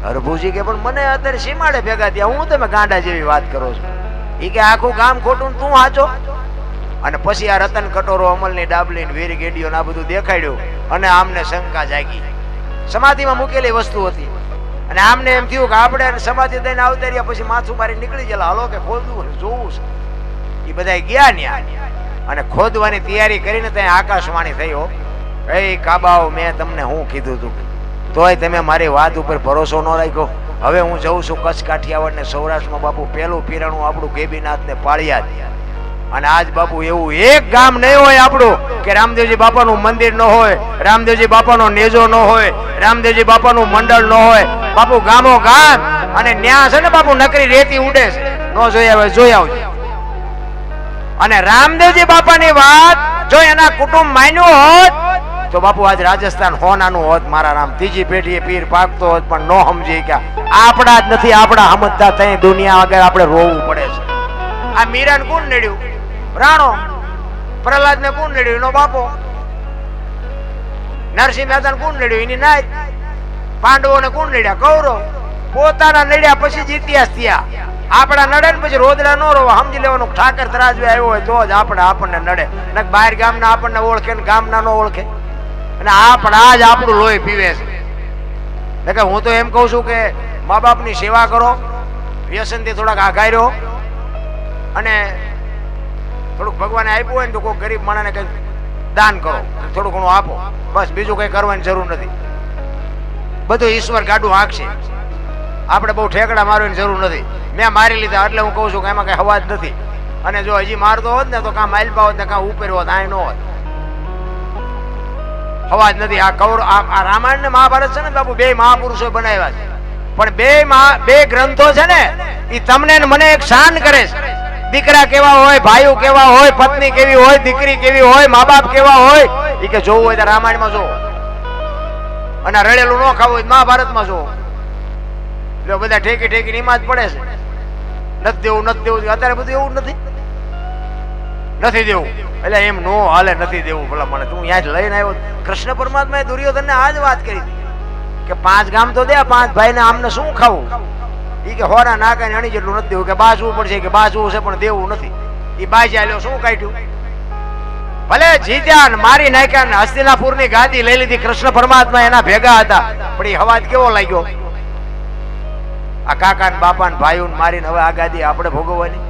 હરભુજી કે પણ મને અત્યારે સીમાડે ભેગા થયા, હું તમે ગાંડા જેવી વાત કરો છો? એ કે આખું ગામ ખોટું તું હાચો. અને પછી આ રતન કટોરો, અમલની ડાબલી, વીર ગેડીઓ આ બધું દેખાડ્યું અને આમને શંકા જાગી. સમાધિમાં મૂકેલી વસ્તુ હતી અને આમને એમ થયું કે આપણે સમાધિ દઈને આવતા રહ્યા પછી માથું મારી નીકળી ગયેલા, હાલો કે ખોદવું જોવું છે. એ બધા ગયા ન્યા અને ખોદવાની તૈયારી કરીને ત્યાં આકાશવાણી થયો, એ કાબાઓ મેં તમને હું કીધું તું, તોય તમે મારી વાત ઉપર ભરોસો ન રાખ્યો. હવે હું જઉં છું કચ્છ, કાઠિયાવાડ ને સૌરાષ્ટ્રમાં બાપુ પહેલું પીરાણું આપણું ગેબીનાથ ને પાળિયાદ. અને આજ બાપુ એવું એક ગામ નહીં હોય આપણું કે રામદેવજી બાપાનું મંદિર ન હોય, રામદેવજી બાપાનો નેજો ન હોય, રામદેવજી બાપાનું મંડળ ન હોય. બાપુ ગામો ગામ અને ન્યા છે ને બાપુ નકરી રેતી ઉડે છે, ન જોઈ આવજો. અને રામદેવજી બાપાની વાત જો એના કુટુંબ માન્યું હોત તો બાપુ આજ રાજસ્થાન હોનાનું હોત. મારા રામ 3જી પેઢીએ પીર પાકતો હોત, પણ નો સમજી કે આપણા જ નથી, આપણા સમજતા થઈ દુનિયા આગળ આપણે રોવું પડે છે. આ મીરાને કોણ નડ્યું? રાણો. પ્રહલાદ ને કોણ નડ્યું? એનો બાપો. નરસિંહ મહેતા કોણ નડ્યું? એની નાય. પાંડવો ને કોણ નડ્યા? કૌરવ. પોતાના નડ્યા પછી જ ઇતિહાસ થયા. આપણા નડે ને પછી રોદડા નો રોવા. સમજી લેવાનું ઠાકર તરાજવે આવ્યો હોય તો જ આપણને નડે, ને બહાર ગામના આપણને ઓળખે ને ગામના નો ઓળખે. અને આપણા જ આપણું લોહી પીવે છે. હું તો એમ કઉ છું કે મા બાપની સેવા કરો, વ્યસનથી થોડાક આઘાઈ રહ્યો અને થોડુંક ભગવાને આપ્યું હોય ને તો કોઈ ગરીબ માણસને કંઈક દાન કરો, થોડું ઘણું આપો, બસ. બીજું કંઈ કરવાની જરૂર નથી. બધું ઈશ્વર ગાડું હાંકશે, આપણે બહુ ઠેકડા મારવાની જરૂર નથી. મેં મારી લીધા એટલે હું કહું છું કે એમાં કઈ હવા જ નથી. અને જો હજી મારતો હોત ને તો કાં માઇલપા હોત ને કાં ઉપર હોત, આ ન હોત. હવા જ નથી. આ રામાયણ ને મહાભારત છે ને બાપુ, 2 મહાપુરુષો બનાવ્યા છે, પણ બે ગ્રંથો છે ને એ તમને મને એક શાન કરે છે. દીકરા કેવા હોય, ભાઈઓ કેવા હોય, પત્ની કેવી હોય, દીકરી કેવી હોય, મા બાપ કેવા હોય, એ કે જોવું હોય તો રામાયણમાં જોવો, અને રડેલું ન ખાવું હોય મહાભારતમાં જોવો. એટલે બધા ઠેકી ઠેકી એમાં જ પડે છે. નથી દેવું, નથી દેવું. અત્યારે બધું એવું નથી દેવું. એટલે એમ નો હાલે, નથી દેવું. ભલા મને તું ત્યાં જ લઈને આવ્યો. કૃષ્ણ પરમાત્માએ દુર્યોધનને આ જ વાત કરી હતી કે 5 ગામ તો દે, 5 ભાઈને આમને શું ખાવું? ઈ કે હોરા નાકા ને અણી જેટલું નથી દેવું, કે બાજવું પડશે, કે બાજવું છે પણ દેવું નથી. ઈ બાજી લ્યો શું કાઢ્યું? ભલે જીત્યા ને મારી નાખ્યા ને હસ્તિનાપુર ની ગાદી લઈ લીધી. કૃષ્ણ પરમાત્મા એના ભેગા હતા, પણ એ હવાજ કેવો લાગ્યો? આ કાકા ને બાપા ને ભાઈઓ ને મારીને હવે આ ગાદી આપણે ભોગવવાની.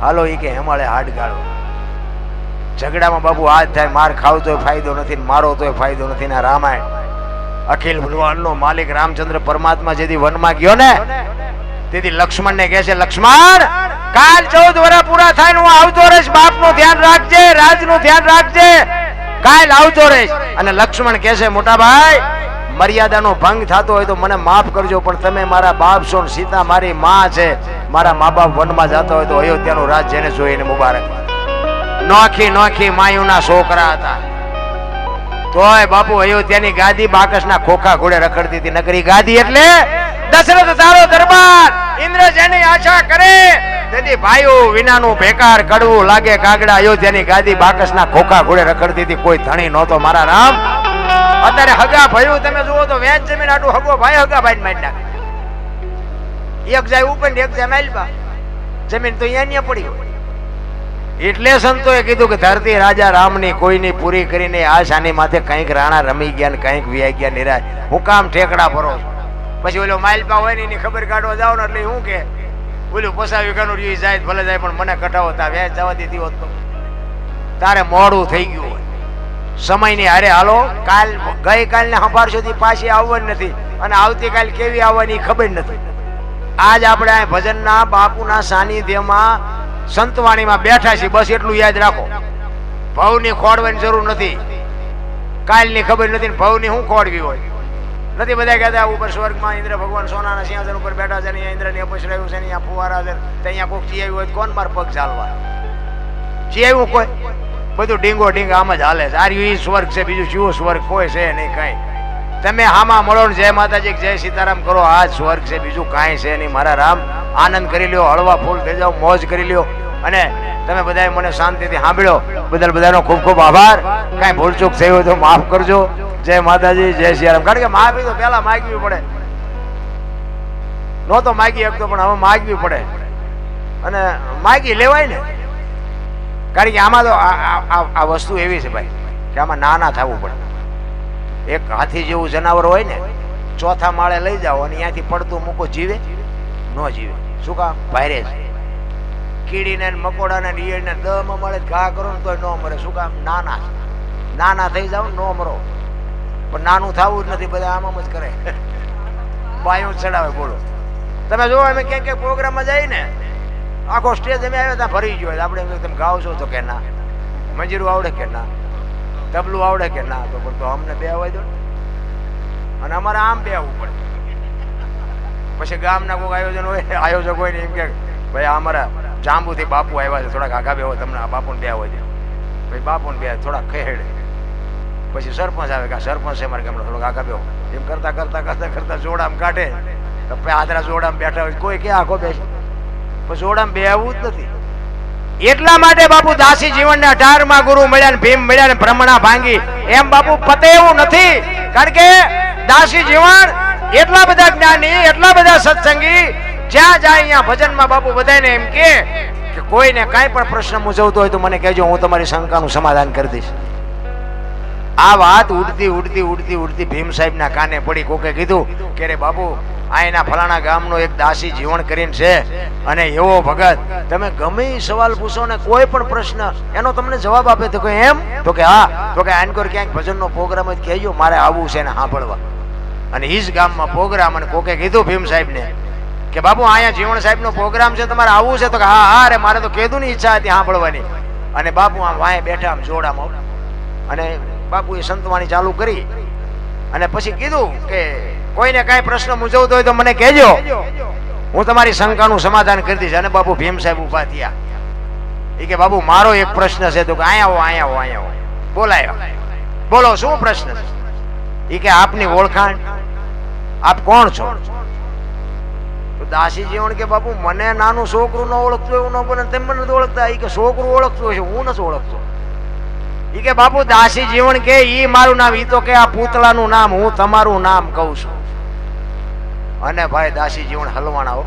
હાલો ઈ કે હેમાળે હાડ ગાળો. ઝઘડામાં બાપુ હાથ થાય, માર ખાવ તોય ફાયદો નથી, મારો તોય ફાયદો નથી. ને રામાયણ અખિલ ભગવાન નો માલિક રામચંદ્ર પરમાત્મા જેથી વનમાં ગયો ને તેથી લક્ષ્મણ ને કહે છે, લક્ષ્મણ કાલ 14 વર્ષ પૂરા થાય હું આવતો રહીશ, બાપ નું ધ્યાન રાખજે, રાજ નું ધ્યાન રાખજે, કાલ આવતો રહીશ. અને લક્ષ્મણ કહે છે, મોટા ભાઈ મર્યાદાનો ભંગ થતો હોય તો મને માફ કરજો, પણ તમે મારા બાપ છો, સીતા મારી માં છે, મારા મા બાપ વનમાં જતા હોય તો અયોધ્યાનું રાજ જેને જોઈને મુબારક. નોખી નોખી માયુના છોકરા હતા, તોય બાપુ અયોધ્યાની ગાદી બાકસના ખોખા ઘોડે રખડતી હતી. નગરી ગાદી એટલે દશરથ તારો દરબાર, ઇન્દ્ર જેની આશા કરે તેથી ભાઈઓ વિનાનું બેકાર કડવું લાગે કાગડા. અયોધ્યાની ગાદી બાકસના ખોખા ઘોડે રખડતી હતી, કોઈ ધણી નહોતો મારા રામ. અત્યારે હગા ભયું તમે જુઓ તો વેચ જમીન આટલું હગો ભાઈ હગા ભાઈ મારી નાખે, એક જાય ઉપર ને એક જાય માલબા, જમીન તો અહીંયા પડી હોય. એટલે સંતોએ કીધું કે ધરતી રાજા રામની કોઈની પૂરી કરીને આશાની માથે કંઈક રાણા રમી ગયા ને કંઈક વ્યાઈ ગયા નિરાશ. હું કામ ઠેકડા ભરો છો? પછી ઓલો માલપા હોય ને એની ખબર કાઢવા જાવ ને એટલે હું કે ઓલું પસાવી કાનું રહ્યું જાય ભલે જાય, પણ મને કટાવો તા વ્યાજ જવા દીધી હોત તો તારે મોડું થઈ ગયું હોય. સમયની હારે હાલો, કાલ ગઈકાલને સંભાળશો પાછી આવવાની નથી, અને આવતીકાલ કેવી આવવાની ખબર નથી. આજ આપણે આ ભજનના બાપુના સાનિધ્યમાં સંતવાણીમાં બેઠા છીએ, બસ એટલું યાદ રાખો. ભવની ખોડવાની જરૂર નથી, કાલની ખબર નથી, ભવની શું ખોડવી હોય નથી. બધા કહેતા ઉપર સ્વર્ગમાં ઇન્દ્ર ભગવાન સોનાના સિંહાસન ઉપર બેઠા છે, અહીંયા ઇન્દ્રની અપશ રહ્યું છે, અહીંયા ફુવારા છે, અહીંયા કોઈક ચિયાવ્યું હોય કોણ માર પગ ચાલવા ચિયાવ્યું કોઈ બધું ડીંગો ડીંગ આમ જ હાલે છે. આર્યું ઈ સ્વર્ગ છે, બીજું શું સ્વર્ગ કોઈ છે નહીં કઈ. તમે હામાં મળો ને જય માતાજી જય સીતારામ કરો, આ સ્વર્ગ છે, બીજું કાંઈ છે નહીં. મારા રામ આનંદ કરી લ્યો, હળવા ફૂલ થઈ જાઓ, મોજ કરી લ્યો. અને તમે બધાએ મને શાંતિથી સાંભળ્યો બદલ બધાનો ખૂબ ખૂબ આભાર. કાંઈ ભૂલચૂક થઈ હોય તો માફ કરજો. જય માતાજી જય સિયારામ. કારણ કે માફી તો પહેલા માગવી પડે, નહોતો માગી શકતો પણ હવે માગવી પડે, અને માગી લેવાય ને. કારણ કે આમાં તો આ વસ્તુ એવી છે ભાઈ કે આમાં નાના થવું પડે. એક હાથી જેવું જનાવર હોય ને, ચોથા માળે લઈ જાઓ અને અહીંયાથી પડતું મૂકો, જીવે ન જીવે. શું કામ? ભાઈરે છે. કીડીને મકોડાને ઈયળને 10 મળે ઘા કરો ને તોય ન મરે. શું કામ? નાના નાના થઈ જાવ ન મરો. પણ નાનું થવું જ નથી, બધા આમ જ કરે, બાયું ચડાવે. બોલો તમે જો અમે ક્યાંક ક્યાંક પ્રોગ્રામમાં જઈએ ને, આખો સ્ટેજ અમે આવ્યા ત્યાં ભરી ગયો. આપણે તમે ગાવ છો તો કે ના, મંજીરું આવડે કે ના, તબલું આવડે કે ના, તો પણ તો અમને બે આવવા દો, અને અમારે આમ બે આવવું પડે. પછી ગામના કોઈ આયોજક હોય ને એમ કે ભાઈ અમારા જાંબુથી બાપુ આવ્યા છે, થોડાક આગા બે હોય, તમને આ બાપુને બે આવવા દે. ભાઈ બાપુને બે થોડાક ખેડે. પછી સરપંચ આવે કે સરપંચ છે મારે ગામનો, થોડોક આગા બે. એમ કરતા કરતા કરતા કરતા જોડામ કાઢે તો આદરા જોડામ બેઠા હોય, કોઈ કે આખો બેસે, પછી જોડામ બે આવવું જ નથી. એટલા માટે બાપુ દાસી જીવનના 18માં ગુરુ મળ્યા ને ભીમ મળ્યા ને બ્રહ્મણા ભાંગી, એમ બાપુ પતે એવું નથી. કારણ કે દાસી જીવન એટલા બધા જ્ઞાની, એટલા બધા સત્સંગી, જ્યાં જાય અહીંયા ભજનમાં બાપુ બધાને એમ કે કોઈને કાંઈ પણ પ્રશ્ન મૂંઝવતો હોય તો મને કહેજો, હું તમારી શંકાનું સમાધાન કરી દઈશ. આ વાત ઉડતી ઉડતી ઉડતી ઉડતી ભીમ સાહેબના કાને પડી. કોકે કીધું કે રે બાપુ અહીંના ફલાણા ગામનો એક દાસી જીવન કરીને છે, અને એવો ભગત, તમે ગમે એ સવાલ પૂછો ને કોઈ પણ પ્રશ્ન એનો તમને જવાબ આપે તો કોઈ એમ તો કે હા, તો કે આનકોર ક્યાંક ભજનનો પ્રોગ્રામ જ કહેજો, મારે આવવું છે ને સાંભળવા. અને ઈ જ ગામમાં પ્રોગ્રામ. અને કોકે કીધું ભીમ સાહેબને કે બાપુ અહીંયા જીવણ સાહેબનો પ્રોગ્રામ છે, તમારે આવવું છે? તો કે હા હા રે, મારે તો કીધું ની ઈચ્છા હતી સાંભળવાની. અને બાપુ આમ વાંહે બેઠા આમ જોડામાં, અને બાપુ એ સંતવાણી ચાલુ કરી. અને પછી કીધું કે કોઈને કાંઈ પ્રશ્ન મૂંઝવતો હોય તો મને કહેજો, હું તમારી શંકાનું સમાધાન કરી દઈશ. અને બાપુ ભીમ સાહેબ ઉભા થયા. એ કે બાપુ મારો એક પ્રશ્ન છે. તો કે અહીંયા આવો અહીંયા આવો અહીંયા આવો. બોલાયો. બોલો શું પ્રશ્ન છે? એ કે આપની ઓળખાણ, આપ કોણ છો? તો દાસી જીવન કે બાપુ મને નાનું છોકરું ન ઓળખતું એવું ન બને, તેમ મને નથી ઓળખતા. એ કે છોકરું ઓળખતું હશે, હું નથી ઓળખતો. એ કે બાપુ દાસી જીવન કે ઈ મારું નામ, ઈ તો કે આ પૂતળાનું નામ, હું તમારું નામ કહું છું. અને ભાઈ દાસી જીવન હલવાણા.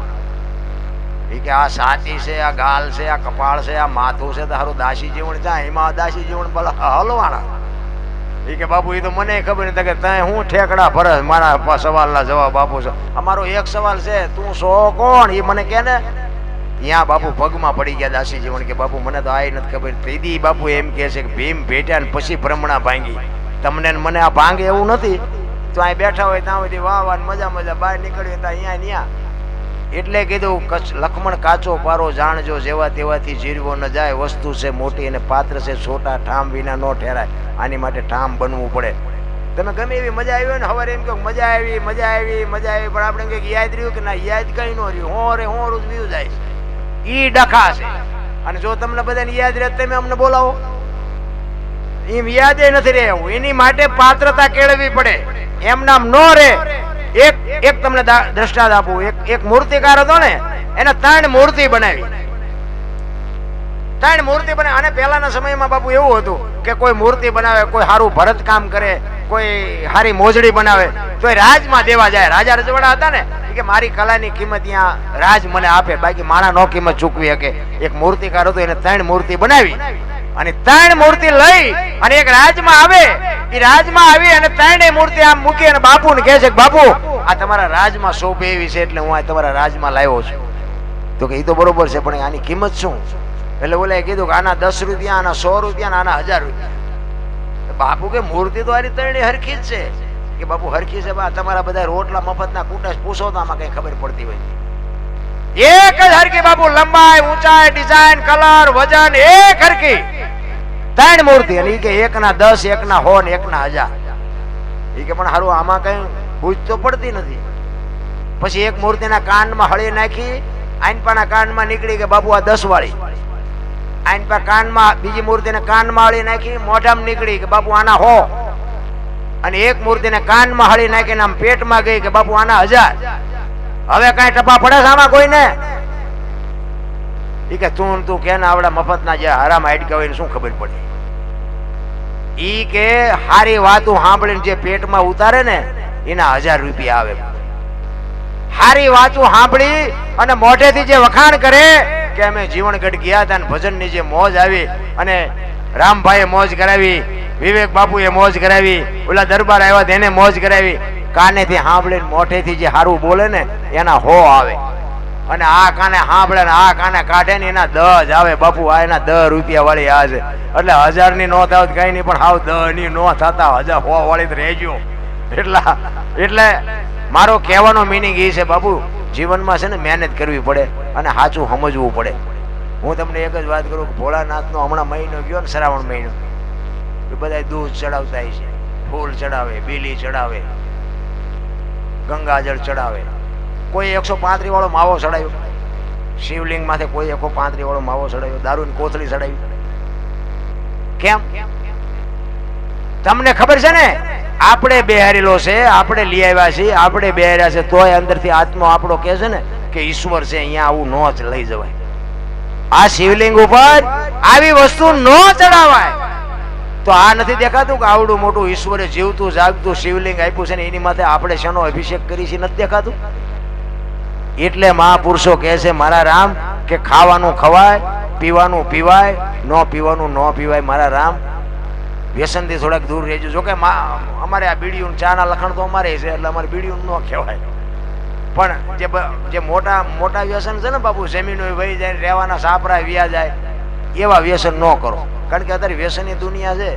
એ કે આ સાતી છે, આ ગાલ છે, આ કપાળ છે, આ માથું છે, તારું દાસી જીવન જાય એમાં દાસી જીવન ભલા હલવાણા. એ કે બાપુ એ તો મને ખબર નથી કે તય હું ઠેકડા ફરસ મારા સવાલના જવાબ આપું છું. અમારો એક સવાલ છે, તું સો કોણ? એ મને કે ને. ત્યાં બાપુ પગમાં પડી ગયા દાસી જીવન કે બાપુ મને તો આ નથી ખબર. ત્રીજી બાપુ એમ કે છે કે ભીમ ભેટ્યા ને પછી બ્રહ્મણા ભાંગી. તમને મને આ ભાંગે એવું નથી. તો અહીં બેઠા હોય ત્યાં સુધી વાહ વાહ મજા મજા, બહાર નીકળ્યું ત્યાં અહીંયા એટલે કીધું લખમણ કાચો પારો જાણજો જેવા તેવાથી જીરવો ન જાય, વસ્તુ છે મોટી અને પાત્ર છે છોટા, ઠામ વિના નો ઠેરાય, આની માટે ઠામ બનવું પડે. તમે ગમે એવી મજા આવી હોય ને સવારે એમ કહો મજા આવી મજા આવી મજા આવી, પણ આપણે કંઈક યાદ રહ્યું કે ના યાદ કઈ ન રહ્યું, હોરું જ વ્યુ જાય છે, ઈ ડખા છે. અને જો તમને બધાને યાદ રહે તમે અમને બોલાવો, એમ યાદ નથી રહે એવું, એની માટે પાત્રતા કેળવવી પડે, એમ નામ નો રે. એક તમને દ્રષ્ટાંત આપું, એક મૂર્તિકાર હતો ને, એને 3 મૂર્તિ બનાવી, 3 મૂર્તિ બનાવી. અને પહેલાના સમયમાં બાપુ એવું હતું કે કોઈ મૂર્તિ બનાવે, કોઈ સારું ભરત કામ કરે, કોઈ સારી મોજડી બનાવે તો એ રાજમાં દેવા જાય. રાજા રજવાડા હતા ને કે મારી કલાની કિંમત ત્યાં રાજ મને આપે, બાકી મારા નો કિંમત ચૂકવી શકે. એક મૂર્તિકાર હતો, એને 3 મૂર્તિ બનાવી અને 3 મૂર્તિ લઈ અને એક રાજમાં આવે. એ રાજમાં આવી અને 3 મૂર્તિ આમ મૂકી અને બાપુને કહે છે કે બાપુ આ તમારા રાજમાં શોભે એવી છે એટલે હું આ તમારા રાજમાં લાવ્યો છું. તો કે એ તો બરોબર છે, પણ આની કિંમત શું? એટલે બોલે કીધું કે આના 10 રૂપિયા, આના 100 રૂપિયા, આના 1000 રૂપિયા. બાપુ કે મૂર્તિ તો આની 3 હરખી જ છે. કે બાપુ હરખી છે, બા તમારા બધા રોટલા મફતના કુટાશ પૂછો તો આમાં કઈ ખબર પડતી હોય. એક જ હરખી બાપુ, લંબાઈ, ઊંચાઈ, ડિઝાઇન, કલર, વજન એક હરખી, 3 મૂર્તિ. અને કે એકના 10, એકના 100 ને એકના 1000. એ કે પણ હારું આમાં કઈ પૂછ તો પડતી નથી. પછી એક મૂર્તિના કાનમાં હળી નાખી, આઈનપાના કાનમાં નીકળી કે બાપુ આ 10 વાળી. આઈનપા કાનમાં બીજી મૂર્તિને કાનમાં હળી નાખી, મોઢામાં નીકળી કે બાપુ આના 100. અને એક મૂર્તિને કાનમાં હળી નાખીને આમ પેટમાં ગઈ કે બાપુ આના 1000. હવે કઈ ટપા પડે છે આમાં કોઈને? ઈ કે તું કે ને આવડા મફતના જે હરામ હાડકા હોય શું ખબર પડે? ઈ કે હારી વાતો સાંભળીને જે પેટમાં ઉતારે ને એના 1000 રૂપિયા આવે. હારી વાતો સાંભળી અને મોઢેથી જે વખાણ કરે કે અમે જીવનગઢ ગયા હતા ને ભજનની જે મોજ આવી, અને રામભાઈએ મોજ કરાવી, વિવેક બાપુએ મોજ કરાવી, ઓલા દરબાર આવ્યા તેને મોજ કરાવી. કાનેથી સાંભળીને મોઢેથી જે હારું બોલે ને એના 100 આવે, અને આ કાને સાંભળે ને આ કાને કાઢે ને એના 10 આવે. બાપુ આ એના 10 રૂપિયા વાળી આ છે. એટલે 1000 ની નો થાવ કઈ નહીં, પણ હાવ 10 ની નો થતા 100 વાળી જ રહેજો. એટલે મારો કહેવાનો મિનિંગ એ છે બાપુ, જીવનમાં છે ને મહેનત કરવી પડે અને સાચું સમજવું પડે. હું તમને એક જ વાત કરું કે ભોળાનાથનો હમણાં મહિનો ગયો ને, શ્રાવણ મહિનો, બધા દૂધ ચડાવતા છે, ફૂલ ચડાવે, બીલી ચડાવે, ગંગાજળ ચડાવે. કોઈ 135 વાળો માવો ચડાવ્યો શિવલિંગ માથે, કોઈ 135 વાળો માવો ચડાવ્યો, દારૂની કોથળી ચડાવી. કેમ? તમને ખબર છે ને આપણે બેહારેલો છે, આપણે લઈ આવ્યા છીએ, આપણે બેહાર્યા છે, તોય અંદરથી આત્મા આપણો કહે છે ને કે ઈશ્વર છે, અહીંયા આવું નો જ લઈ જવાય. આ શિવલિંગ ઉપર આવી વસ્તુ નો ચડાવાય. તો આ નથી દેખાતું કે આવડું મોટું ઈશ્વરે જીવતું જાગતું શિવલિંગ આપ્યું છે ને એની માથે આપણે શેનો અભિષેક કરી છે? નથી દેખાતું? એટલે મહાપુરુષો કહે છે મારા રામ કે ખાવાનું ખવાય, પીવાનું પીવાય, ન પીવાનું ન પીવાય. મારા રામ વ્યસનથી થોડાક દૂર રહેજો. જોકે અમારે આ બીડીયું ચાના લખણ તો અમારે છે, એટલે અમારે બીડીયું ન કહેવાય. પણ જે મોટા મોટા વ્યસન છે ને બાપુ, જમીનો વહી જાય, રહેવાના સાપરા વ્યા જાય, એવા વ્યસન ન કરો. કારણ કે અત્યારે વ્યસનની દુનિયા છે,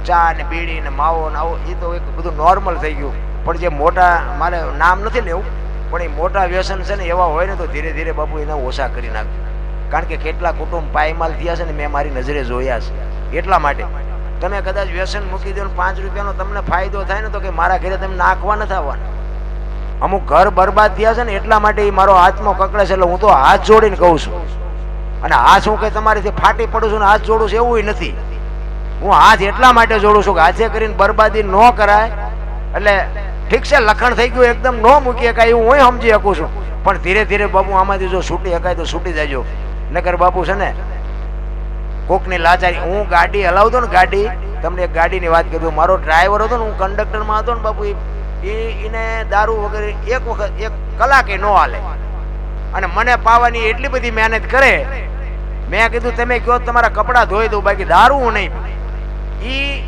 ચા ને બીડી ને માવો ને આવો એ તો એક બધું નોર્મલ થઈ ગયું. પણ જે મોટા, મારે નામ નથી લેવું, પણ એ મોટા વ્યસન છે ને એવા હોય ને તો ધીરે ધીરે બાપુ એને ઓછા કરી નાખ્યું. કારણ કે કેટલા કુટુંબ પાયમાલ થયા છે ને મેં મારી નજરે જોયા છે. એટલા માટે તમે કદાચ વ્યસન મૂકી દો ને 5 રૂપિયાનો તમને ફાયદો થાય ને તો કે મારા ઘરે તમે નાખવા નથી આવવાના. અમુક ઘર બરબાદ થયા છે ને એટલા માટે એ મારો આત્મો કકડે છે. એટલે હું તો હાથ જોડીને કહું છું, અને હાથ હું કઈ તમારીથી ફાટી પડું છું ને હાથ જોડું છું એવું નથી. હું હાથ એટલા માટે જોડું છું કે હાથે કરીને બરબાદી ન કરાય. એટલે ઠીક છે લખણ થઈ ગયું એકદમ ન મૂકી શકાય એવું હું સમજી શકું છું, પણ ધીરે ધીરે બાપુ આમાંથી જો છૂટી શકાય તો છૂટી જાયજો. નકર બાપુ છે ને કોકની લાચારી. હું ગાડી હલાવતો ને, ગાડી તમને એક ગાડીની વાત કરું, મારો ડ્રાઈવર હતો ને, હું કંડક્ટરમાં હતો ને બાપુ, એને દારૂ વગેરે એક વખત 1 કલાકે ન હાલે, અને મને પાવાની એટલી બધી મહેનત કરે. મેં કીધું તમે કહો તમારા કપડા ધોઈ દઉં, બાકી દારૂ હું નહીં.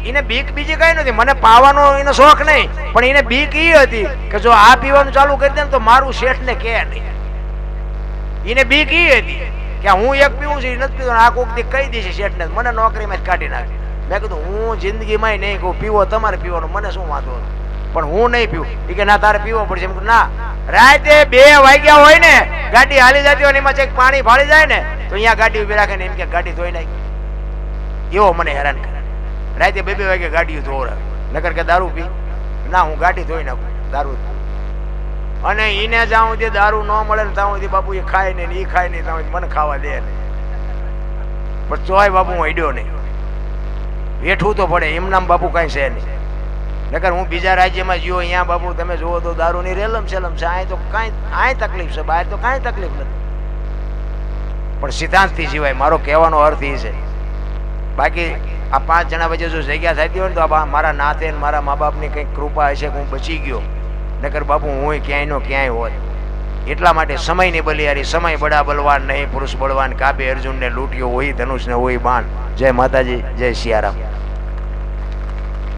એને બીક બીજી કઈ નથી, મને પાવાનો એનો શોખ નહીં, પણ એને બીક એ હતી કે જો આ પીવાનું ચાલુ કરી દે ને તો મારું શેઠ ને કે નહીં. એને બીક એ હતી કે હું એક પીવું છું, નથી પીવું, આ કોક દી કહી દેશે શેઠ ને, મને નોકરીમાં જ કાઢી નાખે. મેં કીધું હું જિંદગીમાં નહીં કહું પીવો તમારે પીવાનું, મને શું વાંધો, પણ હું નહીં પીવું. એ કે ના તારે પીવો પડશે. એમ ના, રાતે 2 વાગ્યા હોય ને ગાડી હાલી જતી હોય ને એમાં ચેક પાણી ફાળી જાય ને તો અહીંયા ગાડી ઉભી રાખે ને એમ કે ગાડી ધોઈ નાખી. એવો મને હેરાન કરે. રાતે 2 વાગે ગાડીઓ ધોવરાવે. નકર કે દારૂ પી ના હું ગાડી ધોઈ નાખું દારૂ. અને એને જ્યાં સુધી દારૂ ન મળે ને ત્યાં સુધી બાપુ એ ખાય ને એ ખાય નહીં ત્યાં મને ખાવા દે ને. પણ તોય બાપુ હું અડ્યો નહીં. વેઠવું તો પડે એમ નામ બાપુ કાંઈ છે નહીં. નકર હું બીજા રાજ્યમાં જ્યો અહીંયા બાપુ તમે જુઓ તો દારૂની રેલમ સેલમ છે. અહીં તો કાંઈ અહીં તકલીફ છે, બહાર તો કાંઈ તકલીફ નથી. પણ સિદ્ધાંતથી સિવાય મારો કહેવાનો અર્થ એ છે. બાકી આ 5 જણા વચ્ચે જો જગ્યા થતી હોય ને તો મારા નાતે મારા મા બાપની કંઈક કૃપા હશે કે હું બચી ગયો. નકર બાપુ હું ક્યાંય નો ક્યાંય હોત. એટલા માટે સમયની બલિયારી. સમય બડા બલવાન નહીં, પુરુષ બળવાન. કાબે અર્જુનને લૂંટ્યો હોય ધનુષને હોય બાણ. જય માતાજી, જય સિયારામ.